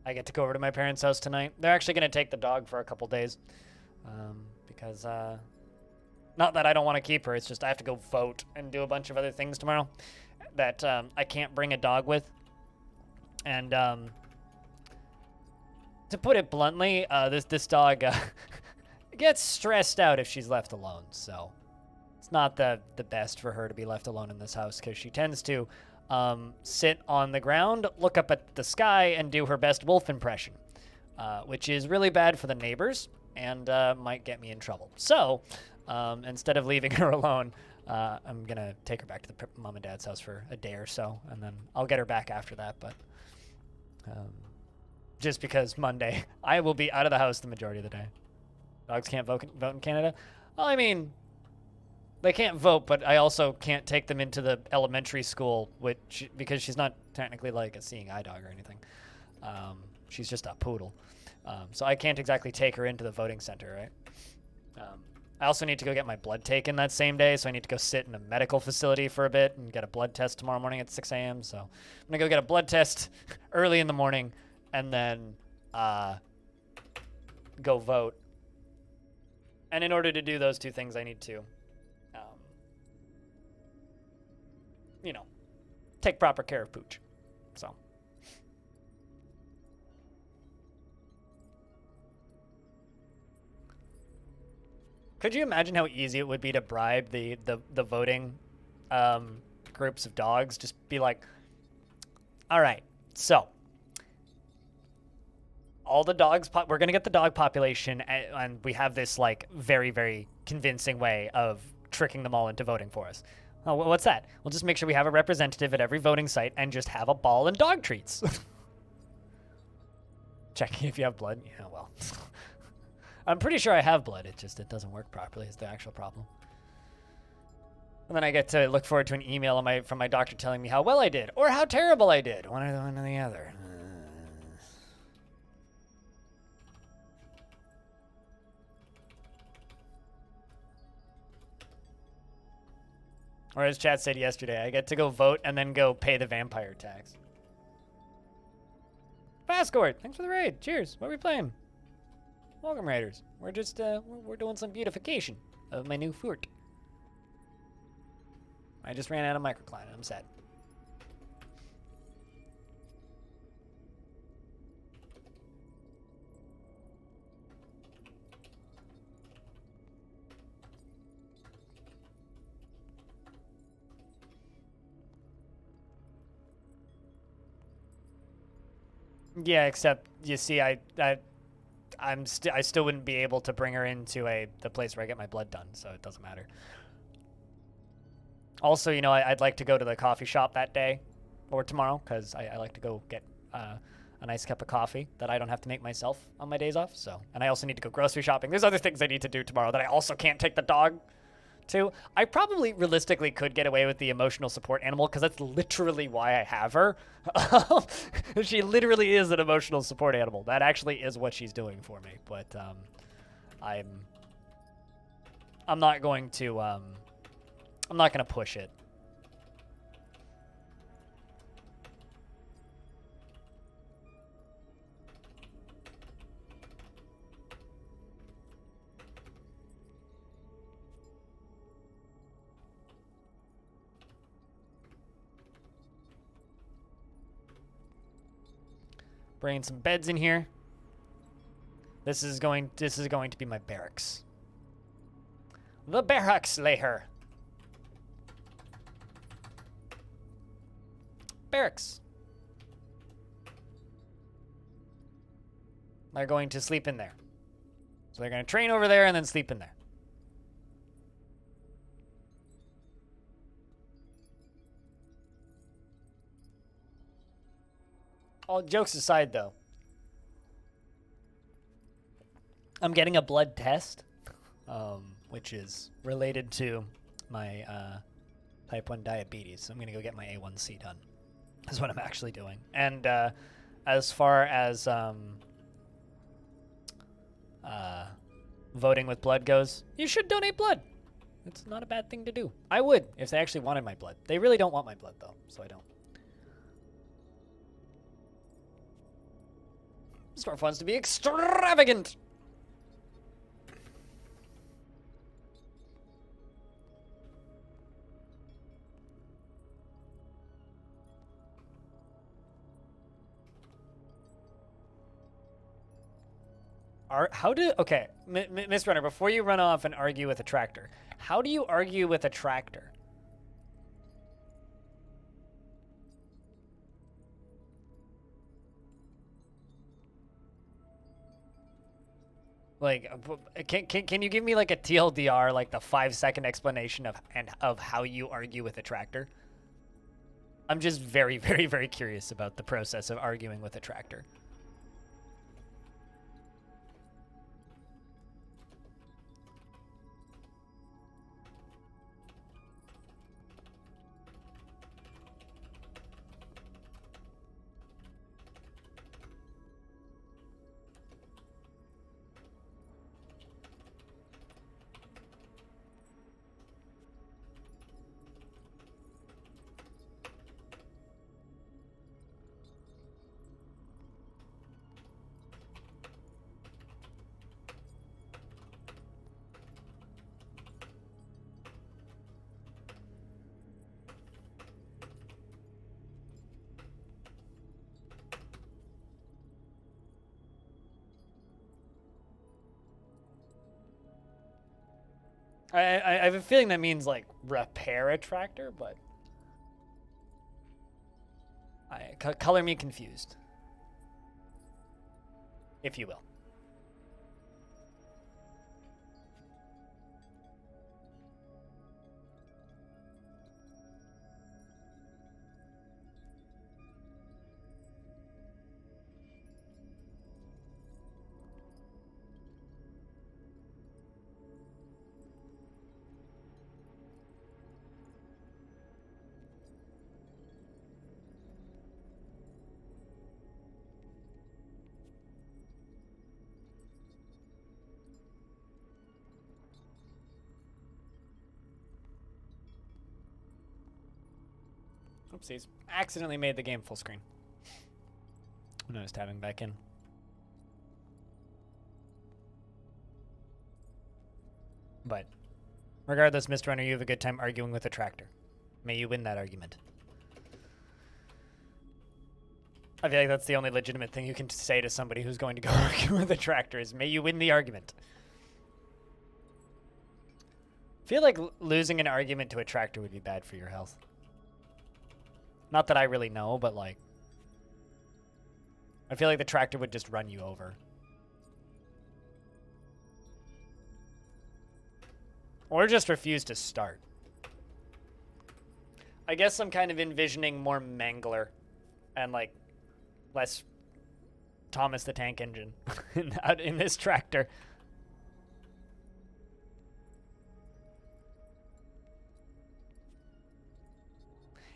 I get to go over to my parents' house tonight. They're actually going to take the dog for a couple days. Because, not that I don't want to keep her, it's just I have to go vote and do a bunch of other things tomorrow that I can't bring a dog with. And, to put it bluntly, this dog gets stressed out if she's left alone. So it's not the best for her to be left alone in this house because she tends to sit on the ground, look up at the sky, and do her best wolf impression, which is really bad for the neighbors and might get me in trouble. So instead of leaving her alone, I'm going to take her back to the mom and dad's house for a day or so, and then I'll get her back after that. But just because Monday, I will be out of the house the majority of the day. Dogs can't vote in Canada? Well, I mean, they can't vote, but I also can't take them into the elementary school, because she's not technically like a seeing eye dog or anything. She's just a poodle. So I can't exactly take her into the voting center, right? I also need to go get my blood taken that same day, so I need to go sit in a medical facility for a bit and get a blood test tomorrow morning at 6 a.m. So I'm going to go get a blood test early in the morning and then go vote. And in order to do those two things, I need to take proper care of Pooch. So. Could you imagine how easy it would be to bribe the voting groups of dogs? Just be like, all right, so all the dogs. We're gonna get the dog population, and we have this like very, very convincing way of tricking them all into voting for us. Oh, what's that? We'll just make sure we have a representative at every voting site and just have a ball and dog treats. Checking if you have blood. Yeah, well, I'm pretty sure I have blood. It doesn't work properly. Is the actual problem. And then I get to look forward to an email from my doctor telling me how well I did or how terrible I did. One or the other. Or as chat said yesterday, I get to go vote and then go pay the vampire tax. Fastcord, thanks for the raid. Cheers. What are we playing? Welcome, Raiders. We're just we're doing some beautification of my new fort. I just ran out of microclimate. I'm sad. Yeah, except you see, I still wouldn't be able to bring her into the place where I get my blood done, so it doesn't matter. Also, you know, I'd like to go to the coffee shop that day or tomorrow because I like to go get a nice cup of coffee that I don't have to make myself on my days off. So, and I also need to go grocery shopping. There's other things I need to do tomorrow that I also can't take the dog to. I probably realistically could get away with the emotional support animal because that's literally why I have her. She literally is an emotional support animal. That actually is what she's doing for me. But I'm not going to I'm not going to push it. Bringing some beds in here. This is going to be my barracks. The barracks layer. Barracks. They're going to sleep in there. So they're going to train over there and then sleep in there. All jokes aside, though, I'm getting a blood test, which is related to my type 1 diabetes. So I'm going to go get my A1C done. That's what I'm actually doing. And as far as voting with blood goes, you should donate blood. It's not a bad thing to do. I would if they actually wanted my blood. They really don't want my blood, though, so I don't. Dwarf wants to be extravagant. Okay, Miss Runner, before you run off and argue with a tractor, how do you argue with a tractor? Like, can you give me like a TLDR, like the 5-second explanation of how you argue with a tractor? I'm just very, very, very curious about the process of arguing with a tractor. I have a feeling that means like repair a tractor, but color me confused. if you will. Oopsies. Accidentally made the game full screen. When I was tabbing back in. But regardless, Mr. Runner, you have a good time arguing with a tractor. May you win that argument. I feel like that's the only legitimate thing you can say to somebody who's going to go argue with a tractor is, may you win the argument. I feel like losing an argument to a tractor would be bad for your health. Not that I really know, but like, I feel like the tractor would just run you over. Or just refuse to start. I guess I'm kind of envisioning more Mangler and like less Thomas the Tank Engine in this tractor.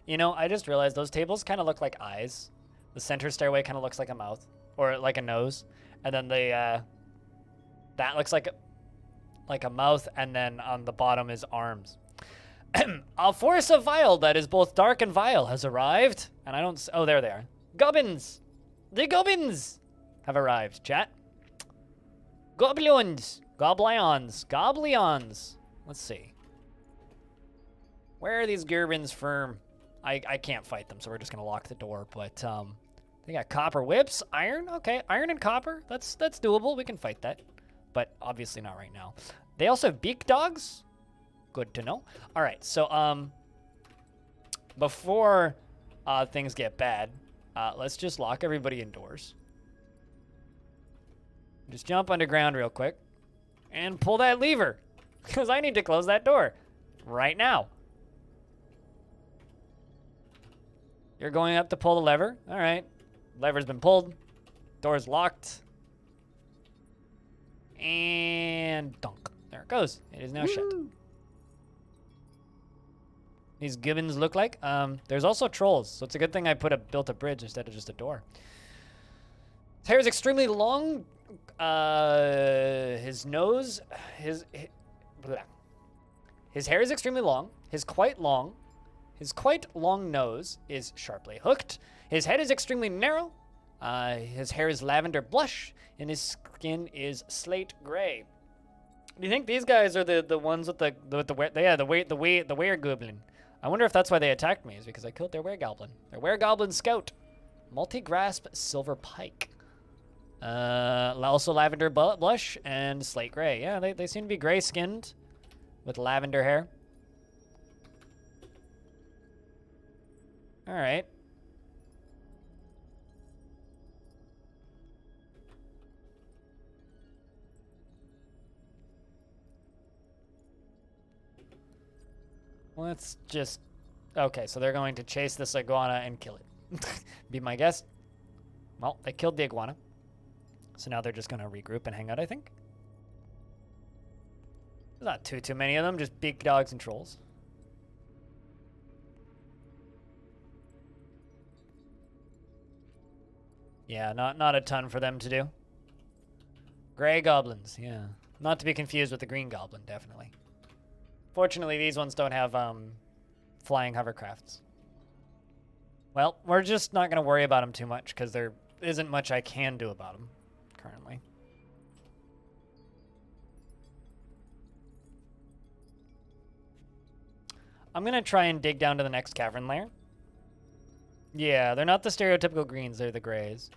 You know, I just realized those tables kind of look like eyes. The center stairway kind of looks like a mouth or like a nose, and then the that looks like a mouth, and then on the bottom is arms. A force of vile that is both dark and vile has arrived, and I don't. Oh, there they are. Goblins, the goblins have arrived. Chat. Goblins, goblions. Let's see. Where are these goblins from? I can't fight them, so we're just gonna lock the door. But they got copper whips, iron. Okay, iron and copper. That's doable. We can fight that, but obviously not right now. They also have beak dogs. Good to know. All right, so before things get bad, let's just lock everybody indoors. Just jump underground real quick and pull that lever, because I need to close that door right now. You're going up to pull the lever. All right. Lever's been pulled. Door's locked. And dunk. There it goes. It is now shut. These gibbons look like. There's also trolls, so it's a good thing I built a bridge instead of just a door. His hair is extremely long. His hair is extremely long. His quite long nose is sharply hooked. His head is extremely narrow. His hair is lavender blush, and his skin is slate gray. Do you think these guys are the ones with the were-goblin? I wonder if that's why they attacked me, is because I killed their were-goblin. Their were-goblin scout. Multi-grasp silver pike. Also lavender blush and slate gray. Yeah, they seem to be gray-skinned with lavender hair. All right. Let's just... Okay, so they're going to chase this iguana and kill it. Be my guess. Well, they killed the iguana. So now they're just going to regroup and hang out, I think. There's not too many of them, just big dogs and trolls. Yeah, not a ton for them to do. Gray goblins, yeah. Not to be confused with the green goblin, definitely. Fortunately, these ones don't have flying hovercrafts. Well, we're just not going to worry about them too much, because there isn't much I can do about them currently. I'm going to try and dig down to the next cavern layer. Yeah, they're not the stereotypical greens, they're the grays.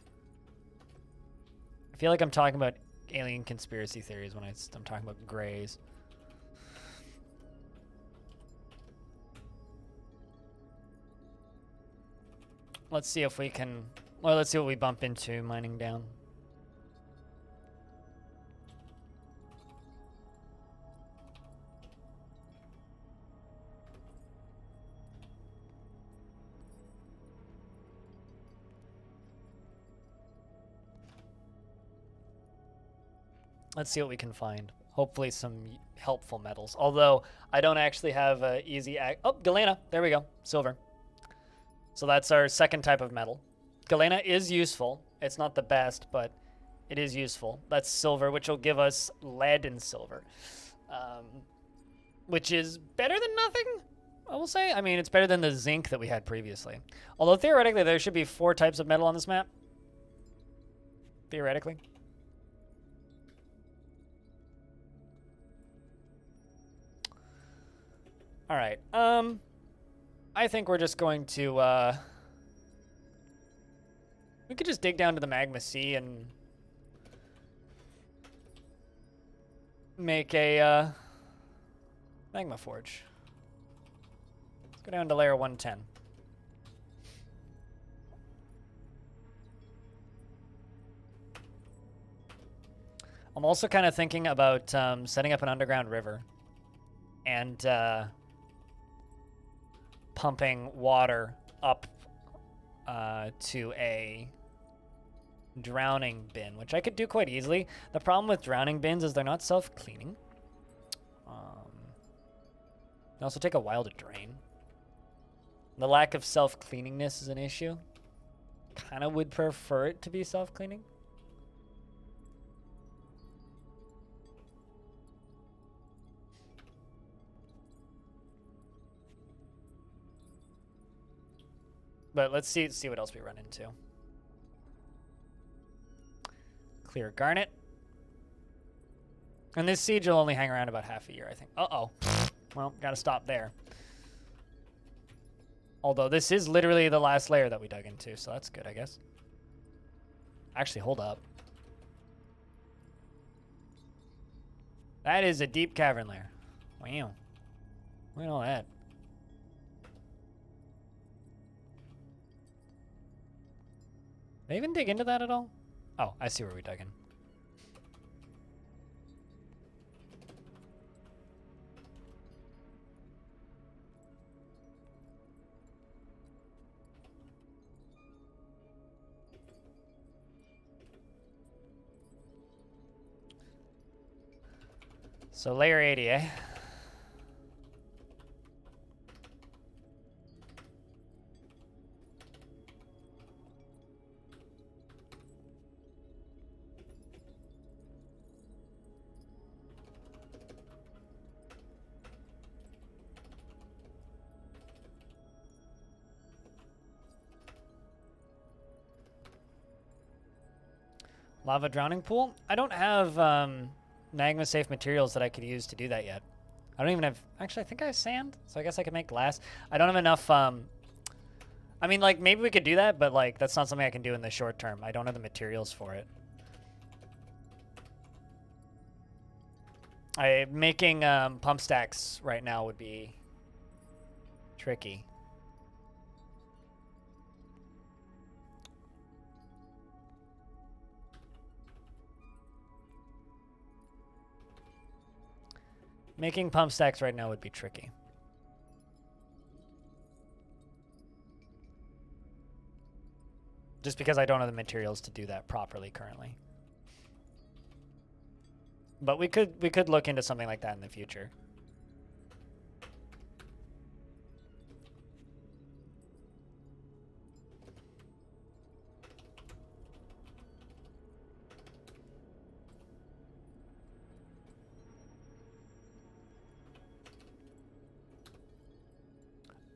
I feel like I'm talking about alien conspiracy theories when I'm talking about grays. Let's see if we can... Well, let's see what we bump into mining down. Let's see what we can find. Hopefully some helpful metals. Although I don't actually have easy... Oh, galena. There we go. Silver. So that's our second type of metal. Galena is useful. It's not the best, but it is useful. That's silver, which will give us lead and silver. Which is better than nothing, I will say. I mean, it's better than the zinc that we had previously. Although theoretically, there should be 4 types of metal on this map. Theoretically. All right. I think we're just going to... we could just dig down to the Magma Sea and make a Magma Forge. Let's go down to layer 110. I'm also kind of thinking about setting up an underground river and pumping water up to a drowning bin, which I could do quite easily. The problem with drowning bins is they're not self-cleaning. They also take a while to drain. The lack of self-cleaningness is an issue. Kind of would prefer it to be self-cleaning. But let's see what else we run into. Clear garnet. And this siege will only hang around about half a year, I think. Uh-oh. Well, gotta stop there. Although this is literally the last layer that we dug into, so that's good, I guess. Actually, hold up. That is a deep cavern layer. Wow. Look at all that. They even dig into that at all? Oh, I see where we dug in. So layer 80, eh? Lava drowning pool? I don't have magma safe materials that I could use to do that yet. I don't even have... Actually, I think I have sand, so I guess I could make glass. I don't have enough... I mean, like, maybe we could do that, but, like, that's not something I can do in the short term. I don't have the materials for it. Making pump stacks right now would be tricky. Making pump stacks right now would be tricky. Just because I don't have the materials to do that properly currently. But we could look into something like that in the future.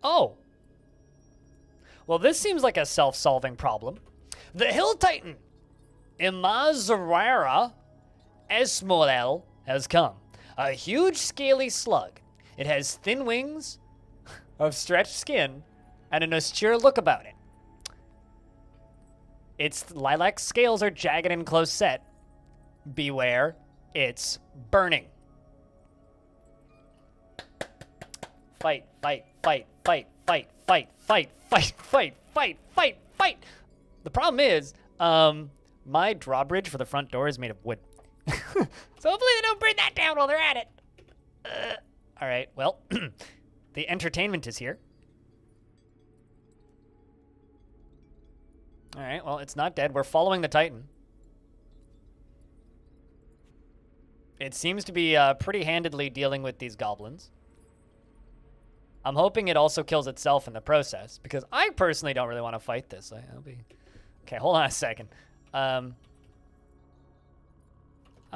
Oh. Well, this seems like a self-solving problem. The Hill Titan, Imazarara Esmolel, has come. A huge scaly slug. It has thin wings of stretched skin and an austere look about it. Its lilac scales are jagged and close set. Beware, it's burning. Fight, fight, fight, fight, fight, fight, fight, fight, fight, fight, fight, fight. The problem is, my drawbridge for the front door is made of wood. So hopefully they don't burn that down while they're at it. All right, well, the entertainment is here. All right, well, it's not dead. We're following the Titan. It seems to be pretty handedly dealing with these goblins. I'm hoping it also kills itself in the process, because I personally don't really want to fight this. Okay, hold on a second. I'm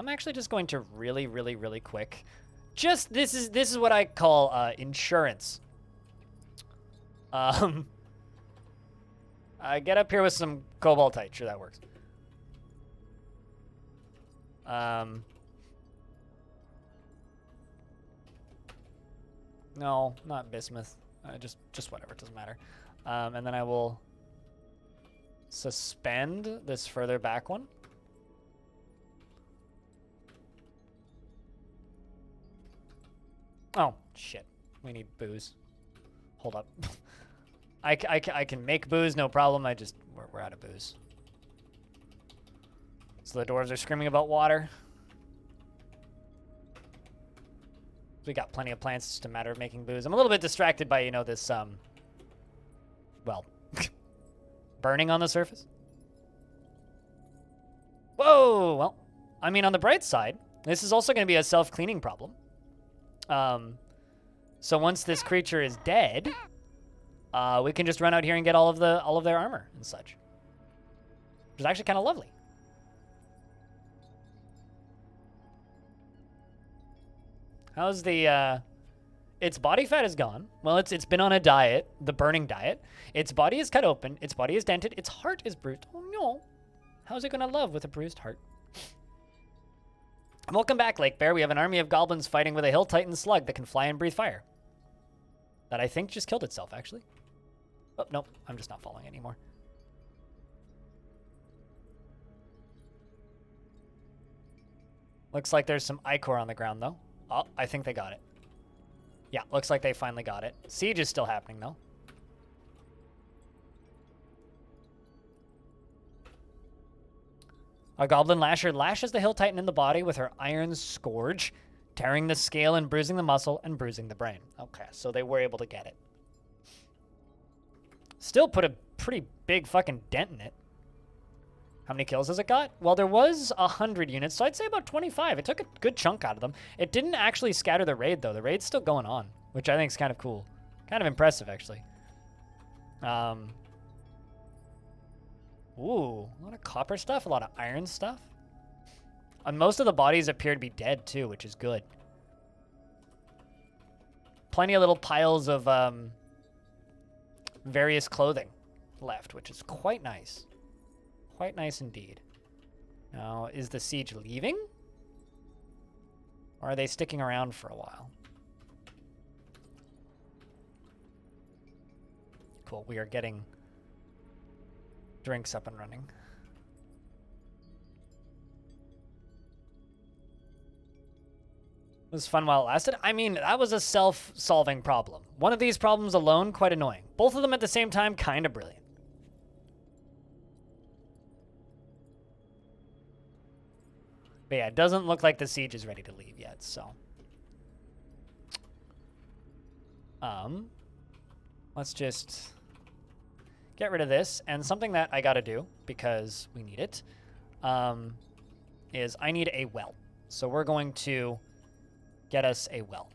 actually just going to really quick. This is what I call insurance. I get up here with some Cobaltite. Sure, that works. No, not bismuth. Just whatever. It doesn't matter. And then I will suspend this further back one. Oh, shit. We need booze. Hold up. I can make booze, no problem. We're out of booze. So the dwarves are screaming about water. We got plenty of plants. It's just a matter of making booze. I'm a little bit distracted by, this, well, burning on the surface. Whoa! Well, I mean, on the bright side, this is also going to be a self-cleaning problem. So once this creature is dead, we can just run out here and get all of their armor and such. Which is actually kind of lovely. How's the, its body fat is gone. Well, it's been on a diet, the burning diet. Its body is cut open. Its body is dented. Its heart is bruised. Oh, no. How's it going to love with a bruised heart? Welcome back, Lake Bear. We have an army of goblins fighting with a hill titan slug that can fly and breathe fire. That I think just killed itself, actually. Oh, nope. I'm just not following anymore. Looks like there's some ichor on the ground, though. Oh, I think they got it. Yeah, looks like they finally got it. Siege is still happening, though. A goblin lasher lashes the hill titan in the body with her iron scourge, tearing the scale and bruising the muscle and bruising the brain. Okay, so they were able to get it. Still put a pretty big fucking dent in it. How many kills has it got? Well, there was 100 units, so I'd say about 25. It took a good chunk out of them. It didn't actually scatter the raid, though. The raid's still going on, which I think is kind of cool. Kind of impressive, actually. Ooh, a lot of copper stuff, a lot of iron stuff. And most of the bodies appear to be dead, too, which is good. Plenty of little piles of various clothing left, which is quite nice. Quite nice indeed. Now, is the siege leaving? Or are they sticking around for a while? Cool, we are getting drinks up and running. It was fun while it lasted. I mean, that was a self-solving problem. One of these problems alone, quite annoying. Both of them at the same time, kind of brilliant. But yeah, it doesn't look like the siege is ready to leave yet, so. Let's just get rid of this. And something that I gotta do, because we need it, is I need a well. So we're going to get us a well.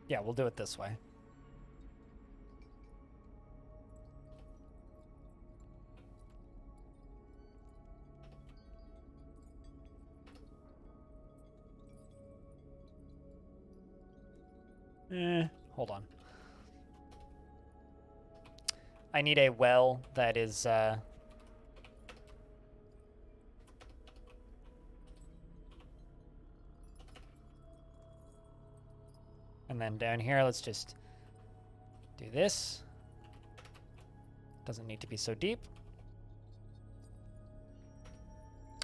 Yeah, we'll do it this way. Hold on. I need a well that is, and then down here, let's just do this. Doesn't need to be so deep.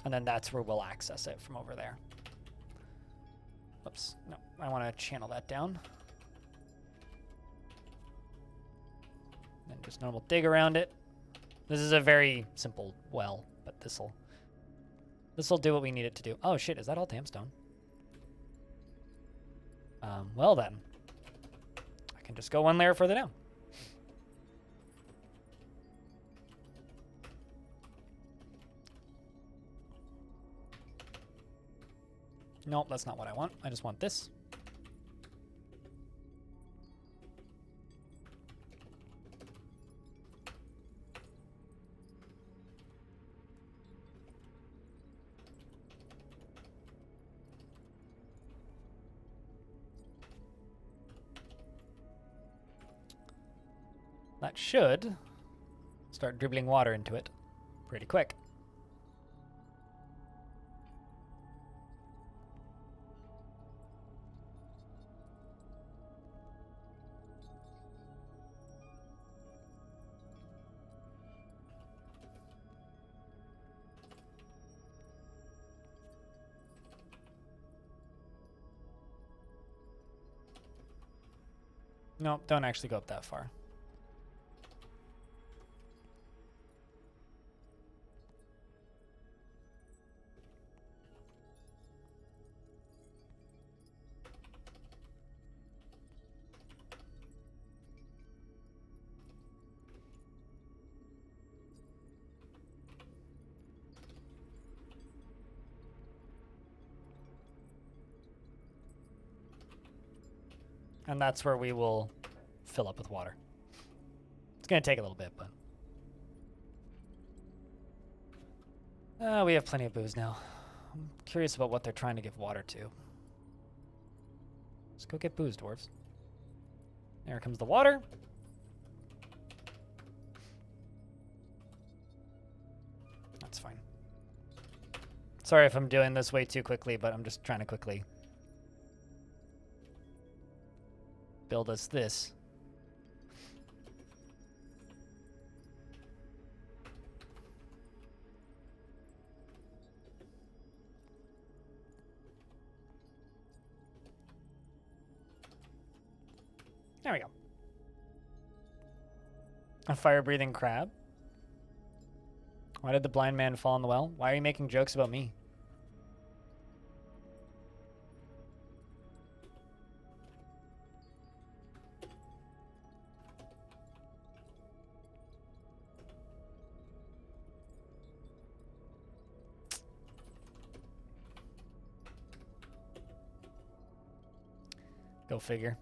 And then that's where we'll access it from over there. Oops, no, I want to channel that down. Then just normal dig around it. This is a very simple well, but this'll do what we need it to do. Oh shit, is that all damstone? Well then. I can just go one layer further down. Nope, that's not what I want. I just want this. That should start dribbling water into it pretty quick. Nope, don't actually go up that far. And that's where we will fill up with water. It's going to take a little bit, but... we have plenty of booze now. I'm curious about what they're trying to give water to. Let's go get booze, dwarves. There comes the water. That's fine. Sorry if I'm doing this way too quickly, but I'm just trying to quickly build us this. There we go. A fire-breathing crab. Why did the blind man fall in the well? Why are you making jokes about me? Go figure.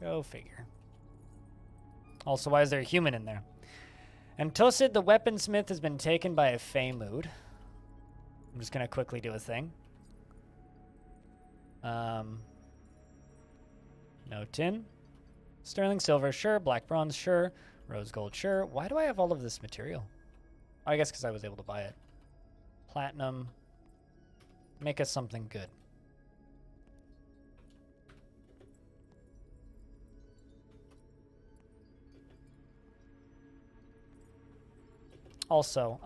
Go figure. Also, why is there a human in there? And Tosid, the weaponsmith, has been taken by a Fey mood. I'm just going to quickly do a thing. No tin. Sterling silver, sure. Black bronze, sure. Rose gold, sure. Why do I have all of this material? Oh, I guess because I was able to buy it. Platinum. Make us something good. Also,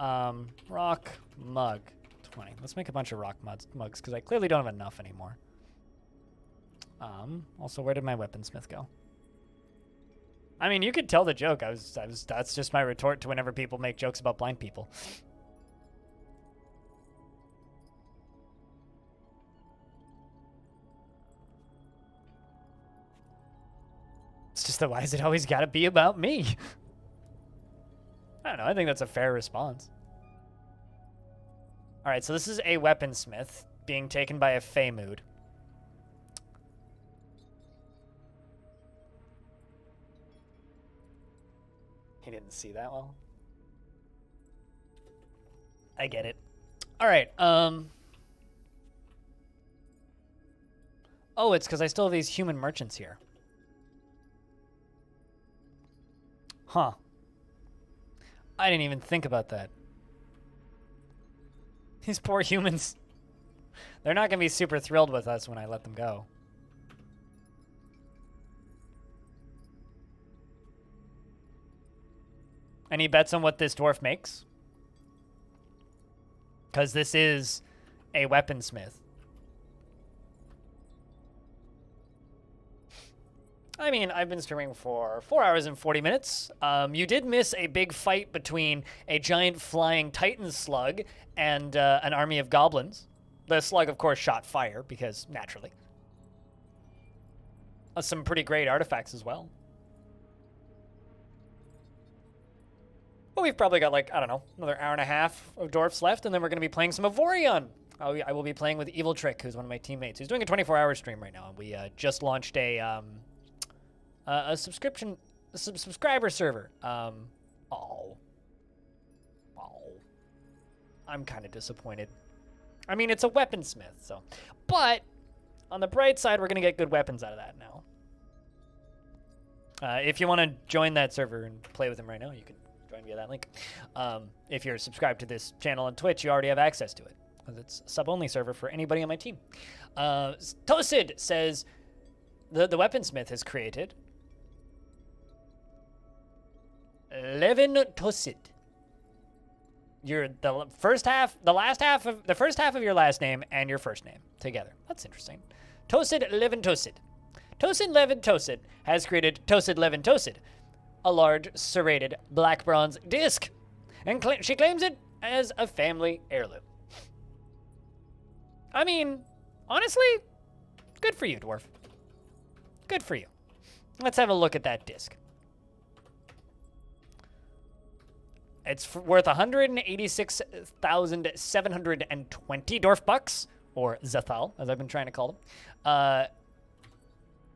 rock mug 20. Let's make a bunch of rock mugs because I clearly don't have enough anymore. Also, where did my weaponsmith go? I mean, you could tell the joke. That's just my retort to whenever people make jokes about blind people. It's just that why is it always got to be about me? I don't know. I think that's a fair response. All right, so this is a weaponsmith being taken by a Fey mood. He didn't see that well. I get it. All right. Oh, it's because I still have these human merchants here. Huh. I didn't even think about that. These poor humans. They're not going to be super thrilled with us when I let them go. Any bets on what this dwarf makes? Because this is a weaponsmith. I mean, I've been streaming for 4 hours and 40 minutes. You did miss a big fight between a giant flying Titan slug and an army of goblins. The slug, of course, shot fire, because naturally. Some pretty great artifacts as well. But we've probably got, like, I don't know, another hour and a half of Dwarfs left, and then we're going to be playing some Avorion. I will be playing with Evil Trick, who's one of my teammates. He's doing a 24-hour stream right now, and we just launched a subscriber server. I'm kind of disappointed. I mean, it's a weaponsmith, so. But on the bright side, we're going to get good weapons out of that now. If you want to join that server and play with him right now, you can join via that link. If you're subscribed to this channel on Twitch, you already have access to it. It's a sub-only server for anybody on my team. Tosid says the weaponsmith has created Levin Tosid. You're the first half of your last name and your first name together. That's interesting. Tosid Levin Tosid. Tosid Levin Tosid has created Tosid Levin Tosid, a large serrated black bronze disc, and she claims it as a family heirloom. I mean, honestly, good for you, Dwarf. Good for you. Let's have a look at that disc. It's worth 186,720 Dwarf bucks, or Zathal, as I've been trying to call them.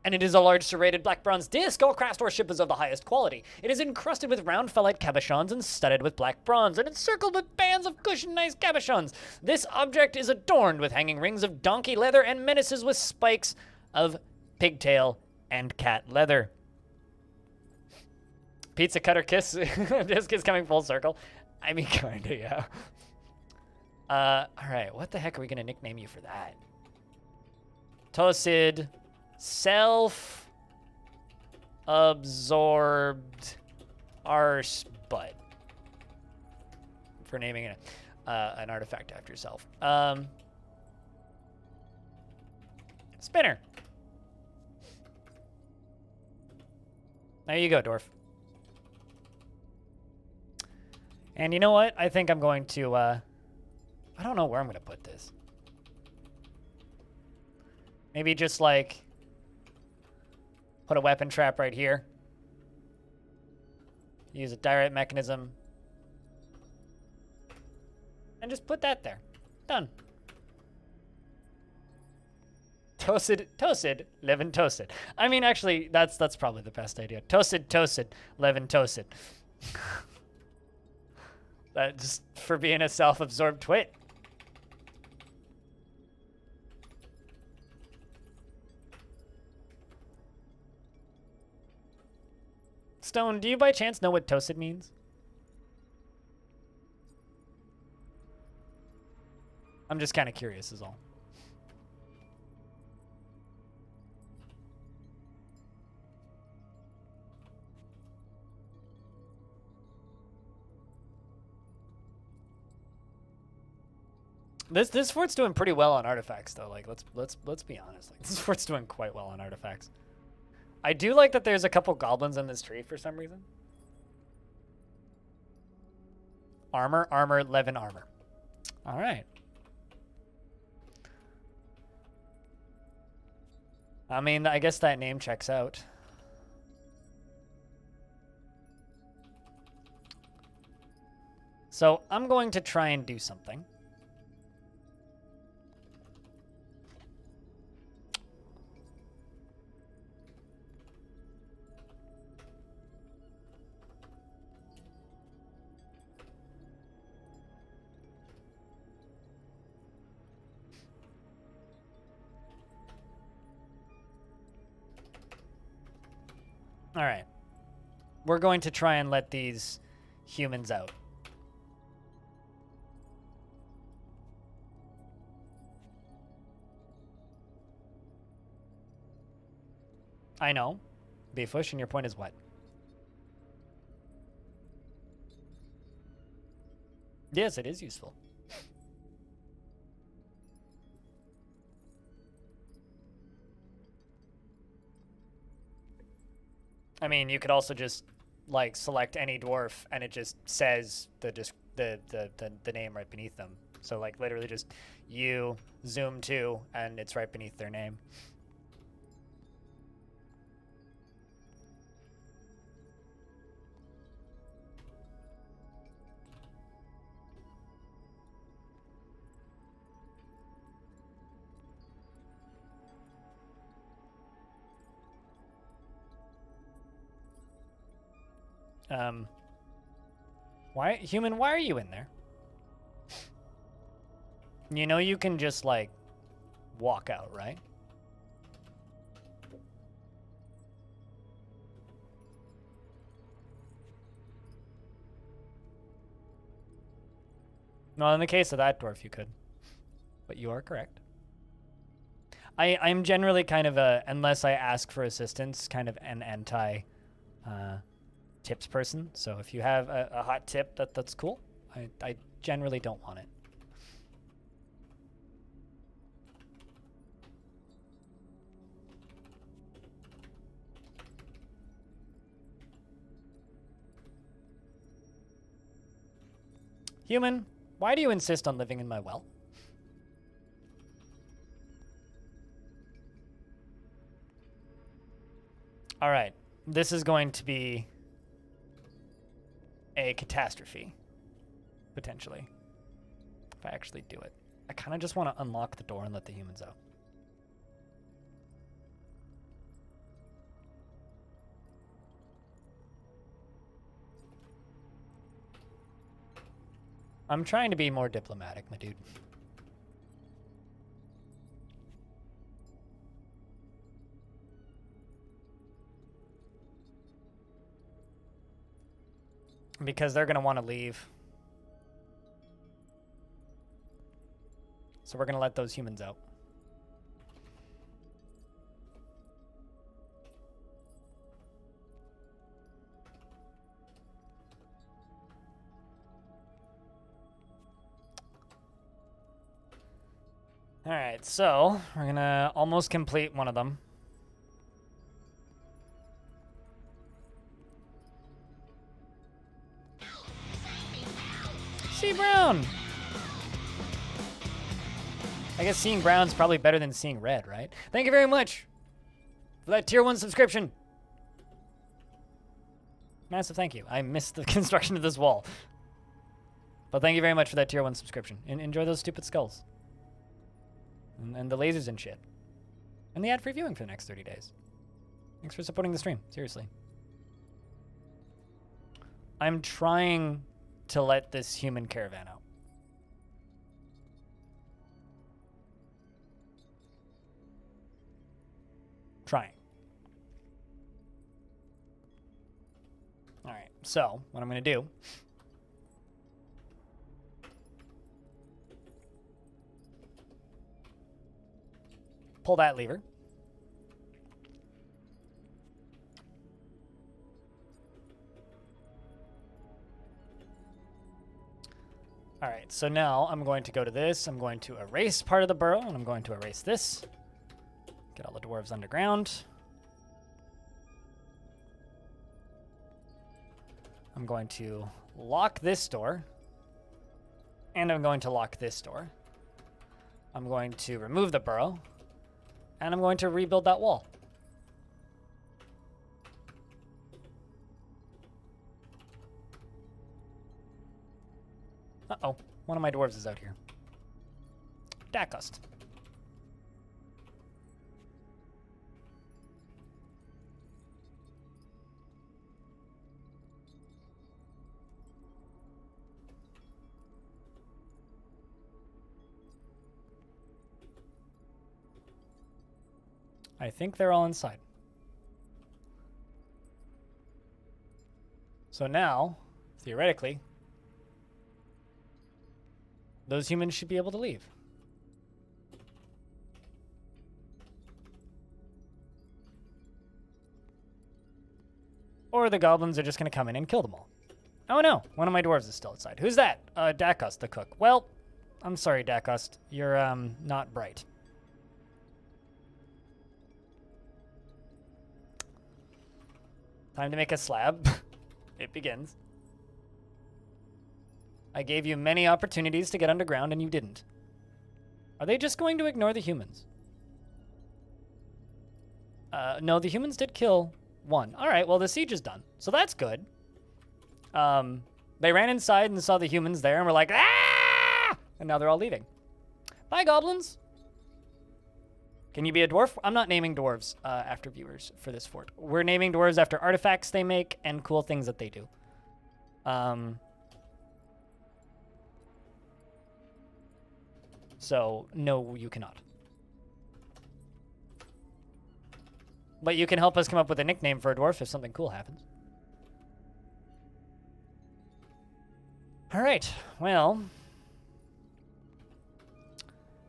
And it is a large serrated black bronze disc. All craftsmanship is of the highest quality. It is encrusted with round fellite cabochons and studded with black bronze, and encircled with bands of cushioned nice cabochons. This object is adorned with hanging rings of donkey leather and menaces with spikes of pigtail and cat leather. Pizza cutter kiss disc is coming full circle. I mean, kinda, yeah. All right, what the heck are we gonna nickname you for that? Tosid. Self-absorbed arse butt, for naming it an artifact after yourself. Spinner. There you go, Dwarf. And you know what? I think I'm going to, I don't know where I'm going to put this. Maybe just like put a weapon trap right here. Use a direct mechanism. And just put that there. Done. Tosid, Levin Tosid. I mean, actually, that's probably the best idea. Tosid, Levin Tosid. That just for being a self-absorbed twit. Stone, do you by chance know what Tosid means? I'm just kind of curious is all. This fort's doing pretty well on artifacts though. Like let's be honest. Like this fort's doing quite well on artifacts. I do like that there's a couple goblins in this tree for some reason. Armor, Levin armor. All right. I mean, I guess that name checks out. So I'm going to try and do something. All right. We're going to try and let these humans out. I know. Beefush, and your point is what? Yes, it is useful. I mean, you could also just like select any dwarf, and it just says the name right beneath them. So like literally just you zoom to, and it's right beneath their name. Why are you in there? You know you can just, like, walk out, right? No, in the case of that dwarf, you could. But you are correct. I'm generally kind of unless I ask for assistance, kind of an anti tips person. So if you have a hot tip, that's cool. I generally don't want it. Human, why do you insist on living in my well? All right, this is going to be a catastrophe, potentially, if I actually do it. I kind of just want to unlock the door and let the humans out. I'm trying to be more diplomatic, my dude. Because they're going to want to leave. So we're going to let those humans out. All right, so we're going to almost complete one of them. See brown. I guess seeing brown's probably better than seeing red, right? Thank you very much for that tier 1 subscription. Massive thank you. I missed the construction of this wall. But thank you very much for that tier 1 subscription. And enjoy those stupid skulls. And the lasers and shit. And the ad-free viewing for the next 30 days. Thanks for supporting the stream. Seriously. I'm trying to let this human caravan out. Trying. All right, so what I'm going to do pull that lever. All right, so now I'm going to go to this. I'm going to erase part of the burrow, and I'm going to erase this. Get all the dwarves underground. I'm going to lock this door, and I'm going to lock this door. I'm going to remove the burrow, and I'm going to rebuild that wall. Uh-oh, one of my dwarves is out here. Dakust. I think they're all inside. So now, theoretically, those humans should be able to leave. Or the goblins are just going to come in and kill them all. Oh no, one of my dwarves is still outside. Who's that? Dakust, the cook. Well, I'm sorry, Dakust. You're, not bright. Time to make a slab. It begins. I gave you many opportunities to get underground, and you didn't. Are they just going to ignore the humans? No, the humans did kill one. All right, well, the siege is done, so that's good. They ran inside and saw the humans there and were like, ah! And now they're all leaving. Bye, goblins. Can you be a dwarf? I'm not naming dwarves after viewers for this fort. We're naming dwarves after artifacts they make and cool things that they do. So, no, you cannot. But you can help us come up with a nickname for a dwarf if something cool happens. All right, well,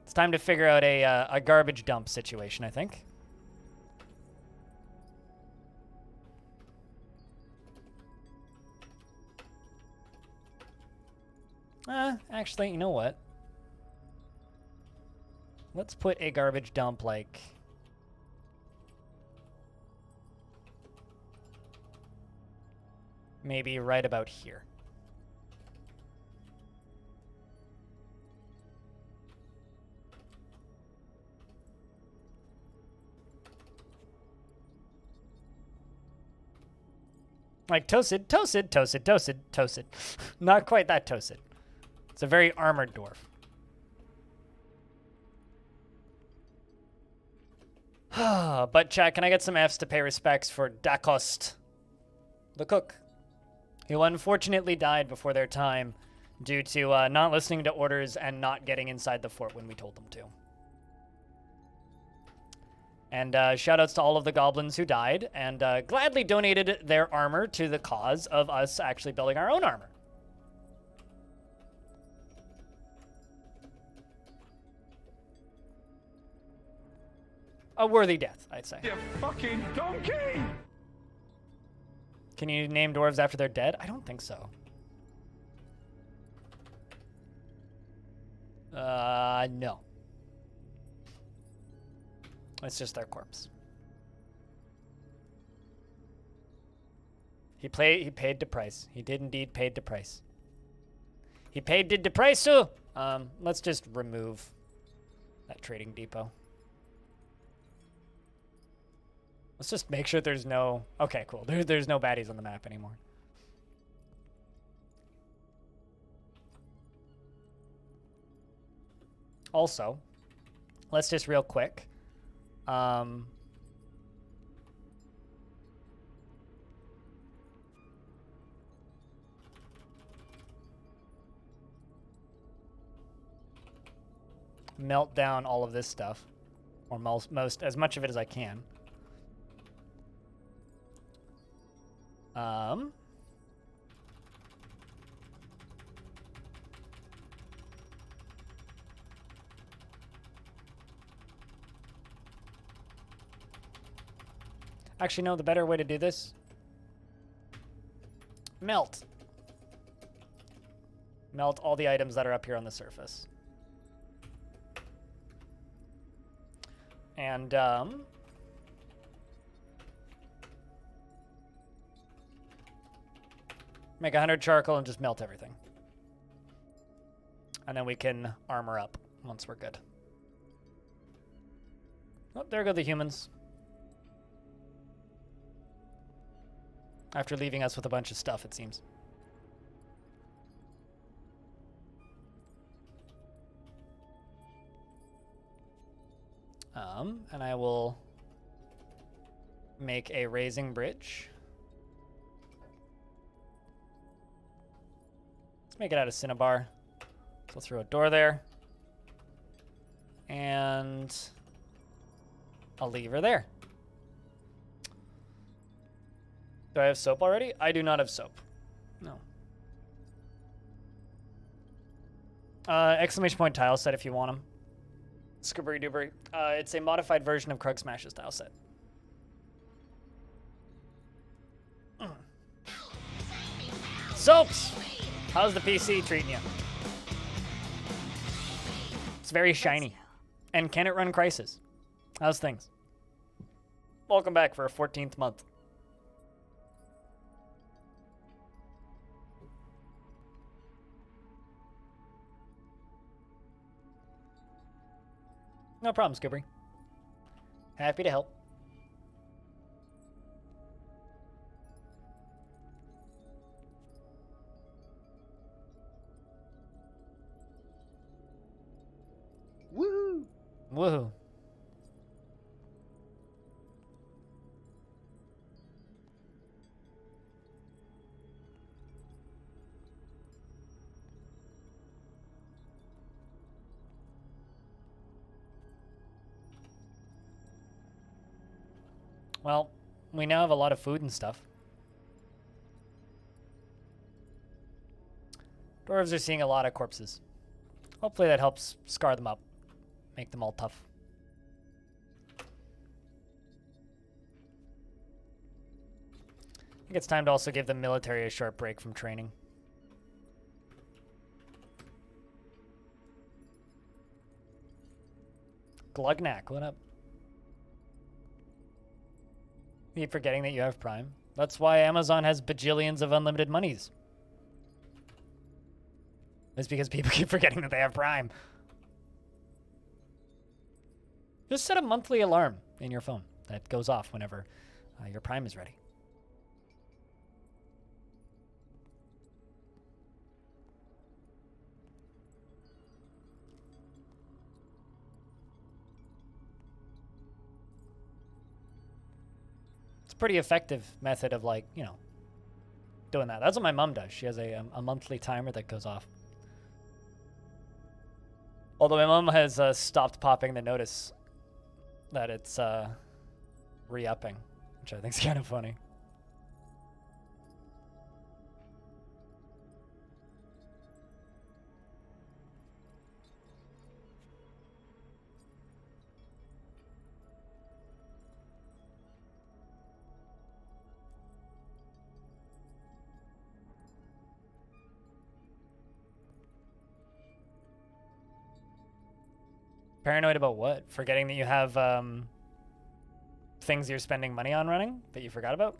it's time to figure out a garbage dump situation, I think. Actually, you know what? Let's put a garbage dump, like, maybe right about here. Like toasted, toasted, toasted, toasted, toasted. Not quite that toasted. It's a very armored dwarf. But chat, can I get some Fs to pay respects for Dakost, the cook, who unfortunately died before their time due to not listening to orders and not getting inside the fort when we told them to. And shoutouts to all of the goblins who died and gladly donated their armor to the cause of us actually building our own armor. A worthy death, I'd say. You fucking donkey! Can you name dwarves after they're dead? I don't think so. No. It's just their corpse. He paid the price. He did indeed paid the price. He paid the price too. Let's just remove that trading depot. Let's just make sure there's no... Okay, cool. There's no baddies on the map anymore. Also, let's just real quick. Melt down all of this stuff, or most as much of it as I can. Actually, no, the better way to do this. Melt. Melt all the items that are up here on the surface. And, make 100 charcoal and just melt everything. And then we can armor up once we're good. Oh, there go the humans. After leaving us with a bunch of stuff, it seems. And I will make a raising bridge. Let's make it out of cinnabar. So throw a door there. And a lever there. Do I have soap already? I do not have soap. No. Exclamation point tile set if you want them. Skibbery doobery. It's a modified version of Krug Smash's tile set. Soaps! How's the PC treating you? It's very shiny. And can it run Crisis? How's things? Welcome back for a 14th month. No problem, Scoobery. Happy to help. Woohoo! Woohoo. Well, we now have a lot of food and stuff. Dwarves are seeing a lot of corpses. Hopefully that helps scar them up. Make them all tough. I think it's time to also give the military a short break from training. Glugnack, what up? Keep forgetting that you have Prime. That's why Amazon has bajillions of unlimited monies. It's because people keep forgetting that they have Prime. Just set a monthly alarm in your phone that goes off whenever your Prime is ready. It's a pretty effective method of, like, you know, doing that. That's what my mom does. She has a monthly timer that goes off. Although my mom has stopped popping the notice that it's re-upping, which I think is kind of funny. Paranoid about what? Forgetting that you have things you're spending money on running that you forgot about?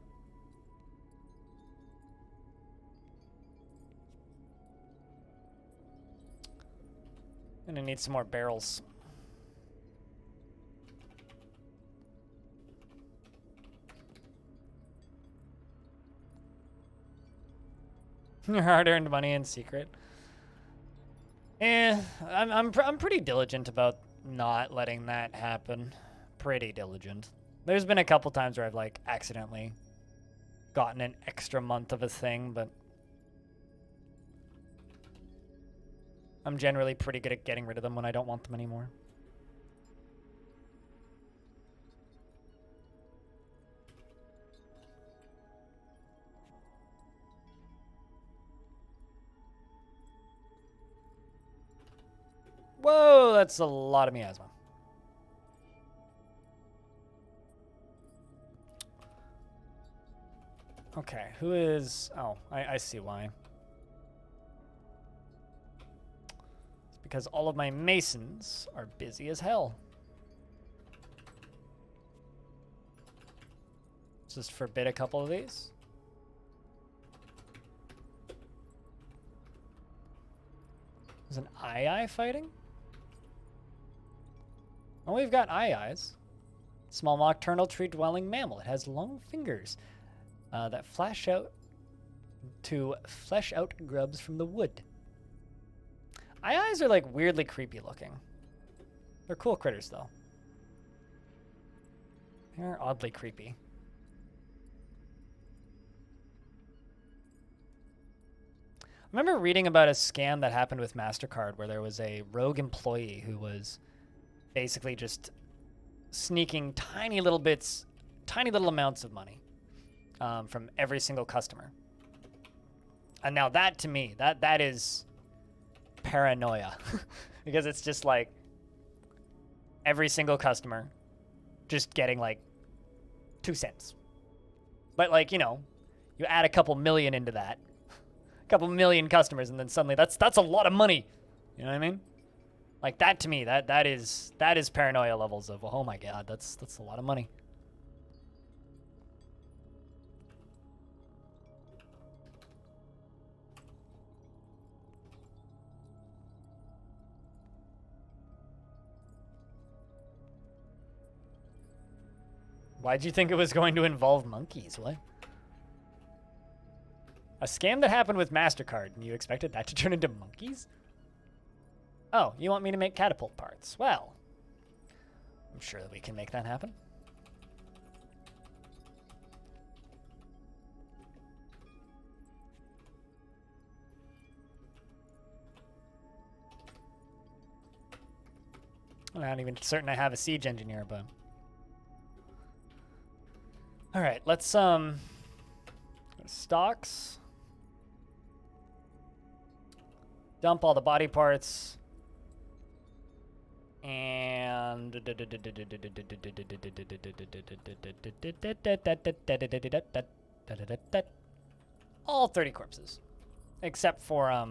Gonna need some more barrels. Your hard-earned money in secret. I'm pretty diligent about not letting that happen. Pretty diligent. There's been a couple times where I've, like, accidentally gotten an extra month of a thing, but I'm generally pretty good at getting rid of them when I don't want them anymore. Whoa, that's a lot of miasma. Okay, who is... Oh, I see why. It's because all of my masons are busy as hell. Let's just forbid a couple of these. There's an eye fighting? Oh, we've got eyes. Small nocturnal tree-dwelling mammal. It has long fingers that flash out to flesh out grubs from the wood. Eyes are, like, weirdly creepy looking. They're cool critters, though. They're oddly creepy. I remember reading about a scam that happened with MasterCard where there was a rogue employee who was basically just sneaking tiny little amounts of money from every single customer. And now that, to me, that is paranoia. Because it's just like every single customer just getting like 2 cents. But, like, you know, you add a couple million into that, a couple million customers, and then suddenly that's a lot of money. You know what I mean? Like, that, to me, that is paranoia levels of, oh my god, that's a lot of money. Why'd you think it was going to involve monkeys? What? A scam that happened with MasterCard, and you expected that to turn into monkeys? Oh, you want me to make catapult parts? Well, I'm sure that we can make that happen. I'm not even certain I have a siege engineer, but... Alright, let's, stocks. Dump all the body parts. And... all 30 corpses. Except for,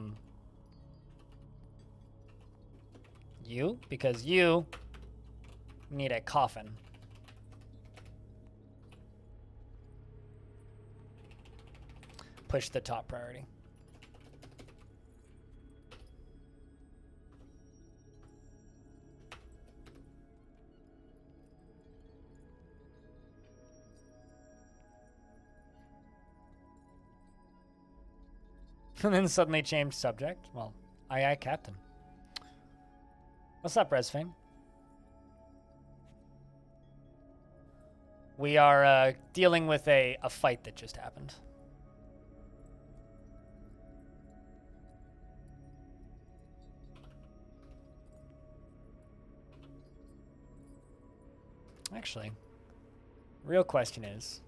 you, because you need a coffin. Push the top priority. And then suddenly change subject. Well, aye, Captain. What's up, Resfane? We are dealing with a fight that just happened. Actually, real question is,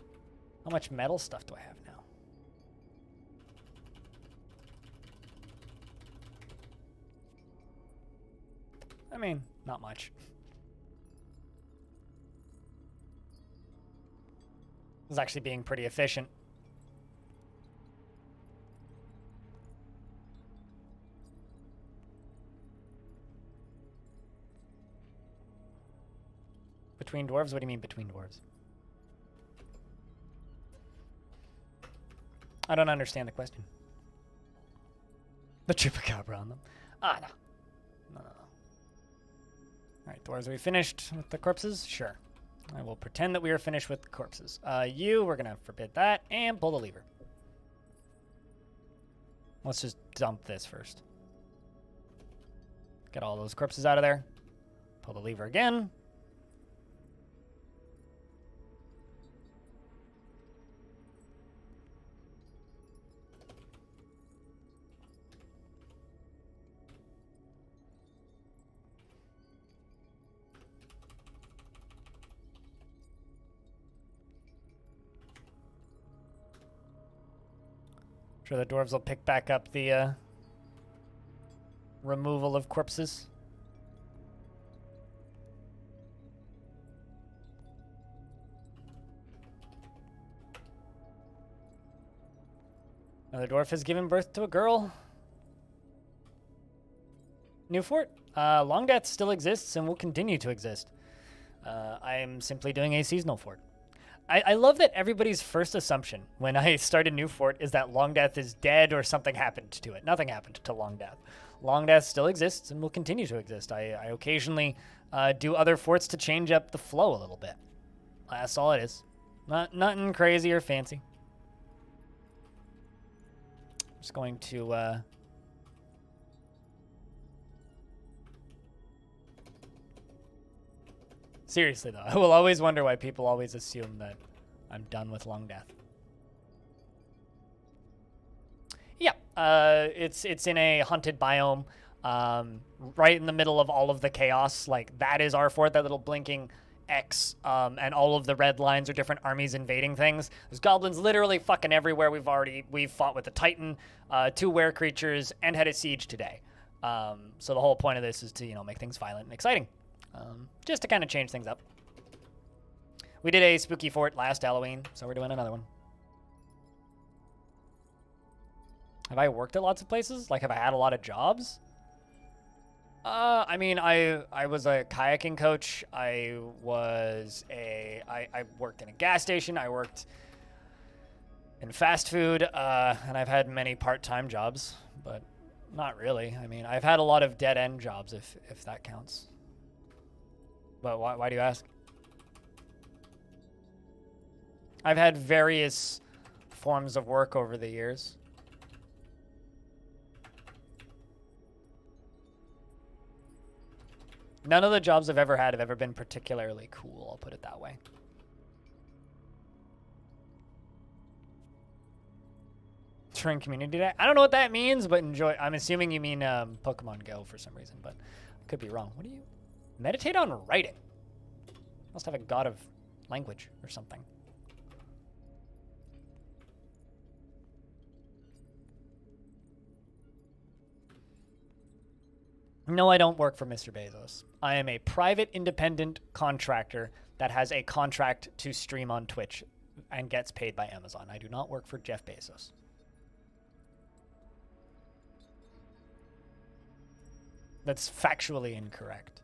how much metal stuff do I have now? I mean, not much. I was actually being pretty efficient. Between dwarves? What do you mean between dwarves? I don't understand the question. The chupacabra on them. Ah, no. No. Alright, dwarves, are we finished with the corpses? Sure. I will pretend that we are finished with the corpses. We're gonna forbid that and pull the lever. Let's just dump this first. Get all those corpses out of there. Pull the lever again. Sure, the dwarves will pick back up the removal of corpses. Another dwarf has given birth to a girl. New fort. Long Death still exists and will continue to exist. I am simply doing a seasonal fort. I love that everybody's first assumption when I start a new fort is that Long Death is dead or something happened to it. Nothing happened to Long Death. Long Death still exists and will continue to exist. I occasionally do other forts to change up the flow a little bit. That's all it is. Nothing crazy or fancy. Just going to... Seriously, though, I will always wonder why people always assume that I'm done with Long Death. Yeah, it's in a hunted biome, right in the middle of all of the chaos. Like, that is our fort, that little blinking X, and all of the red lines are different armies invading things. There's goblins literally fucking everywhere. We've fought with a Titan, 2 were creatures, and had a siege today. So the whole point of this is to, make things violent and exciting. Just to kind of change things up. We did a spooky fort last Halloween, so we're doing another one. Have I worked at lots of places? Like, have I had a lot of jobs? I mean, I was a kayaking coach. I worked in a gas station. I worked in fast food, and I've had many part-time jobs, but not really. I mean, I've had a lot of dead-end jobs, if that counts. But why do you ask? I've had various forms of work over the years. None of the jobs I've ever had have ever been particularly cool, I'll put it that way. During community day? I don't know what that means, but enjoy. I'm assuming you mean Pokemon Go for some reason, but I could be wrong. What do you... Meditate on writing. Must have a god of language or something. No, I don't work for Mr. Bezos. I am a private independent contractor that has a contract to stream on Twitch and gets paid by Amazon. I do not work for Jeff Bezos. That's factually incorrect,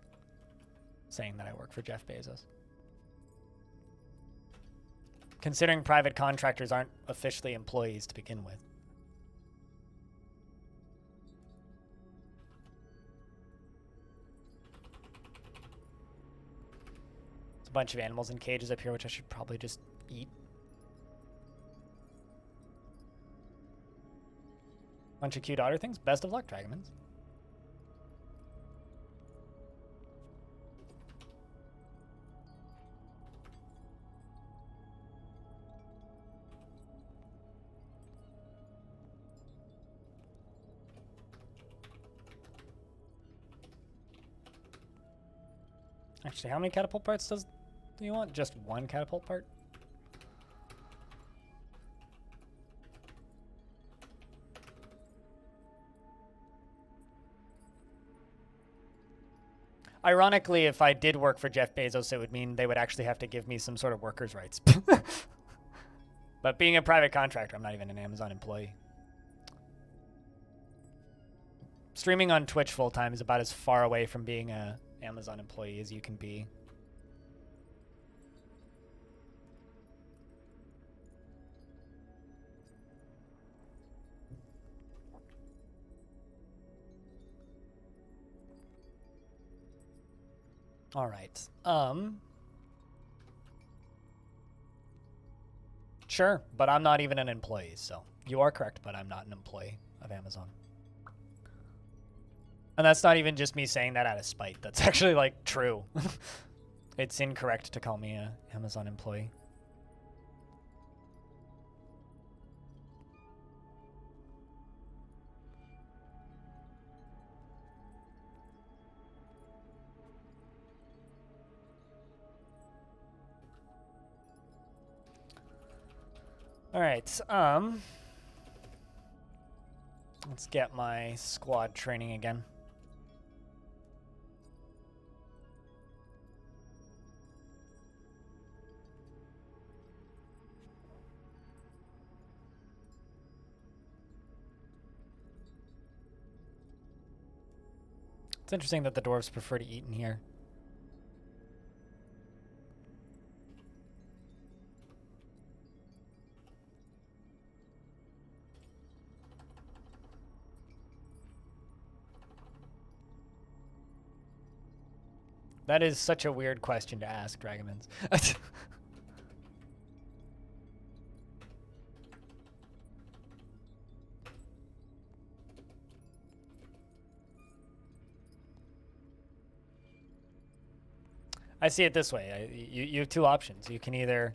saying that I work for Jeff Bezos. Considering private contractors aren't officially employees to begin with. There's a bunch of animals in cages up here, which I should probably just eat. Bunch of cute otter things. Best of luck, Dragonmans. Actually, how many catapult parts do you want? Just one catapult part? Ironically, if I did work for Jeff Bezos, it would mean they would actually have to give me some sort of workers' rights. But being a private contractor, I'm not even an Amazon employee. Streaming on Twitch full-time is about as far away from being a Amazon employee as you can be. All right. Sure, but I'm not even an employee, so you are correct, but I'm not an employee of Amazon. And that's not even just me saying that out of spite. That's actually, like, true. It's incorrect to call me an Amazon employee. All right, let's get my squad training again. It's interesting that the dwarves prefer to eat in here. That is such a weird question to ask, Dragonmans. I see it this way. You have two options. You can either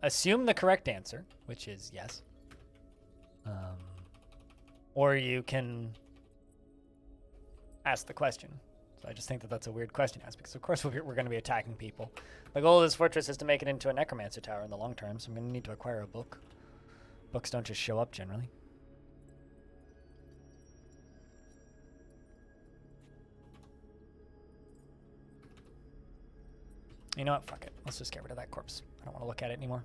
assume the correct answer, which is yes, or you can ask the question. So I just think that that's a weird question to ask, because of course we're going to be attacking people. The goal of this fortress is to make it into a necromancer tower in the long term, so I'm going to need to acquire a book. Books don't just show up generally. You know what? Fuck it. Let's just get rid of that corpse. I don't want to look at it anymore.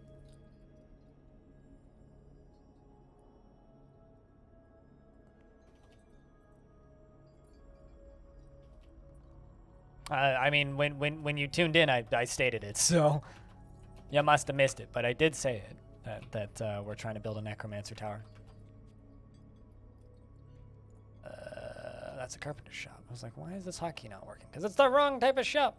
I mean, when you tuned in, I stated it, so you must have missed it. But I did say it, that we're trying to build a necromancer tower. That's a carpenter shop. I was like, why is this hotkey not working? Because it's the wrong type of shop.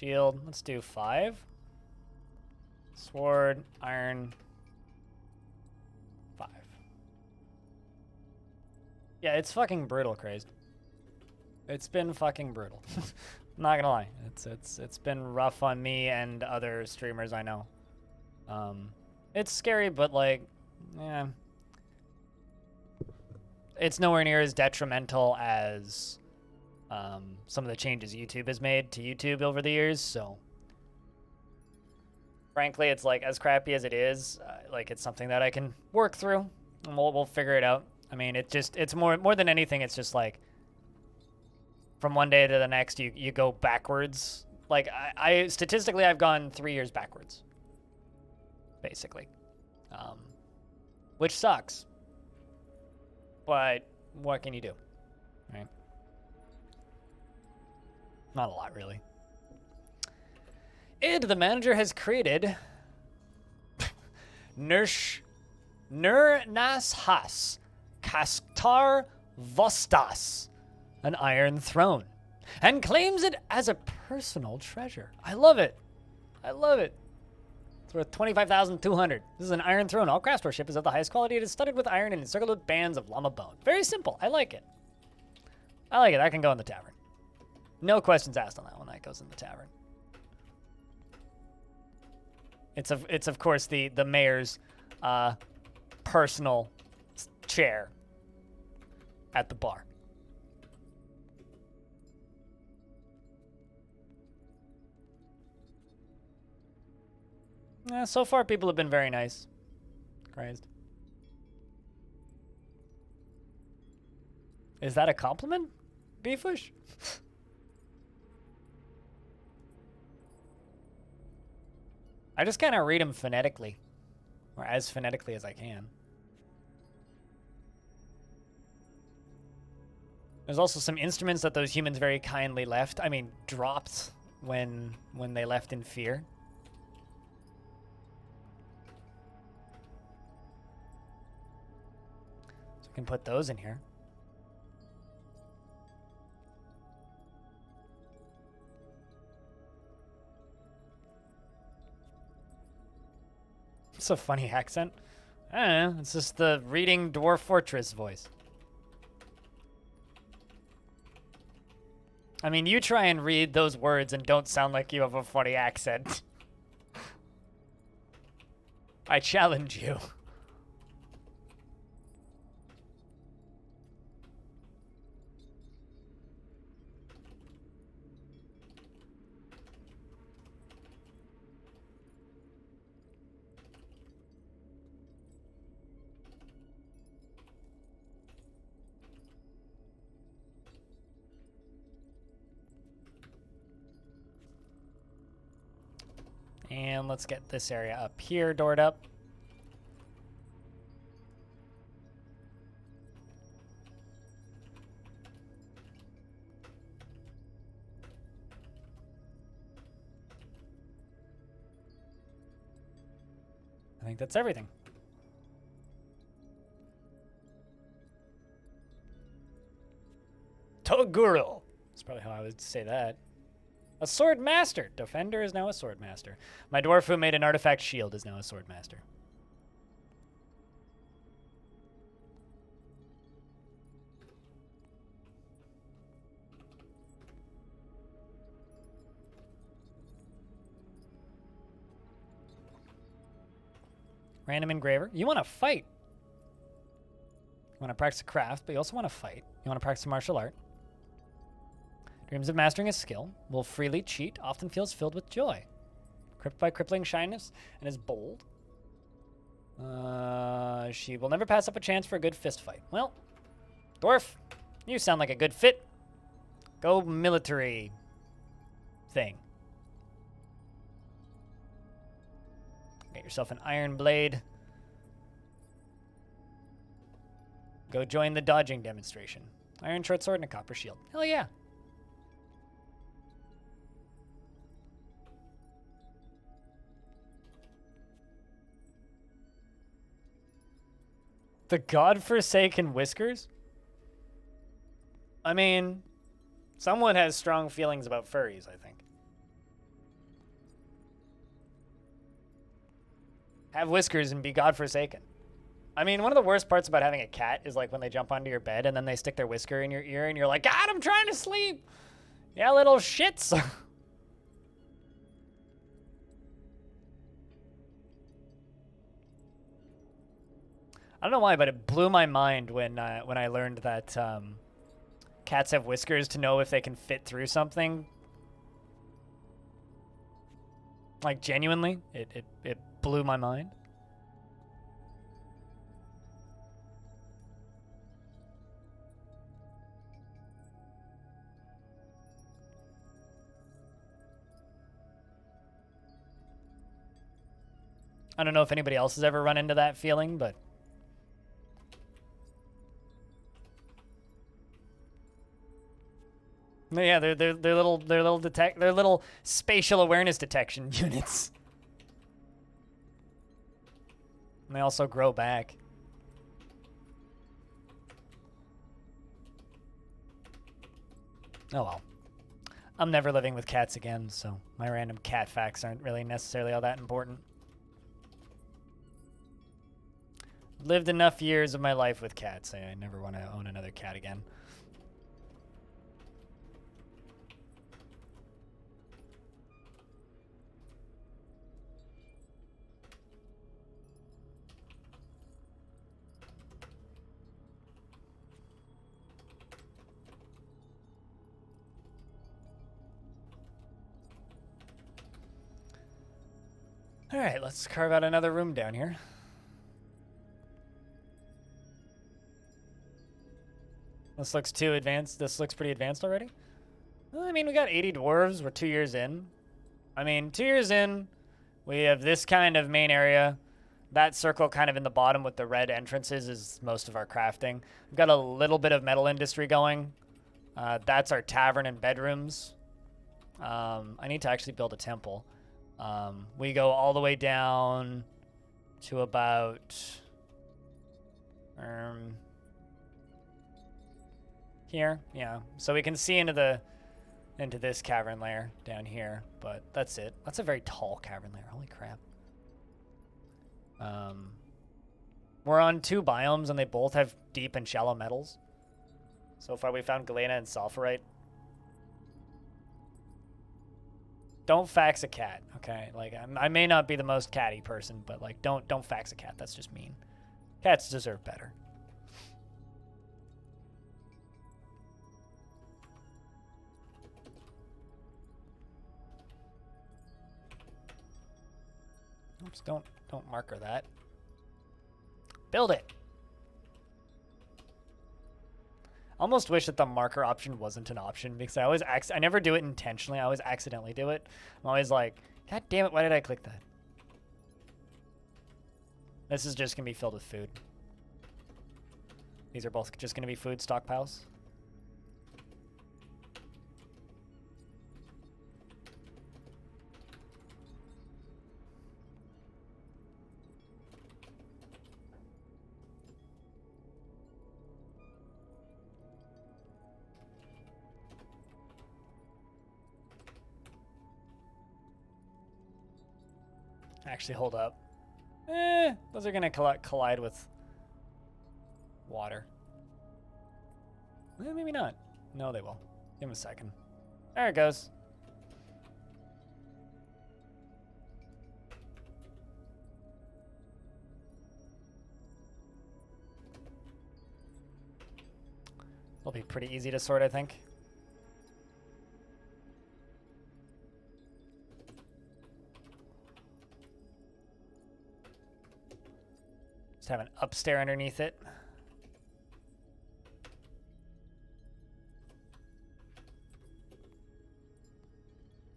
Shield. Let's do 5. Sword, iron, 5. Yeah, it's fucking brutal, Crazed. It's been fucking brutal. I'm not gonna lie. It's been rough on me and other streamers I know. It's scary, but like, yeah. It's nowhere near as detrimental as some of the changes YouTube has made to YouTube over the years, so frankly, it's like as crappy as it is, like it's something that I can work through, and we'll figure it out. I mean, it's more than anything, it's just like from one day to the next, you go backwards. Like I statistically, I've gone 3 years backwards, basically, which sucks. But what can you do, right? Not a lot, really. Id, the manager, has created Nurnashas Kastar Vostas, an iron throne, and claims it as a personal treasure. I love it. I love it. It's worth 25,200. This is an iron throne. All craftsmanship is of the highest quality. It is studded with iron and encircled with bands of llama bone. Very simple. I like it. I like it. That can go in the tavern. No questions asked on that one. That goes in the tavern. It's of course the mayor's personal chair at the bar. So far, people have been very nice. Crazed. Is that a compliment, Beefish? I just kind of read them phonetically, or as phonetically as I can. There's also some instruments that those humans very kindly left. I mean, dropped when they left in fear. So we can put those in here. It's a funny accent. I don't know. It's just the reading Dwarf Fortress voice. I mean, you try and read those words and don't sound like you have a funny accent. I challenge you. And let's get this area up here doored up. I think that's everything. Toguro. That's probably how I would say that. A sword master. Defender is now a sword master. My dwarf who made an artifact shield is now a sword master. Random engraver. You want to fight. You want to practice a craft, but you also want to fight. You want to practice martial art. Dreams of mastering a skill, will freely cheat, often feels filled with joy. Gripped by crippling shyness, and is bold. She will never pass up a chance for a good fist fight. Well, Dwarf, you sound like a good fit. Go military thing. Get yourself an iron blade. Go join the dodging demonstration. Iron short sword and a copper shield. Hell yeah. The godforsaken whiskers? I mean, someone has strong feelings about furries, I think. have whiskers and be godforsaken. I mean, one of the worst parts about having a cat is like when they jump onto your bed and then they stick their whisker in your ear and you're like, God, I'm trying to sleep. Yeah, little shits. I don't know why, but it blew my mind when I learned that cats have whiskers to know if they can fit through something. Like, genuinely, it blew my mind. I don't know if anybody else has ever run into that feeling, but yeah, they're little spatial awareness detection units. And they also grow back. Oh well. I'm never living with cats again, so my random cat facts aren't really necessarily all that important. Lived enough years of my life with cats. I never want to own another cat again. All right, let's carve out another room down here. This looks too advanced. This looks pretty advanced already. Well, I mean, we got 80 dwarves. We're 2 years in. I mean, 2 years in, we have this kind of main area. That circle kind of in the bottom with the red entrances is most of our crafting. We've got a little bit of metal industry going. That's our tavern and bedrooms. I need to actually build a temple. We go all the way down to about here, yeah. So we can see into this cavern layer down here, but that's it. That's a very tall cavern layer. Holy crap. We're on 2 biomes, and they both have deep and shallow metals. So far, we found galena and sulfurite. Don't fax a cat, okay? Like, I may not be the most catty person, but like, don't fax a cat. That's just mean. Cats deserve better. Oops, don't marker that. Build it. Almost wish that the marker option wasn't an option because I never do it intentionally. I always accidentally do it. I'm always like, God damn it, why did I click that? This is just gonna be filled with food. These are both just gonna be food stockpiles. Actually, hold up. Those are gonna collide with water. Maybe not. No, they will. Give them a second. There it goes. It'll be pretty easy to sort, I think. Have an upstairs underneath it.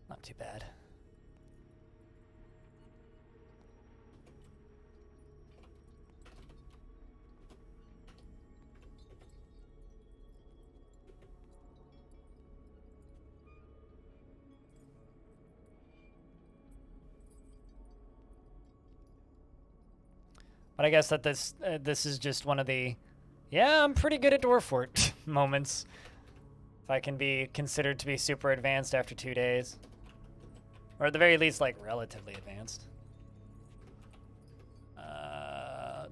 Not too bad. But I guess that this is just one of the, yeah, I'm pretty good at Dwarf Fort moments. If I can be considered to be super advanced after 2 days. Or at the very least, like, relatively advanced.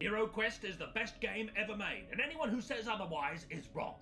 Hero Quest is the best game ever made, and anyone who says otherwise is wrong.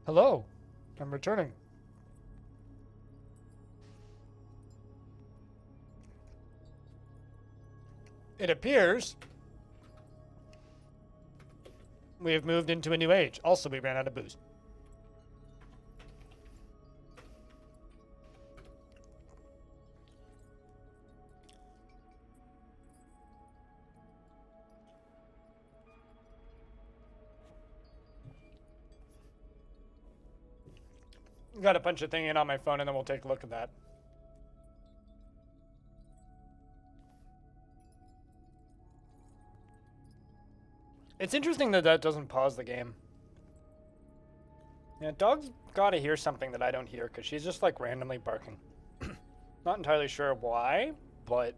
Hello, I'm returning. It appears we have moved into a new age. Also, we ran out of booze. Got a bunch of thing in on my phone, and then we'll take a look at that. It's interesting that that doesn't pause the game. Yeah, dog's gotta hear something that I don't hear, because she's just like randomly barking. Not entirely sure why, but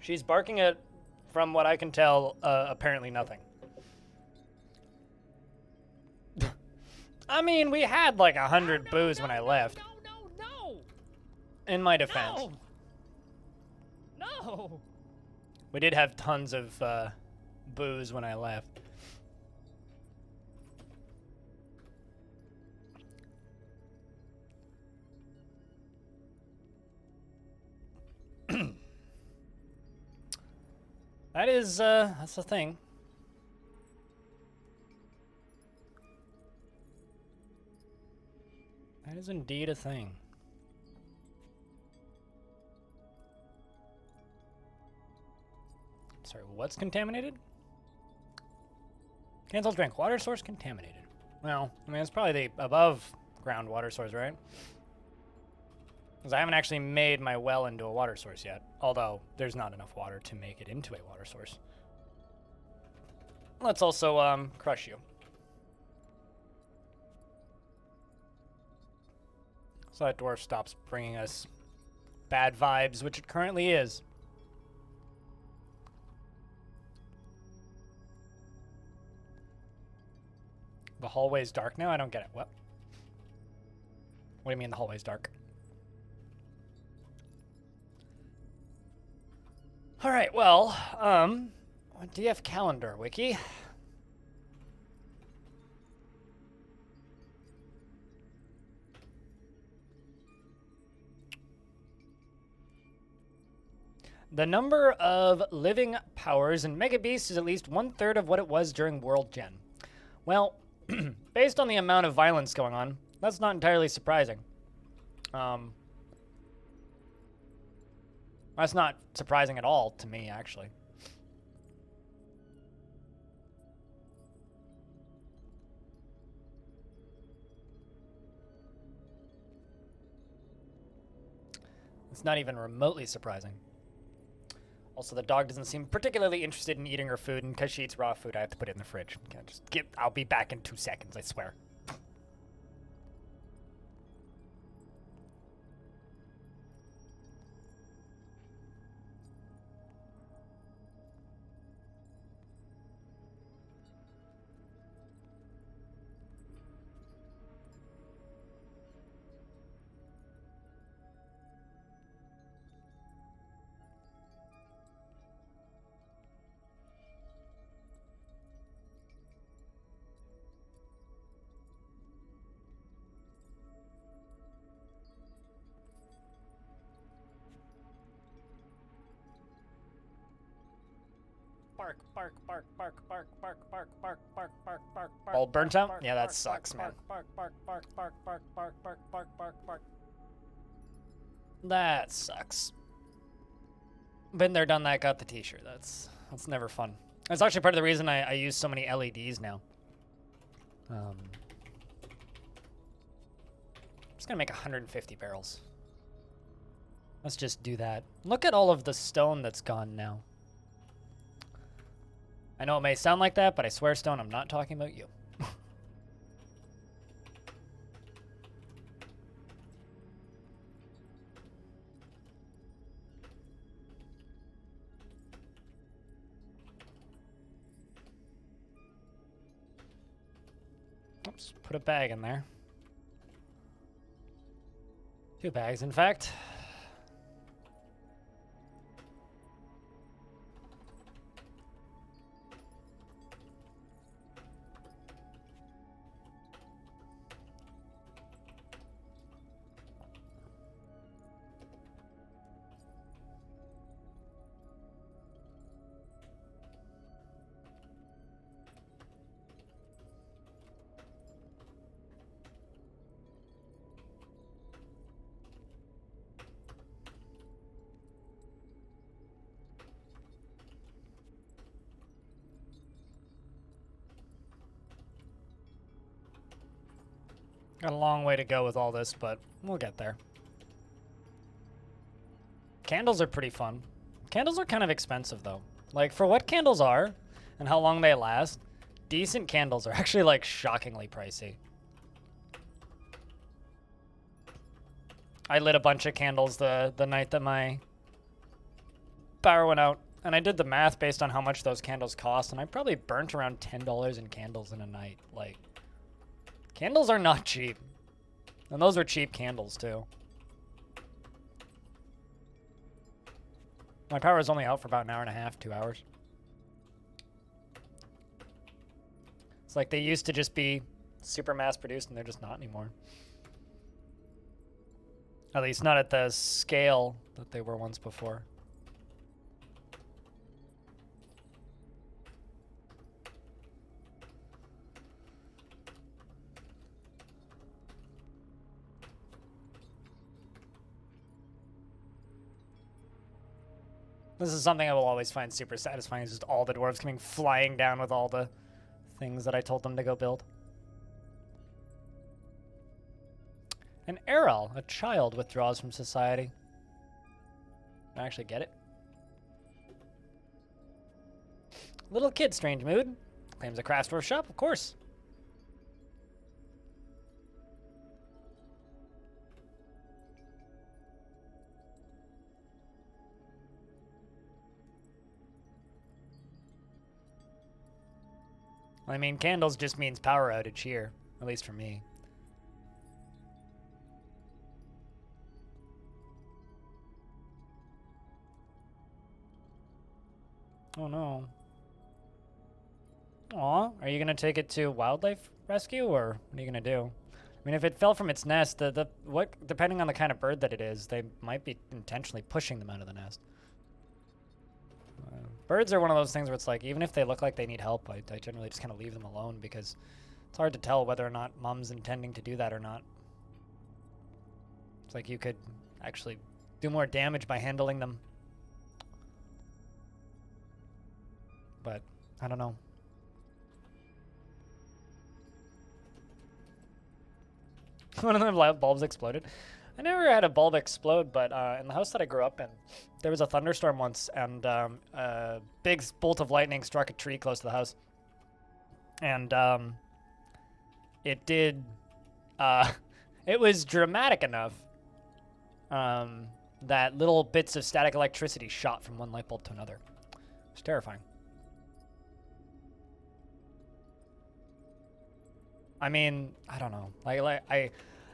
she's barking at, from what I can tell, apparently nothing. I mean, we had like 100 boos when I left. No! In my defense. No! We did have tons of booze when I left. That is, that's the thing. That is indeed a thing. Sorry, what's contaminated? Canceled drink. Water source contaminated. Well, I mean, it's probably the above ground water source, right? Because I haven't actually made my well into a water source yet. Although, there's not enough water to make it into a water source. Let's also, crush you. So that dwarf stops bringing us bad vibes, which it currently is. The hallway's dark now? I don't get it. What? What do you mean the hallway's dark? All right, well, DF calendar wiki. The number of living powers in Mega Beast is at least 1/3 of what it was during World Gen. Well, based on the amount of violence going on, that's not entirely surprising. That's not surprising at all to me, actually. It's not even remotely surprising. Also, the dog doesn't seem particularly interested in eating her food, and because she eats raw food, I have to put it in the fridge. I'll be back in 2 seconds, I swear. Bark. All burnt out? Yeah, that sucks, man. That sucks. Been there, done that, got the t-shirt. That's never fun. That's actually part of the reason I use so many LEDs now. I'm just gonna make 150 barrels. Let's just do that. Look at all of the stone that's gone now. I know it may sound like that, but I swear, Stone, I'm not talking about you. Oops, put a bag in there. 2 bags, in fact. Got a long way to go with all this, but we'll get there. Candles are pretty fun. Candles are kind of expensive, though. Like, for what candles are and how long they last, decent candles are actually, like, shockingly pricey. I lit a bunch of candles the night that my power went out, and I did the math based on how much those candles cost, and I probably burnt around $10 in candles in a night. Like, candles are not cheap. And those are cheap candles, too. My power was only out for about an hour and a half, 2 hours. It's like they used to just be super mass-produced, and they're just not anymore. At least not at the scale that they were once before. This is something I will always find super satisfying, is just all the dwarves coming flying down with all the things that I told them to go build. An Errol, a child, withdraws from society. I actually get it. Little kid, strange mood. Claims a craft store shop, of course. I mean, candles just means power outage here, at least for me. Oh no. Aw, are you gonna take it to wildlife rescue, or what are you gonna do? I mean, if it fell from its nest, depending on the kind of bird that it is, they might be intentionally pushing them out of the nest. Birds are one of those things where it's like, even if they look like they need help, I generally just kind of leave them alone because it's hard to tell whether or not mom's intending to do that or not. It's like you could actually do more damage by handling them. But I don't know. One of the light bulbs exploded. I never had a bulb explode, but in the house that I grew up in, there was a thunderstorm once, and a big bolt of lightning struck a tree close to the house. And it did... it was dramatic enough that little bits of static electricity shot from one light bulb to another. It was terrifying. I mean, I don't know.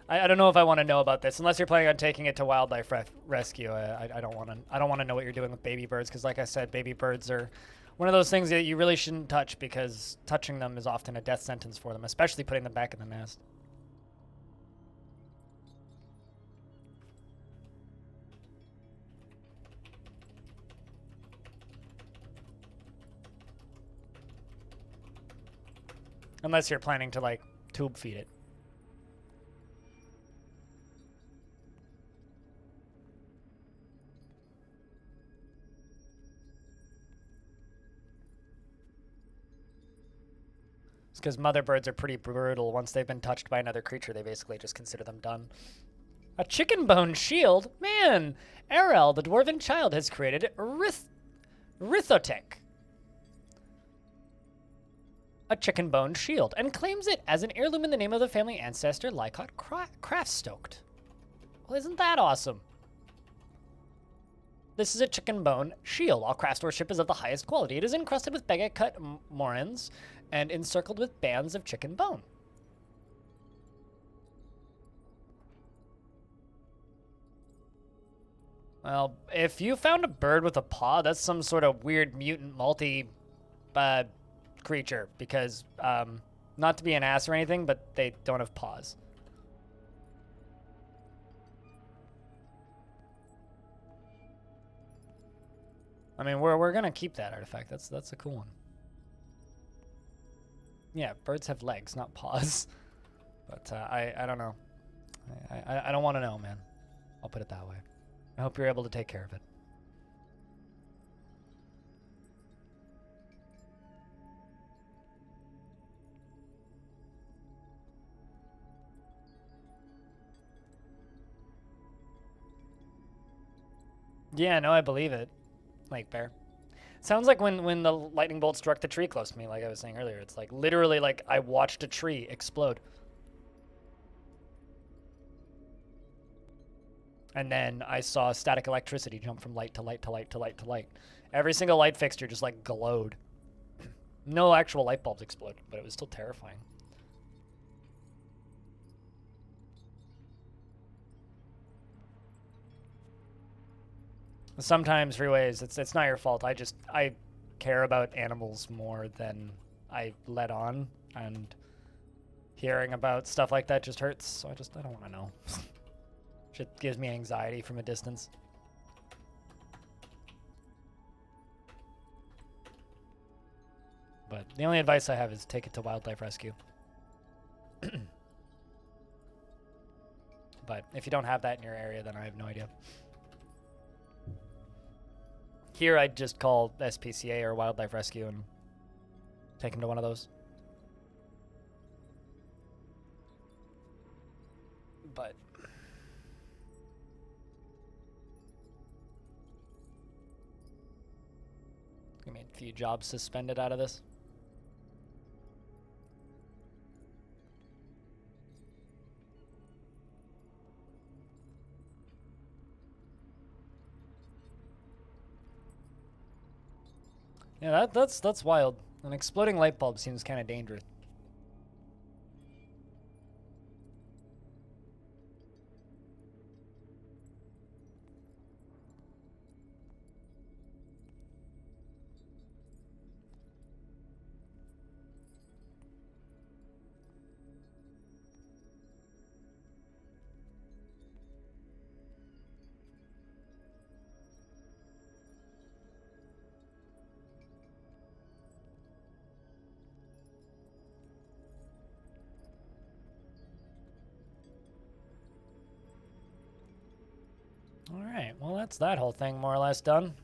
I don't know if I want to know about this unless you're planning on taking it to wildlife rescue. I don't want to. I don't want to know what you're doing with baby birds because, like I said, baby birds are one of those things that you really shouldn't touch because touching them is often a death sentence for them, especially putting them back in the nest. Unless you're planning to like tube feed it. It's because mother birds are pretty brutal. Once they've been touched by another creature, they basically just consider them done. A chicken bone shield? Man! Erel, the dwarven child, has created Rithotech. A chicken bone shield, and claims it as an heirloom in the name of the family ancestor Lycott Craftstoked. Well, isn't that awesome? This is a chicken bone shield. All craft worship is of the highest quality. It is encrusted with baguette cut morans and encircled with bands of chicken bone. Well, if you found a bird with a paw, that's some sort of weird mutant multi creature because not to be an ass or anything, but they don't have paws. I mean, we're gonna keep that artifact. That's a cool one. Yeah, birds have legs, not paws. But I don't know. I don't want to know, man. I'll put it that way. I hope you're able to take care of it. Yeah, no, I believe it. Like Bear. Sounds like when the lightning bolt struck the tree close to me, like I was saying earlier. It's like literally like I watched a tree explode. And then I saw static electricity jump from light to light to light to light to light. Every single light fixture just like glowed. No actual light bulbs exploded, but it was still terrifying. Sometimes, Freeways, it's not your fault. I care about animals more than I let on, and hearing about stuff like that just hurts, so I don't want to know. Shit gives me anxiety from a distance. But the only advice I have is take it to wildlife rescue. But if you don't have that in your area, then I have no idea. Here, I'd just call SPCA or Wildlife Rescue and take them to one of those. But we made a few jobs suspended out of this. Yeah, that's wild. An exploding light bulb seems kind of dangerous. All right, well, that's that whole thing more or less done.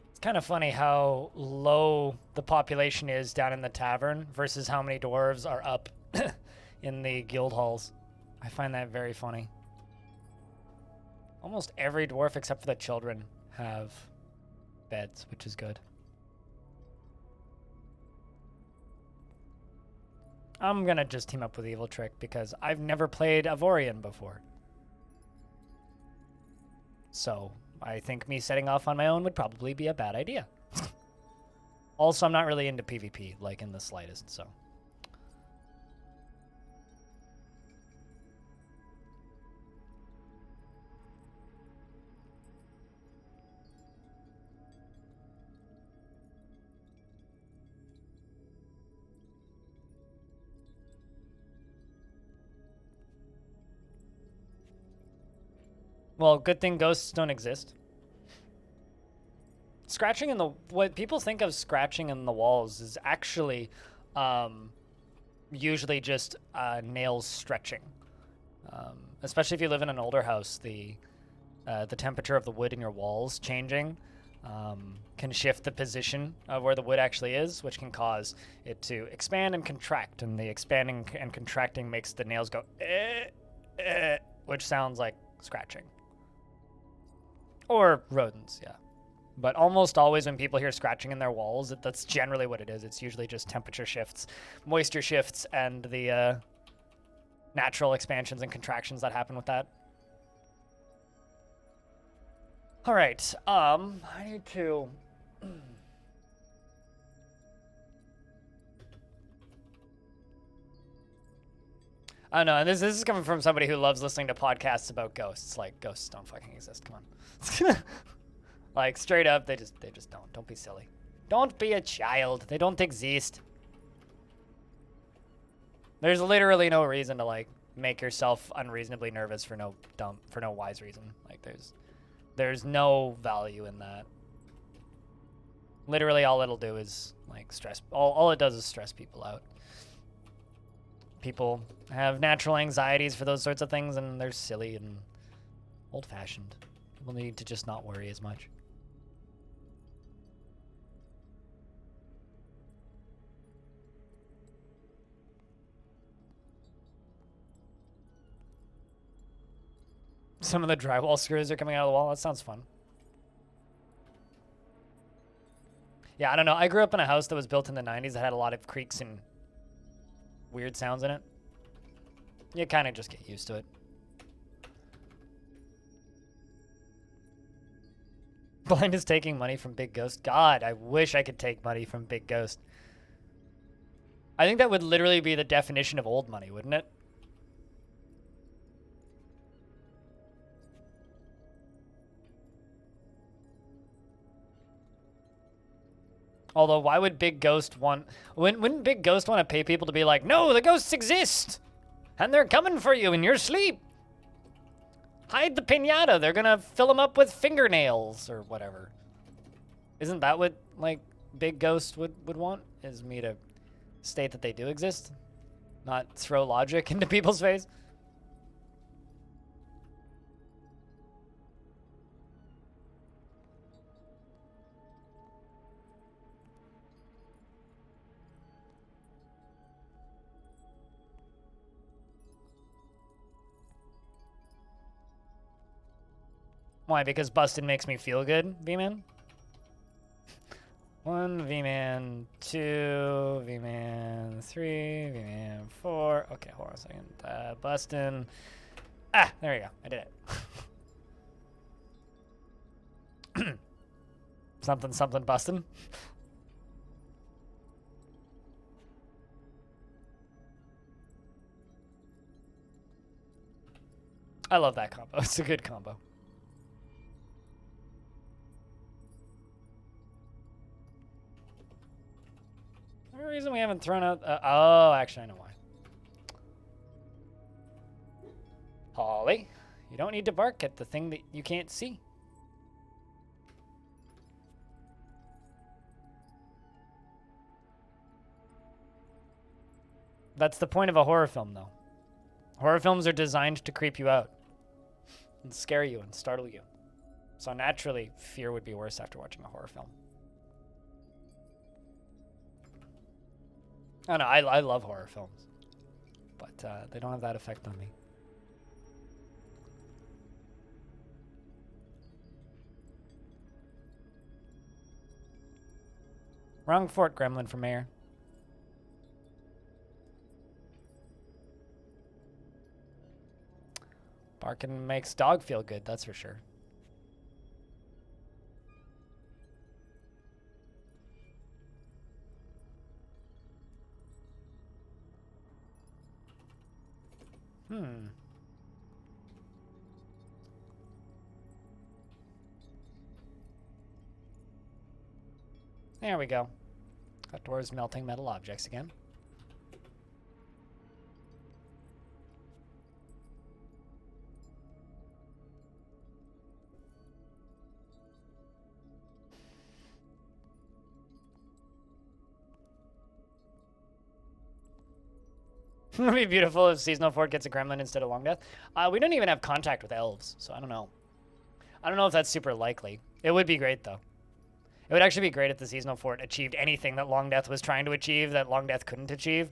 It's kind of funny how low the population is down in the tavern versus how many dwarves are up in the guild halls. I find that very funny. Almost every dwarf except for the children have beds, which is good. I'm gonna just team up with Evil Trick because I've never played Avorion before. So I think me setting off on my own would probably be a bad idea. Also, I'm not really into PvP, like in the slightest, so. Well, good thing ghosts don't exist. Scratching in the... What people think of scratching in the walls is actually usually just nails stretching. Especially if you live in an older house, the temperature of the wood in your walls changing can shift the position of where the wood actually is, which can cause it to expand and contract. And the expanding and contracting makes the nails go which sounds like scratching. Or rodents, yeah. But almost always when people hear scratching in their walls, that's generally what it is. It's usually just temperature shifts, moisture shifts, and the natural expansions and contractions that happen with that. All right, I need to... I don't know, and this is coming from somebody who loves listening to podcasts about ghosts. Like, ghosts don't fucking exist, come on. Like, straight up, they just don't. Don't be silly. Don't be a child. They don't exist. There's literally no reason to, like, make yourself unreasonably nervous for no wise reason. Like, there's no value in that. Literally, all it'll do is, like, stress. All it does is stress people out. People have natural anxieties for those sorts of things, and they're silly and old-fashioned. People need to just not worry as much. Some of the drywall screws are coming out of the wall. That sounds fun. Yeah, I don't know. I grew up in a house that was built in the 90s that had a lot of creaks and weird sounds in it. You kind of just get used to it. Blind is taking money from Big Ghost. God, I wish I could take money from Big Ghost. I think that would literally be the definition of old money, wouldn't it? Although, why would Big Ghost want... Wouldn't Big Ghost want to pay people to be like, no, the ghosts exist! And they're coming for you in your sleep! Hide the piñata, they're gonna fill them up with fingernails, or whatever. Isn't that what, like, Big Ghost would want? Is me to state that they do exist? Not throw logic into people's face? Why? Because busted makes me feel good, V-Man? 1 V-Man, 2 V-Man, 3 V-Man, 4. Okay, hold on a second. Bustin'. Ah, there you go. I did it. Something, something, bustin'. I love that combo. It's a good combo. Is there a reason we haven't thrown out... oh, actually, I know why. Holly, you don't need to bark at the thing that you can't see. That's the point of a horror film, though. Horror films are designed to creep you out and scare you and startle you. So naturally, fear would be worse after watching a horror film. I know, I love horror films, but they don't have that effect on me. Wrong fort, Gremlin for mayor. Barking makes dog feel good, that's for sure. There we go. Got Dwarves melting metal objects again. It would be beautiful if Seasonal Fort gets a gremlin instead of Long Death. We don't even have contact with elves, so I don't know. I don't know if that's super likely. It would be great, though. It would actually be great if the Seasonal Fort achieved anything that Long Death was trying to achieve that Long Death couldn't achieve.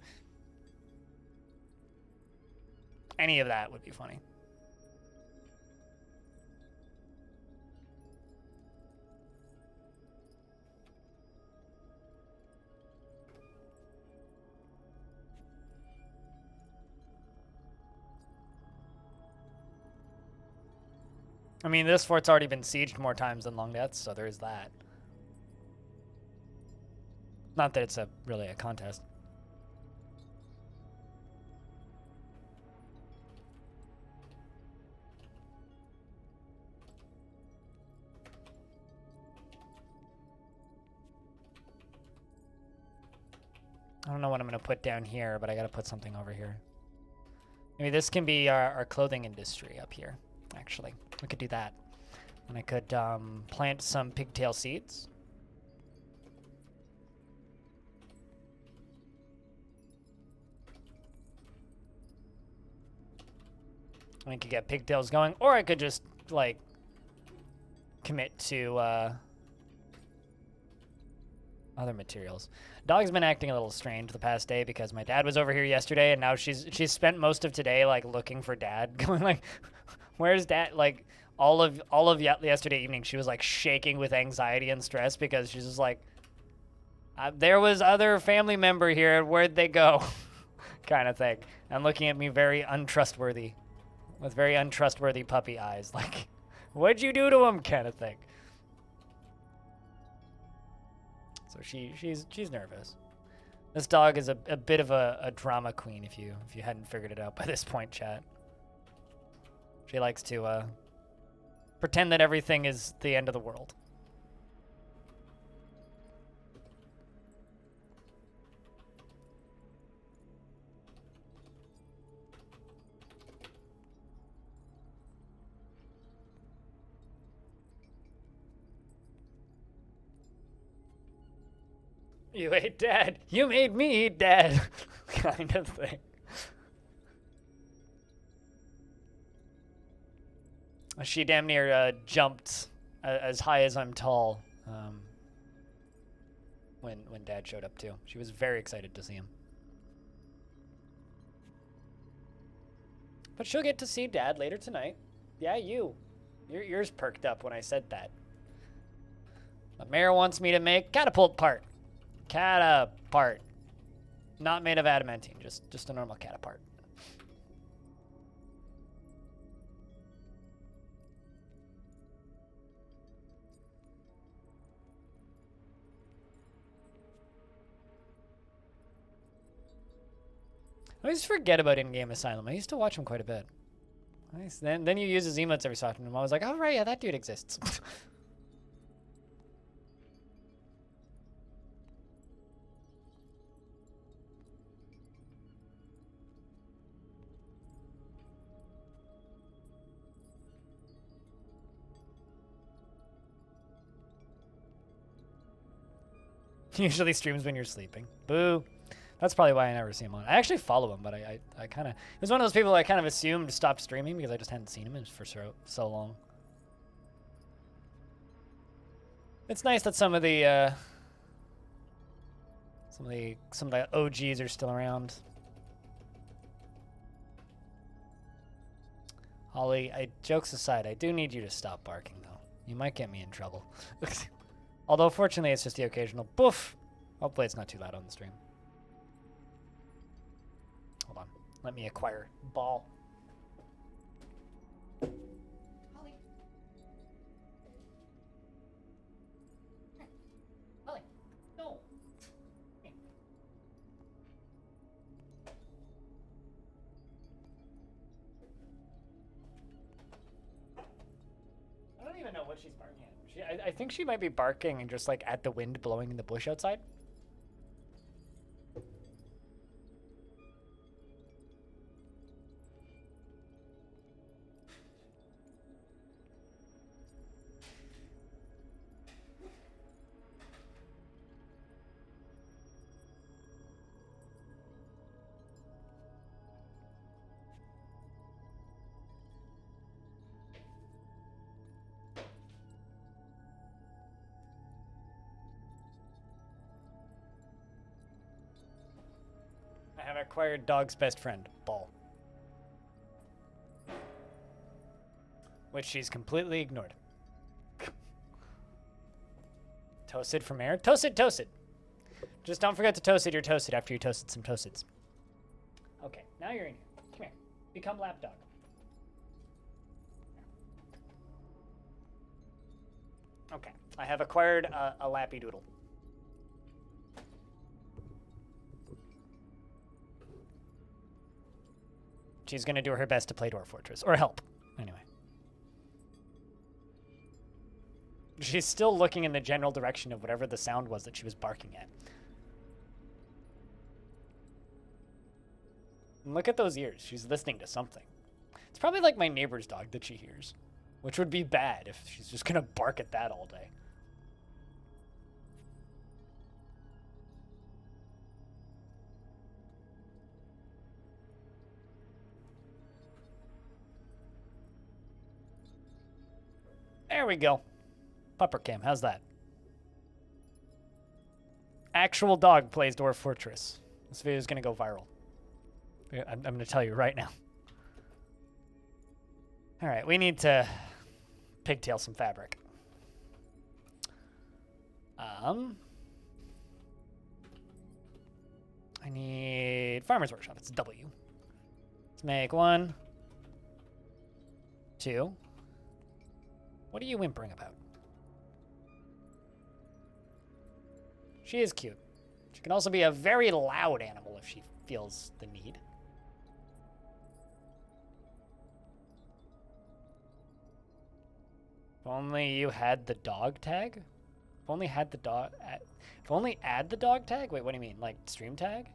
Any of that would be funny. I mean, this fort's already been sieged more times than Long Death, so there's that. Not that it's really a contest. I don't know what I'm going to put down here, but I got to put something over here. Maybe this can be our clothing industry up here, actually. We could do that. And I could plant some pigtail seeds. I could get pigtails going, or I could just, like, commit to other materials. Dog's been acting a little strange the past day because my dad was over here yesterday, and now she's spent most of today, like, looking for Dad, going like, where's Dad? Like, all of yesterday evening, she was, like, shaking with anxiety and stress because she's just like, there was other family member here, where'd they go? Kind of thing. And looking at me very untrustworthy, with very untrustworthy puppy eyes, like, what'd you do to him, kind of thing. So she's nervous. This dog is a bit of a drama queen, if you hadn't figured it out by this point, chat. She likes to pretend that everything is the end of the world. You ate Dad. You made me eat Dad. Kind of thing. She damn near jumped as high as I'm tall when Dad showed up too. She was very excited to see him. But she'll get to see Dad later tonight. Yeah, your ears perked up when I said that. The mayor wants me to make catapult part. Catapart. Not made of adamantine, just a normal catapart. I always forget about in-game Asylum. I used to watch him quite a bit. Nice. Then you use his emotes every so often, and I was like, oh right, yeah, that dude exists. He usually streams when you're sleeping. Boo. That's probably why I never see him on. I actually follow him, but I kind of... He was one of those people I kind of assumed stopped streaming because I just hadn't seen him for so long. It's nice that some of the OGs are still around. Holly, jokes aside, I do need you to stop barking, though. You might get me in trouble. Although, fortunately, it's just the occasional boof. Hopefully it's not too loud on the stream. Hold on. Let me acquire ball. Holly. Holly. No. I don't even know what she's barking at. I think she might be barking just like at the wind blowing in the bush outside. I have acquired dog's best friend, Ball. Which she's completely ignored. Toasted from air? Toasted, toasted. Just don't forget to toast your toasted after you toasted some toasteds. Okay, now you're in here. Come here. Become lapdog. Okay, I have acquired a lappy doodle. She's going to do her best to play Dwarf Fortress. Or help. Anyway. She's still looking in the general direction of whatever the sound was that she was barking at. And look at those ears. She's listening to something. It's probably like my neighbor's dog that she hears. Which would be bad if she's just going to bark at that all day. There we go. Pupper cam, how's that? Actual dog plays Dwarf Fortress. This video is going to go viral. I'm going to tell you right now. All right, we need to pigtail some fabric. I need Farmer's Workshop. It's W. Let's make 1, 2. What are you whimpering about? She is cute. She can also be a very loud animal if she feels the need. If only you had the dog tag? If only had the dog... If only add the dog tag? Wait, what do you mean? Like, stream tag?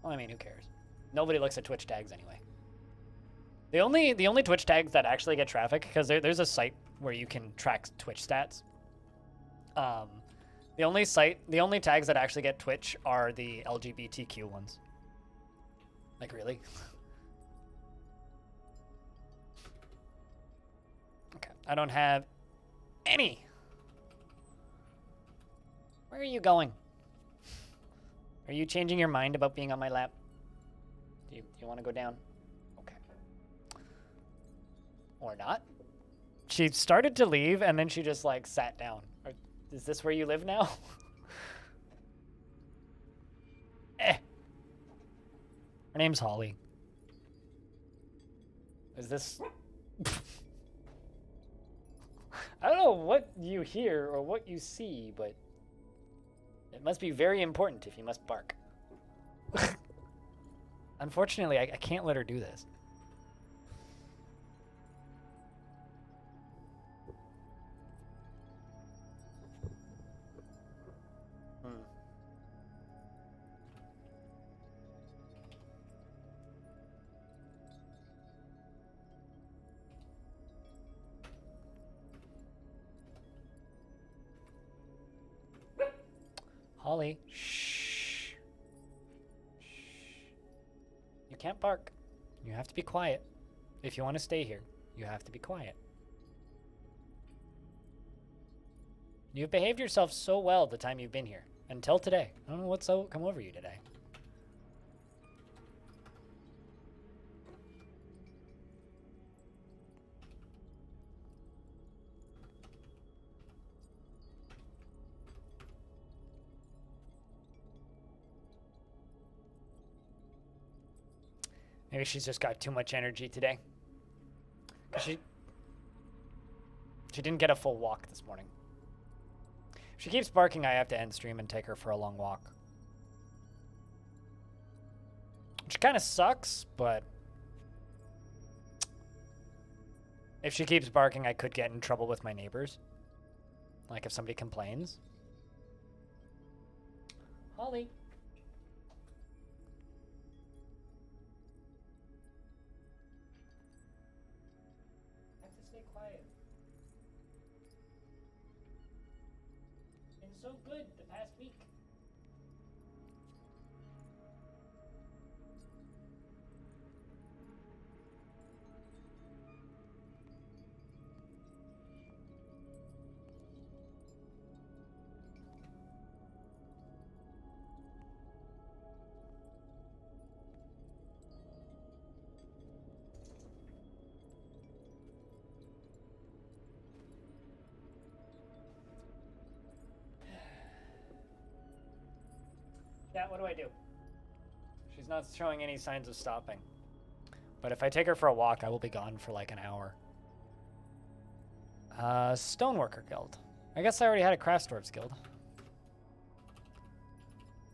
Well, I mean, who cares? Nobody looks at Twitch tags anyway. The only Twitch tags that actually get traffic, because there's a site where you can track Twitch stats. The only tags that actually get Twitch are the LGBTQ ones. Like, really? Okay, I don't have any. Where are you going? Are you changing your mind about being on my lap? Do you want to go down? Okay. Or not? She started to leave, and then she just, like, sat down. Is this where you live now? Eh. Her name's Holly. Is this... I don't know what you hear or what you see, but it must be very important if you must bark. Unfortunately, I can't let her do this. Holly, shh. Shh. You can't bark. You have to be quiet. If you want to stay here, you have to be quiet. You've behaved yourself so well the time you've been here. Until today. I don't know what's come over you today. Maybe she's just got too much energy today. 'Cause she didn't get a full walk this morning. If she keeps barking, I have to end stream and take her for a long walk. Which kind of sucks, but if she keeps barking, I could get in trouble with my neighbors. Like if somebody complains. Holly. So good the past week. Cat, what do I do? She's not showing any signs of stopping. But if I take her for a walk, I will be gone for like an hour. Stoneworker Guild. I guess I already had a Craftsdwarves Guild.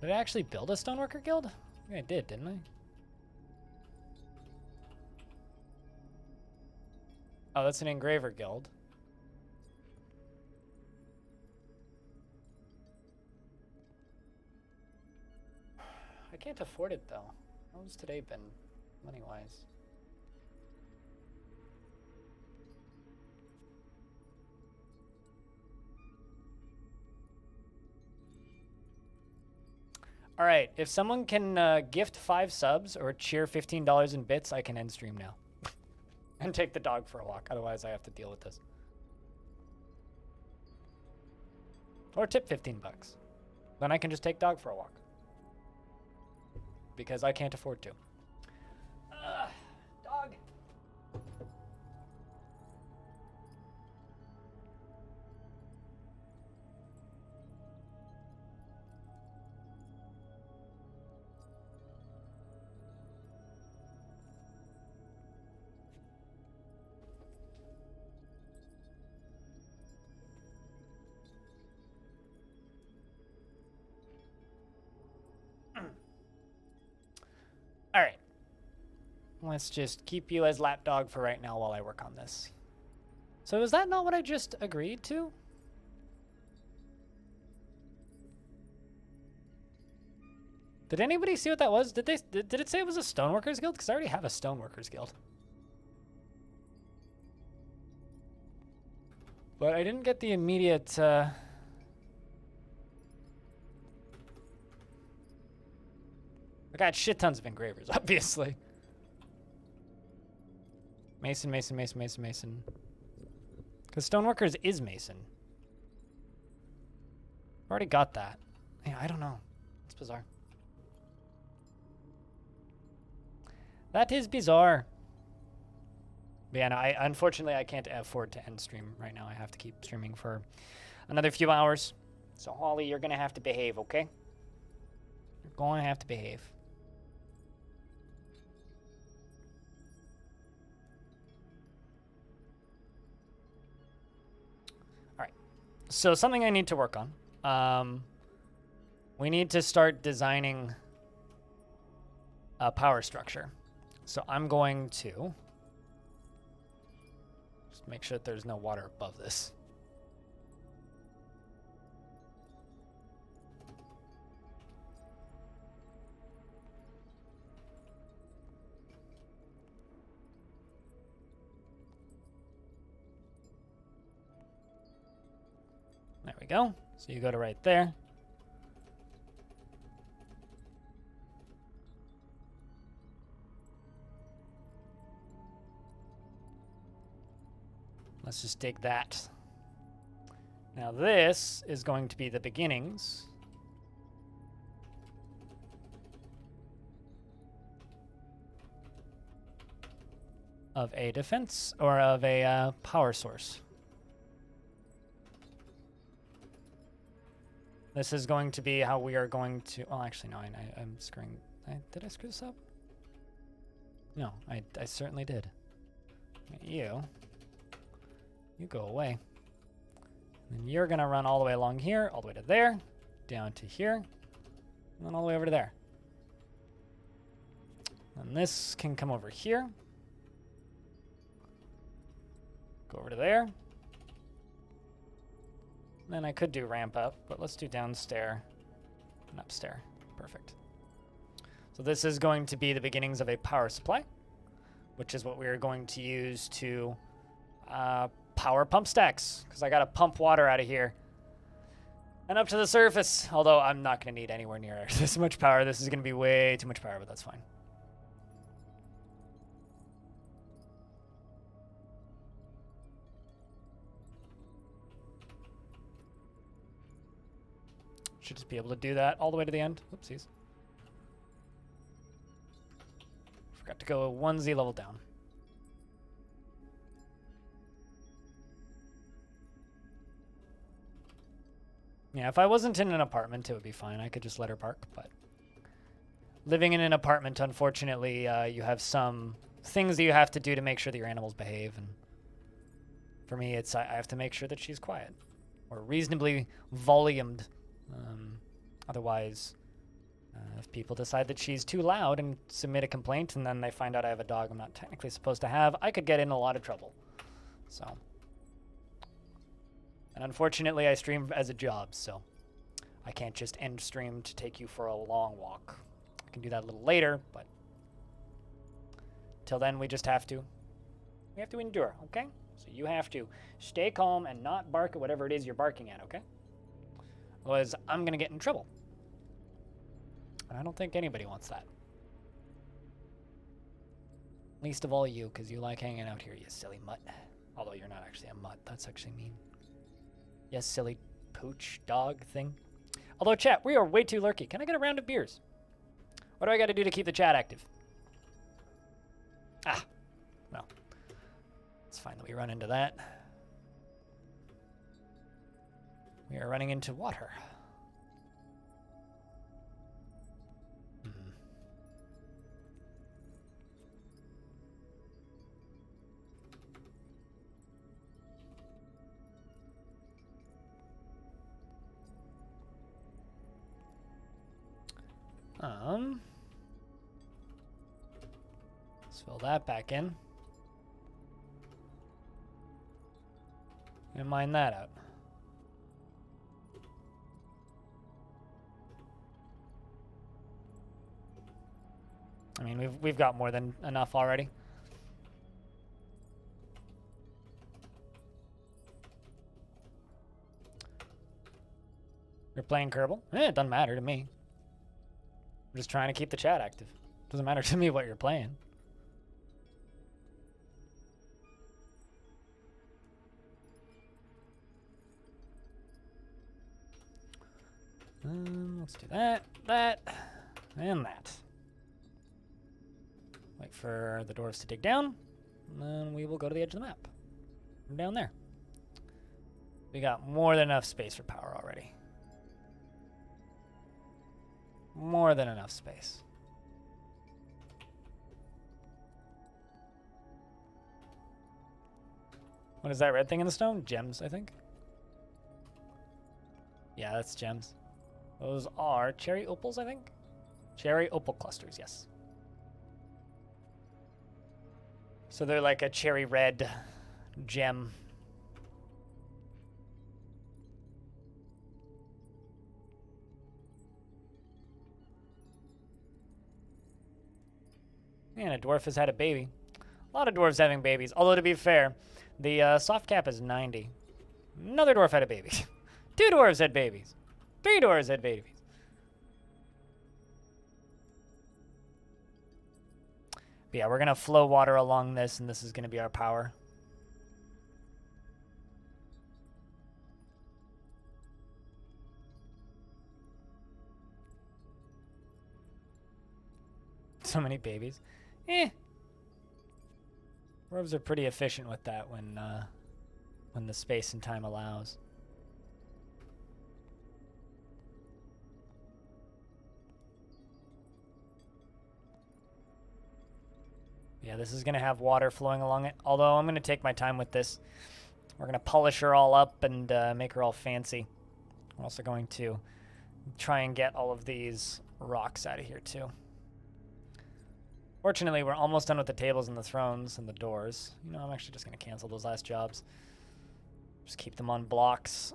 Did I actually build a Stoneworker Guild? I think I did, didn't I? Oh, that's an Engraver Guild. I can't afford it though. How's today been, money-wise? All right, if someone can gift 5 subs or cheer $15 in bits, I can end stream now. And take the dog for a walk. Otherwise, I have to deal with this. Or tip 15 bucks. Then I can just take dog for a walk. Because I can't afford to. Dog. All right. Let's just keep you as lapdog for right now while I work on this. So is that not what I just agreed to? Did anybody see what that was? Did it say it was a Stoneworkers Guild? Because I already have a Stoneworkers Guild. But I didn't get the immediate... I got shit tons of engravers, obviously. Mason, Mason, Mason, Mason, Mason. Because Stoneworkers is Mason. Already got that. Yeah, I don't know. It's bizarre. That is bizarre. But yeah, no, unfortunately I can't afford to end stream right now. I have to keep streaming for another few hours. So Holly, you're gonna have to behave, okay? You're going to have to behave. All right. So something I need to work on. We need to start designing a power structure. So I'm going to just make sure that there's no water above this. There we go. So you go to right there. Let's just dig that. Now this is going to be the beginnings of a defense or of a power source. This is going to be how we are going to. Well, actually, no. I'm screwing. Did I screw this up? No, I certainly did. You go away. And then you're gonna run all the way along here, all the way to there, down to here, and then all the way over to there. And this can come over here. Go over to there. Then I could do ramp up, but let's do downstair and upstair. Perfect. So this is going to be the beginnings of a power supply, which is what we are going to use to power pump stacks, because I got to pump water out of here and up to the surface. Although I'm not going to need anywhere near this much power. This is going to be way too much power, but that's fine. Should just be able to do that all the way to the end. Oopsies. Forgot to go 1Z level down. Yeah, if I wasn't in an apartment, it would be fine. I could just let her park, but living in an apartment, unfortunately, you have some things that you have to do to make sure that your animals behave, and for me, it's I have to make sure that she's quiet or reasonably volumed. Otherwise, if people decide that she's too loud and submit a complaint, and then they find out I have a dog I'm not technically supposed to have, I could get in a lot of trouble. So, and unfortunately, I stream as a job, so I can't just end stream to take you for a long walk. I can do that a little later, but till then, we have to endure, okay? So you have to stay calm and not bark at whatever it is you're barking at, okay? Otherwise, I'm going to get in trouble. And I don't think anybody wants that. Least of all you, because you like hanging out here, you silly mutt. Although you're not actually a mutt. That's actually mean. Yes, silly pooch dog thing. Although, chat, we are way too lurky. Can I get a round of beers? What do I got to do to keep the chat active? Ah. Well. It's fine that we run into that. We are running into water. Let's fill that back in. And mine that out. I mean, we've got more than enough already. You're playing Kerbal? It doesn't matter to me. I'm just trying to keep the chat active. Doesn't matter to me what you're playing. Let's do that, and that. Wait for the dwarves to dig down. And then we will go to the edge of the map. From down there. We got more than enough space for power already. More than enough space. What is that red thing in the stone? Gems, I think. Yeah, that's gems. Those are cherry opals, I think. Cherry opal clusters, yes. So they're like a cherry red gem. Man, a dwarf has had a baby. A lot of dwarves having babies. Although, to be fair, the soft cap is 90. Another dwarf had a baby. 2 dwarves had babies. 3 dwarves had babies. But yeah, we're going to flow water along this, and this is going to be our power. So many babies. Dwarves are pretty efficient with that when the space and time allows. Yeah, this is going to have water flowing along it. Although I'm going to take my time with this. We're going to polish her all up and make her all fancy. We're also going to try and get all of these rocks out of here too. Fortunately, we're almost done with the tables and the thrones and the doors. You know, I'm actually just going to cancel those last jobs. Just keep them on blocks.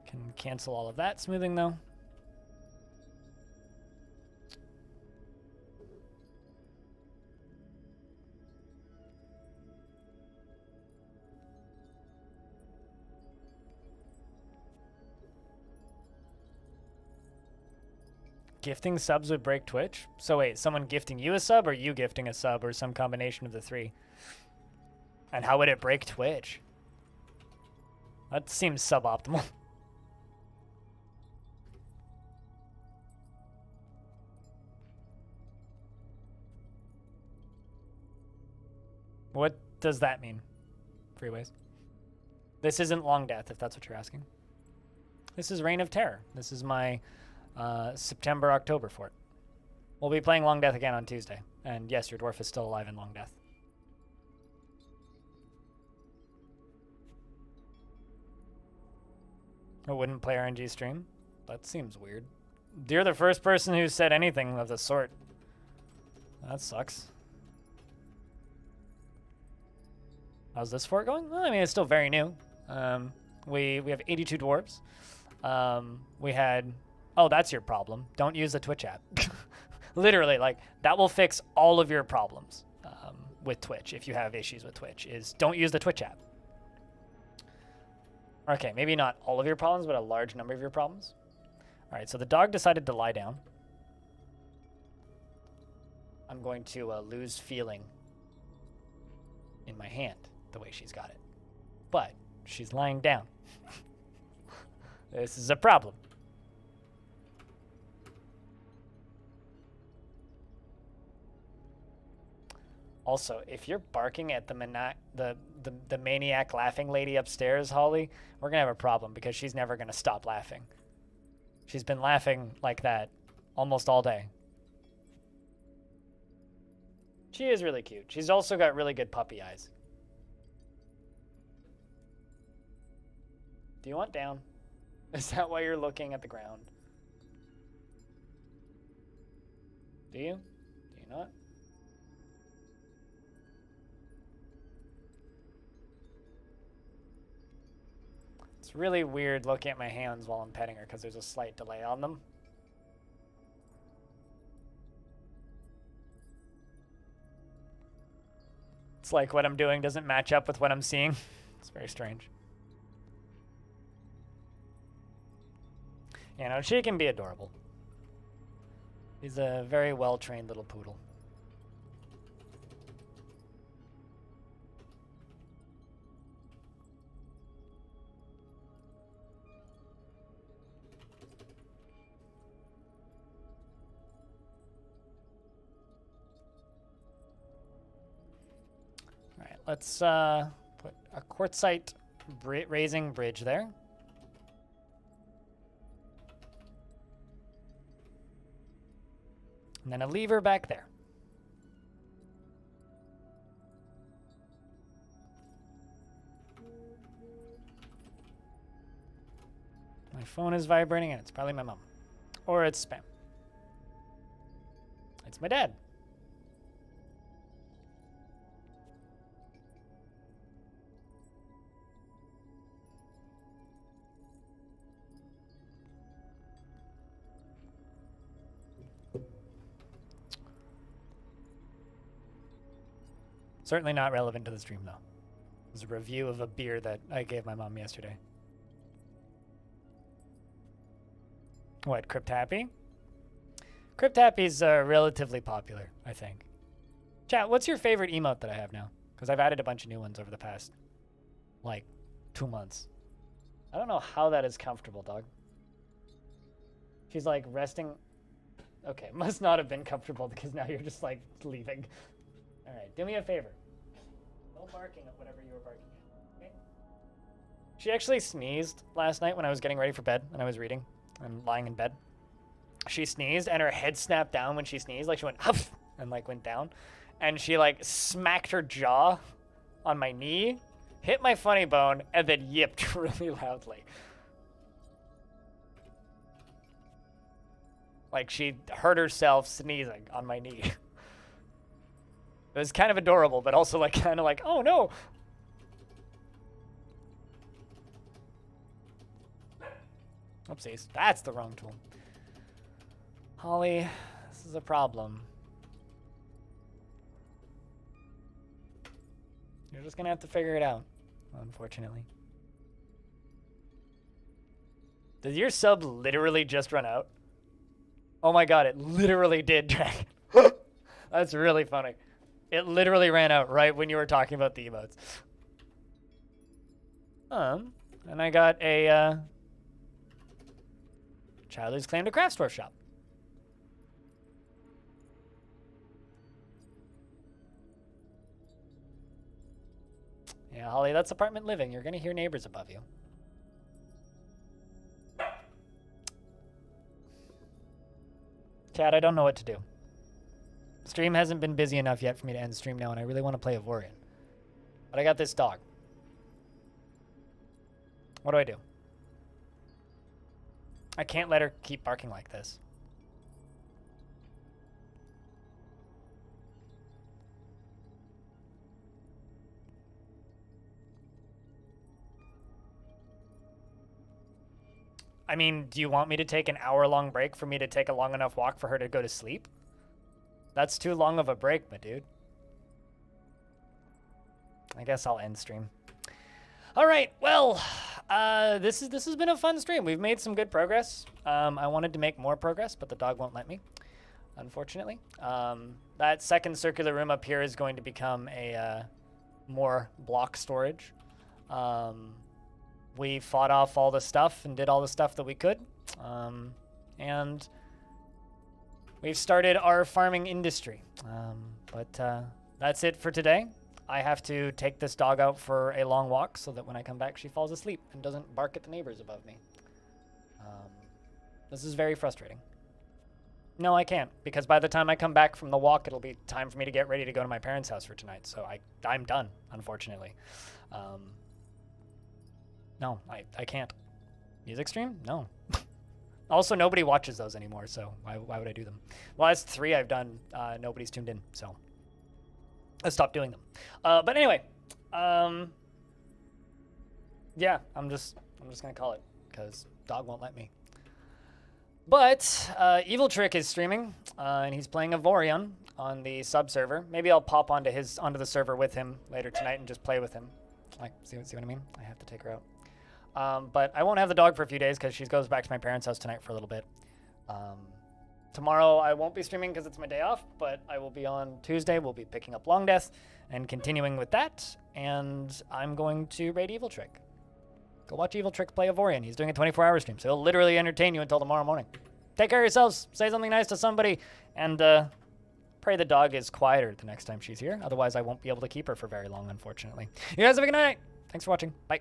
Can cancel all of that smoothing though. Gifting subs would break Twitch? So wait, someone gifting you a sub, or you gifting a sub, or some combination of the 3? And how would it break Twitch? That seems suboptimal. What does that mean? Freeways. This isn't Long Death, if that's what you're asking. This is Reign of Terror. This is my September, October fort. We'll be playing Long Death again on Tuesday. And yes, your dwarf is still alive in Long Death. I wouldn't play RNG stream? That seems weird. You're the first person who said anything of the sort. That sucks. How's this fort going? Well, I mean, it's still very new. We have 82 dwarves. We had... Oh, that's your problem. Don't use the Twitch app. Literally, like, that will fix all of your problems with Twitch if you have issues with Twitch, is don't use the Twitch app. Okay, maybe not all of your problems, but a large number of your problems. All right, so the dog decided to lie down. I'm going to lose feeling in my hand the way she's got it. But she's lying down. This is a problem. Also, if you're barking at the maniac laughing lady upstairs, Holly, we're going to have a problem because she's never going to stop laughing. She's been laughing like that almost all day. She is really cute. She's also got really good puppy eyes. Do you want down? Is that why you're looking at the ground? Do you? Do you not? It's really weird looking at my hands while I'm petting her because there's a slight delay on them. It's like what I'm doing doesn't match up with what I'm seeing. It's very strange. You know, she can be adorable. He's a very well-trained little poodle. let's put a quartzite raising bridge there. And then a lever back there. My phone is vibrating and it's probably my mom. Or it's spam. It's my dad. Certainly not relevant to the stream, though. It was a review of a beer that I gave my mom yesterday. What, Crypt Happy? Crypt Happy's relatively popular, I think. Chat, what's your favorite emote that I have now? Because I've added a bunch of new ones over the past, like, 2 months. I don't know how that is comfortable, dog. She's, like, resting. Okay, must not have been comfortable because now you're just, like, leaving. All right, do me a favor. No barking at whatever you were barking at, okay? She actually sneezed last night when I was getting ready for bed and I was reading and lying in bed. She sneezed and her head snapped down when she sneezed. Like she went, huff, and like went down. And she like smacked her jaw on my knee, hit my funny bone, and then yipped really loudly. Like she hurt herself sneezing on my knee. It was kind of adorable, but also like kind of like, oh no. Oopsies, that's the wrong tool. Holly, this is a problem. You're just gonna have to figure it out, unfortunately. Did your sub literally just run out? Oh my god, it literally did, Dragon. That's really funny. It literally ran out right when you were talking about the emotes. And I got a child who's claimed a craft store shop. Yeah, Holly, that's apartment living. You're gonna hear neighbors above you. Chat, I don't know what to do. Stream hasn't been busy enough yet for me to end the stream now, and I really want to play Avorion. But I got this dog. What do I do? I can't let her keep barking like this. I mean, do you want me to take an hour-long break for me to take a long enough walk for her to go to sleep? That's too long of a break, my dude. I guess I'll end stream. All right, well, this has been a fun stream. We've made some good progress. I wanted to make more progress, but the dog won't let me, unfortunately. That second circular room up here is going to become a more block storage. We fought off all the stuff and did all the stuff that we could. And we've started our farming industry. But that's it for today. I have to take this dog out for a long walk so that when I come back, she falls asleep and doesn't bark at the neighbors above me. This is very frustrating. No, I can't, because by the time I come back from the walk, it'll be time for me to get ready to go to my parents' house for tonight. So I'm done, unfortunately. No, I can't. Music stream? No. Also, nobody watches those anymore, so why would I do them? Well, that's 3 I've done. Nobody's tuned in, so I stopped doing them. But anyway, yeah, I'm just gonna call it because dog won't let me. But Evil Trick is streaming, and he's playing Avorion on the sub server. Maybe I'll pop onto the server with him later tonight and just play with him. Like, see what I mean? I have to take her out. But I won't have the dog for a few days because she goes back to my parents' house tonight for a little bit. Tomorrow I won't be streaming because it's my day off, but I will be on Tuesday. We'll be picking up Long Death and continuing with that. And I'm going to raid Evil Trick. Go watch Evil Trick play Avorion. He's doing a 24-hour stream, so he'll literally entertain you until tomorrow morning. Take care of yourselves. Say something nice to somebody, and Pray the dog is quieter the next time she's here. Otherwise, I won't be able to keep her for very long, unfortunately. You guys have a good night. Thanks for watching. Bye.